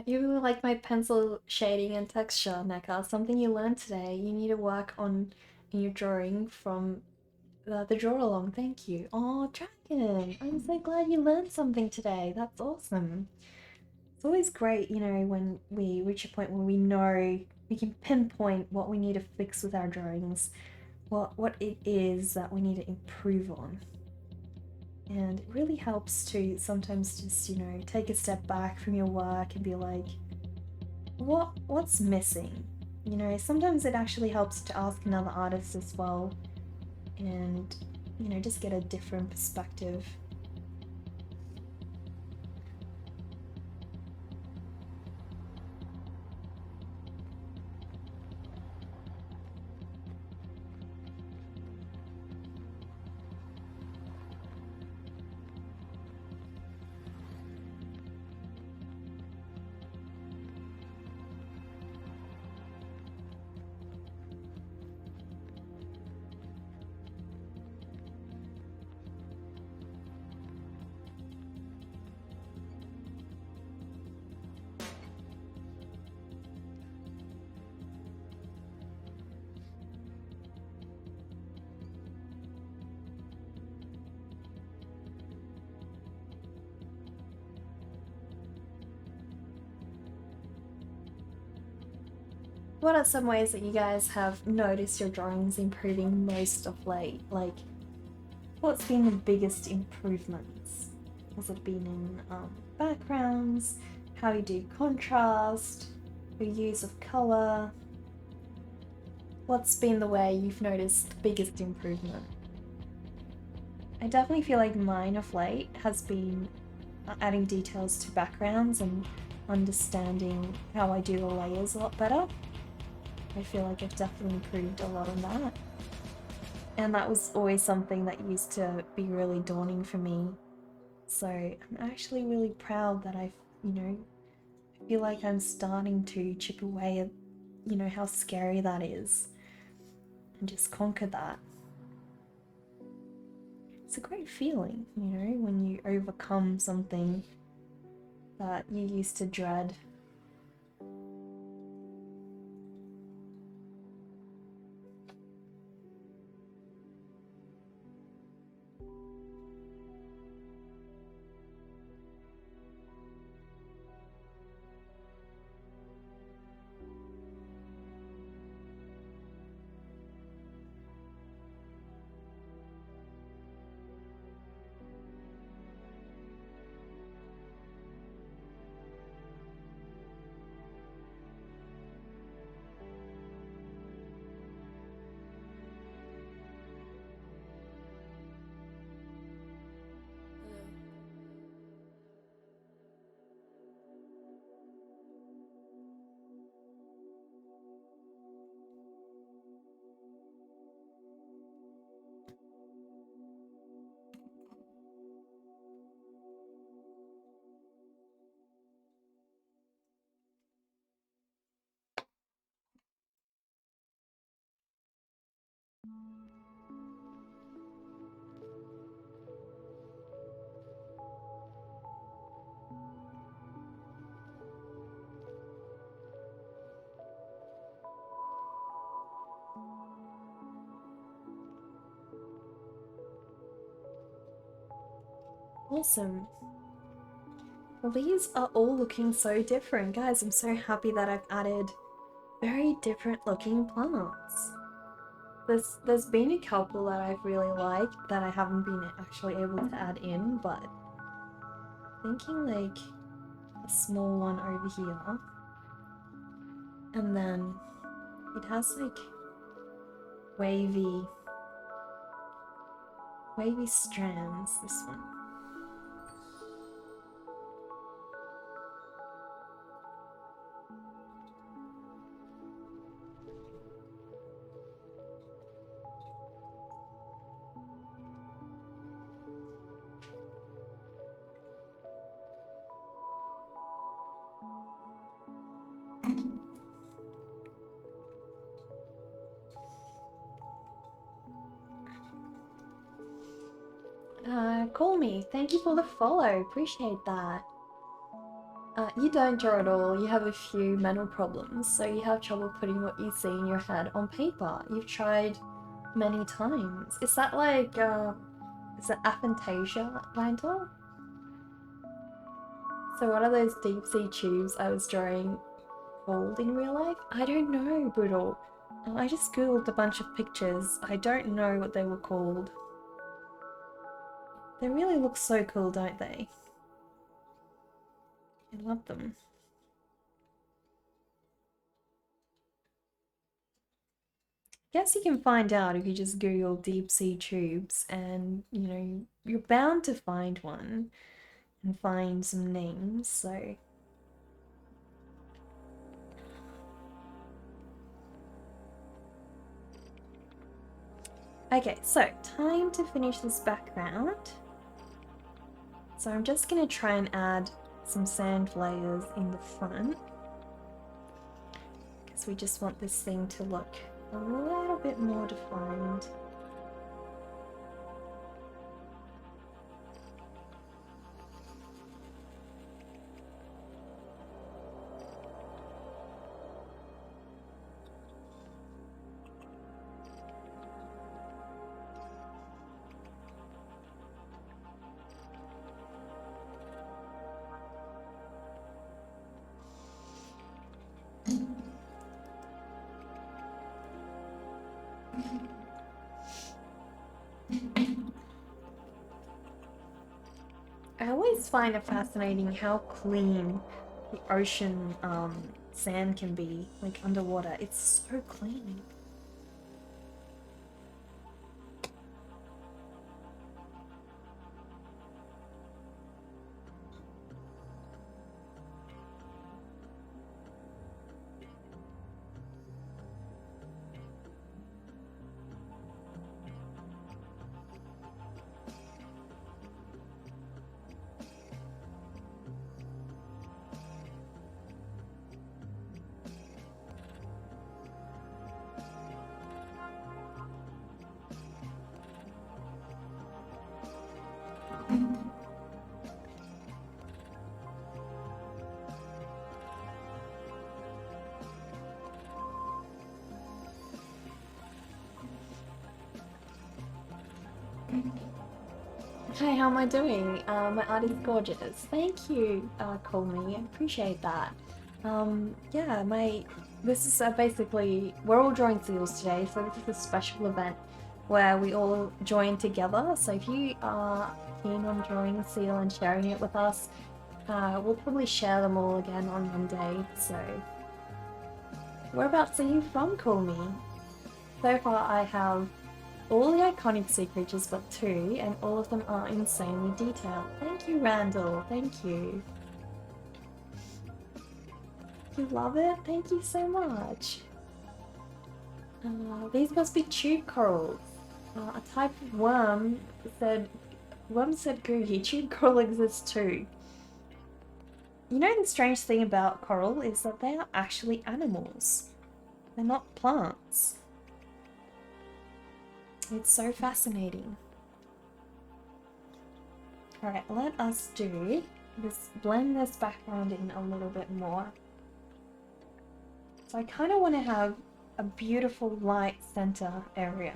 You really like my pencil shading and texture, Neka. Something you learned today. You need to work on your drawing from the draw along. Thank you. Oh, Dragon! I'm so glad you learned something today. That's awesome. It's always great, you know, when we reach a point where we know we can pinpoint what we need to fix with our drawings, what it is that we need to improve on. And it really helps to sometimes just, you know, take a step back from your work and be like, what's missing? You know, sometimes it actually helps to ask another artist as well and, you know, just get a different perspective. What are some ways that you guys have noticed your drawings improving most of late? Like, what's been the biggest improvements? Has it been in backgrounds, how you do contrast, your use of colour? What's been the way you've noticed the biggest improvement? I definitely feel like mine of late has been adding details to backgrounds and understanding how I do the layers a lot better. I feel like I've definitely improved a lot on that. And that was always something that used to be really daunting for me. So I'm actually really proud that I feel like I'm starting to chip away at, how scary that is and just conquer that. It's a great feeling, when you overcome something that you used to dread. Awesome. Well, these are all looking so different. Guys, I'm so happy that I've added very different looking plants. There's been a couple that I've really liked that I haven't been actually able to add in, but thinking like a small one over here. And then it has like wavy strands, this one. Call me. Thank you for the follow. Appreciate that. You don't draw at all. You have a few mental problems, so you have trouble putting what you see in your head on paper. You've tried many times. Is that like, is it aphantasia, Randall? So what are those deep sea tubes I was drawing called in real life? I don't know, Boodle. I just googled a bunch of pictures. I don't know what they were called. They really look so cool, don't they? I love them. Guess you can find out if you just Google deep sea tubes, and you're bound to find one and find some names, so. Okay, so time to finish this background. So I'm just gonna try and add some sand layers in the front, because we just want this thing to look a little bit more defined. I always find it fascinating how clean the ocean sand can be, like underwater. It's so clean. Hey, how am I doing? My art is gorgeous. Thank you, Call Me. I appreciate that. Yeah, this is basically, we're all drawing seals today, so this is a special event where we all join together. So if you are keen on drawing a seal and sharing it with us, we'll probably share them all again on Monday. So, whereabouts are you from, Call Me? So far, I have all the iconic sea creatures but 2, and all of them are insanely detailed. Thank you, Randall. Thank you. You love it? Thank you so much. These must be tube corals. A type of worm said Googie. Tube coral exists too. You know the strange thing about coral is that they are actually animals. They're not plants. It's so fascinating. Alright, let us do this, blend this background in a little bit more. So I kind of want to have a beautiful light center area.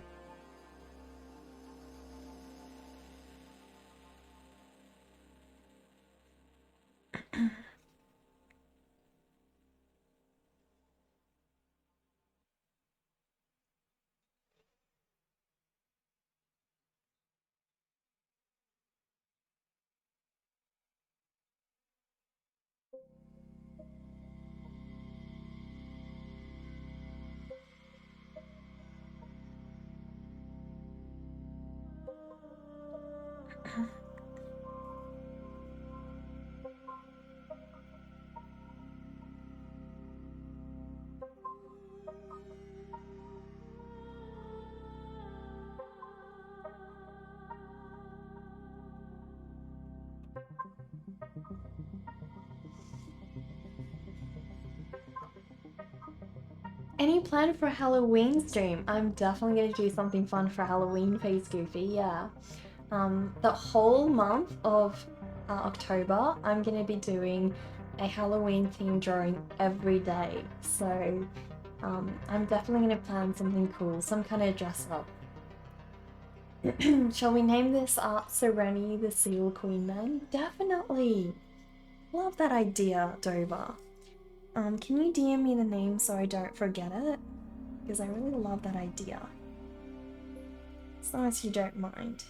Any plan for Halloween stream? I'm definitely going to do something fun for Halloween, Face Goofy, yeah. The whole month of October, I'm going to be doing a Halloween theme drawing every day. So I'm definitely going to plan something cool, some kind of dress up. Shall we name this Sereni the Seal Queen then? Definitely! Love that idea, Dover. Can you DM me the name so I don't forget it? Because I really love that idea. As long as you don't mind.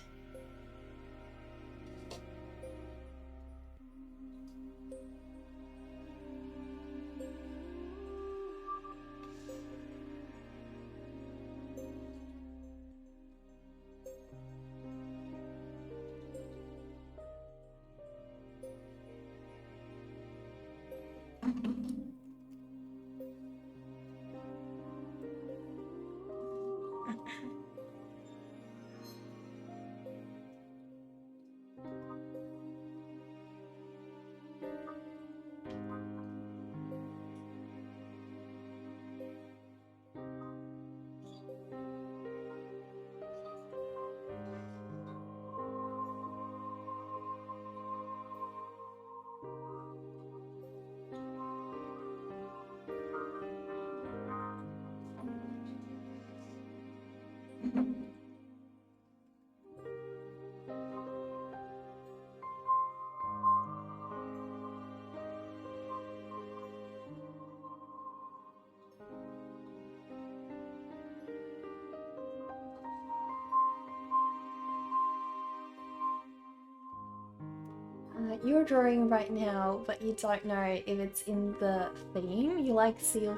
You're drawing right now, but you don't know if it's in the theme. You like sea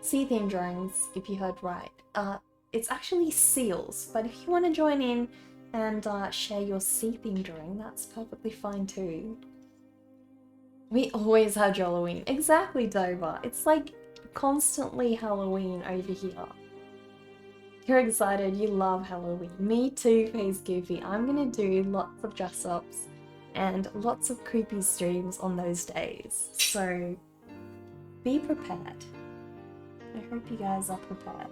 themed drawings, if you heard right. It's actually seals, but if you want to join in and share your sea themed drawing, that's perfectly fine too. We always have Halloween. Exactly, Dover. It's like constantly Halloween over here. You're excited, you love Halloween. Me too, Face Goofy. I'm gonna do lots of dress ups and lots of creepy streams on those days. So be prepared. I hope you guys are prepared.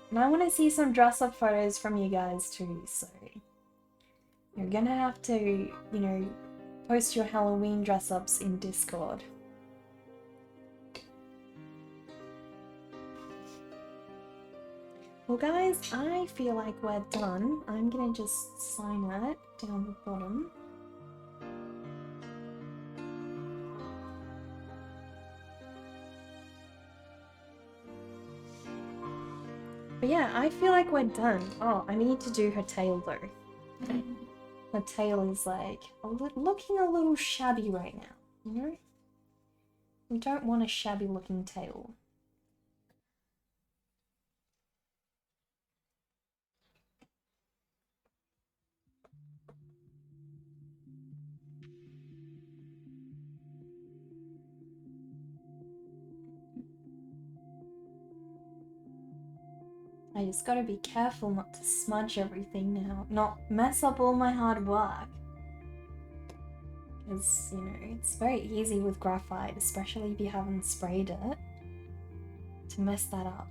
And I want to see some dress up photos from you guys too, so you're gonna have to, you know, post your Halloween dress ups in Discord. Well guys, I feel like we're done. I'm gonna just sign it down the bottom. But yeah, I feel like we're done. Oh, I need to do her tail though. Her tail is like looking a little shabby right now, you know? We don't want a shabby looking tail. I just gotta be careful not to smudge everything now, not mess up all my hard work. Because, you know, it's very easy with graphite, especially if you haven't sprayed it, to mess that up.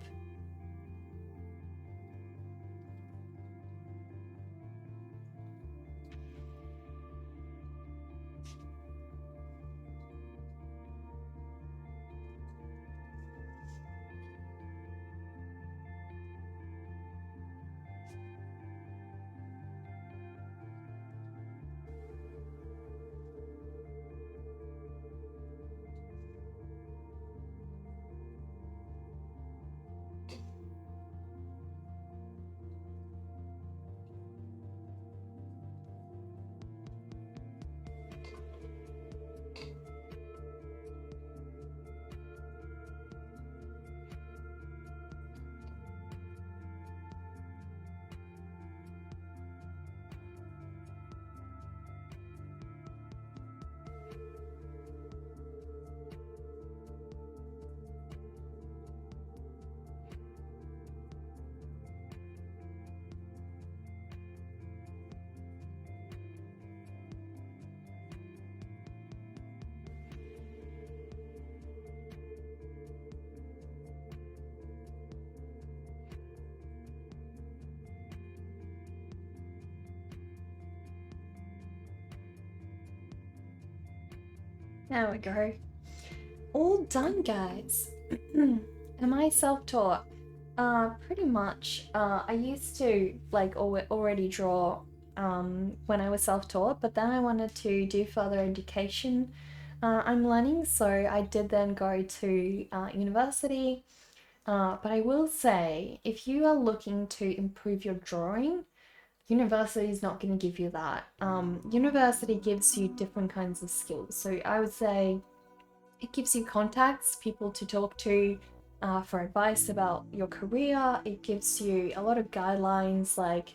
There we go. All done, guys. Am I self-taught? Pretty much. I used to like already draw when I was self-taught, but then I wanted to do further education. I'm learning, so I did then go to university. But I will say, if you are looking to improve your drawing, university is not going to give you that. University gives you different kinds of skills. So I would say it gives you contacts, people to talk to for advice about your career. It gives you a lot of guidelines like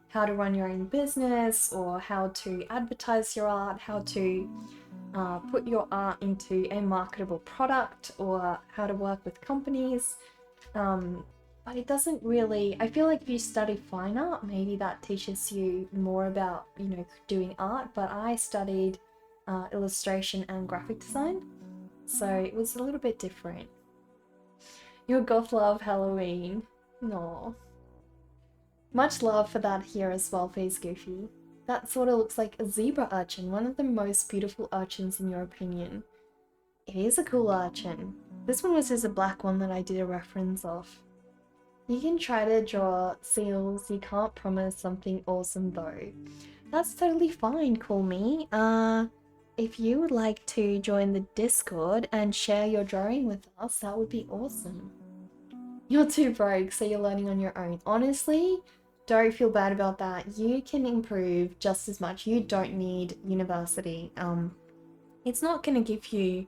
how to run your own business or how to advertise your art, how to put your art into a marketable product, or how to work with companies. But it doesn't really, I feel like if you study fine art, maybe that teaches you more about, you know, doing art, but I studied illustration and graphic design, so it was a little bit different. Your goth love Halloween. No. Much love for that here as well, Face Goofy. That sort of looks like a zebra urchin, one of the most beautiful urchins in your opinion. It is a cool urchin. This one was just a black one that I did a reference of. You can try to draw seals, you can't promise something awesome though. That's totally fine, call me. If you would like to join the Discord and share your drawing with us, that would be awesome. You're too broke, so you're learning on your own. Honestly, don't feel bad about that. You can improve just as much. You don't need university. It's not gonna give you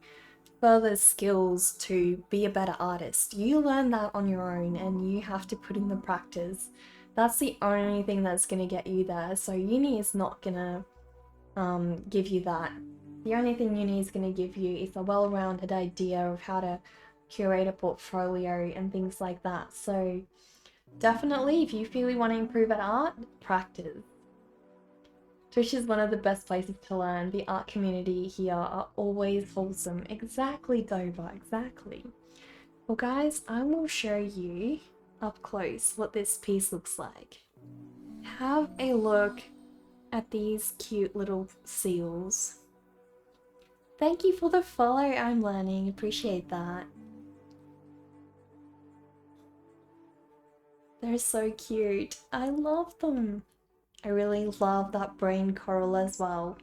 further skills to be a better artist. You learn that on your own and you have to put in the practice. That's the only thing that's gonna get you there. So uni is not gonna give you that. The only thing uni is gonna give you is a well-rounded idea of how to curate a portfolio and things like that. So definitely, if you feel you want to improve at art, practice. Twitch is one of the best places to learn. The art community here are always wholesome. Exactly, Dover, exactly. Well guys, I will show you up close what this piece looks like. Have a look at these cute little seals. Thank you for the follow, I'm learning. Appreciate that. They're so cute. I love them. I really love that brain coral as well.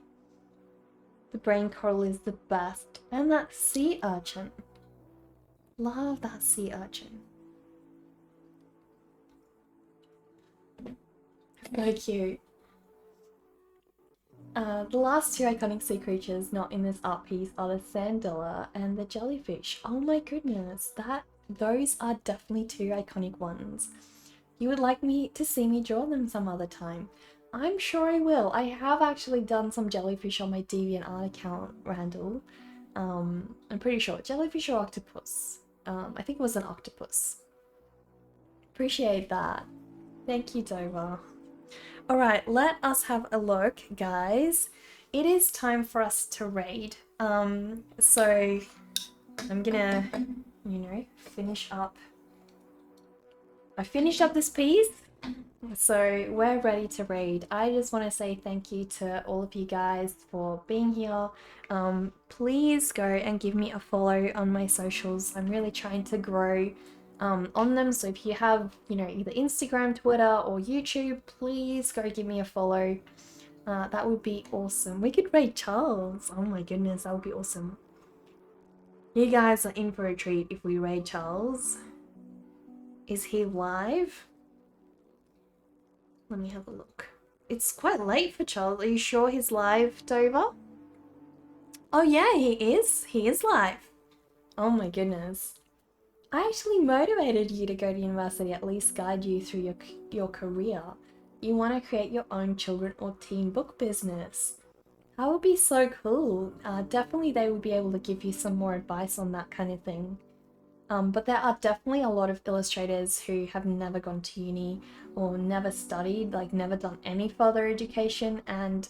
The brain coral is the best. And that sea urchin. Love that sea urchin. So cute. The last two iconic sea creatures not in this art piece are the sandilla and the jellyfish. Oh my goodness, those are definitely two iconic ones. You would like me to see me draw them some other time? I'm sure I will. I have actually done some jellyfish on my DeviantArt account, Randall. I'm pretty sure. Jellyfish or octopus? I think it was an octopus. Appreciate that. Thank you, Dover. Alright, let us have a look, guys. It is time for us to raid. So I'm gonna, finish up. I finished up this piece, so we're ready to raid. I just want to say thank you to all of you guys for being here. Please go and give me a follow on my socials. I'm really trying to grow on them, so if you have, either Instagram, Twitter, or YouTube, please go give me a follow. That would be awesome. We could raid Charles. Oh my goodness, that would be awesome. You guys are in for a treat if we raid Charles. Is he live? Let me have a look. It's quite late for Charles. Are you sure he's live, Dover? Oh yeah, he is. He is live. Oh my goodness. I actually motivated you to go to university, at least guide you through your career. You want to create your own children or teen book business. That would be so cool. Definitely they would be able to give you some more advice on that kind of thing. But there are definitely a lot of illustrators who have never gone to uni or never studied, like never done any further education, and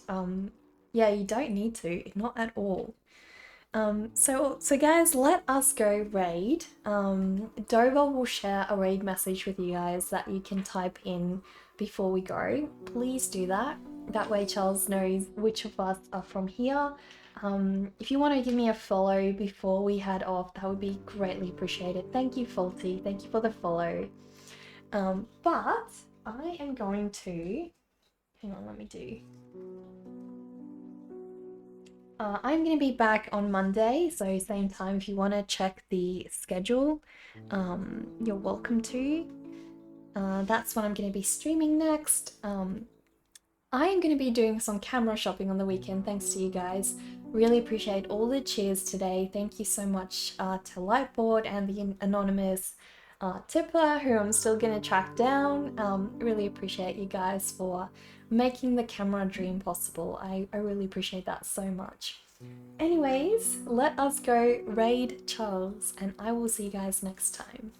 yeah, you don't need to, not at all. So guys, let us go raid. Dover will share a raid message with you guys that you can type in before we go. Please do that. That way Charles knows which of us are from here. If you want to give me a follow before we head off, that would be greatly appreciated. Thank you, Faulty. Thank you for the follow. But I am going to... Hang on, let me do... I'm going to be back on Monday, so same time. If you want to check the schedule, you're welcome to. That's when I'm going to be streaming next. I am going to be doing some camera shopping on the weekend, thanks to you guys. Really appreciate all the cheers today. Thank you so much to Lightboard and the anonymous tipper, who I'm still going to track down. Really appreciate you guys for making the camera dream possible. I really appreciate that so much. Anyways, let us go raid Charles, and I will see you guys next time.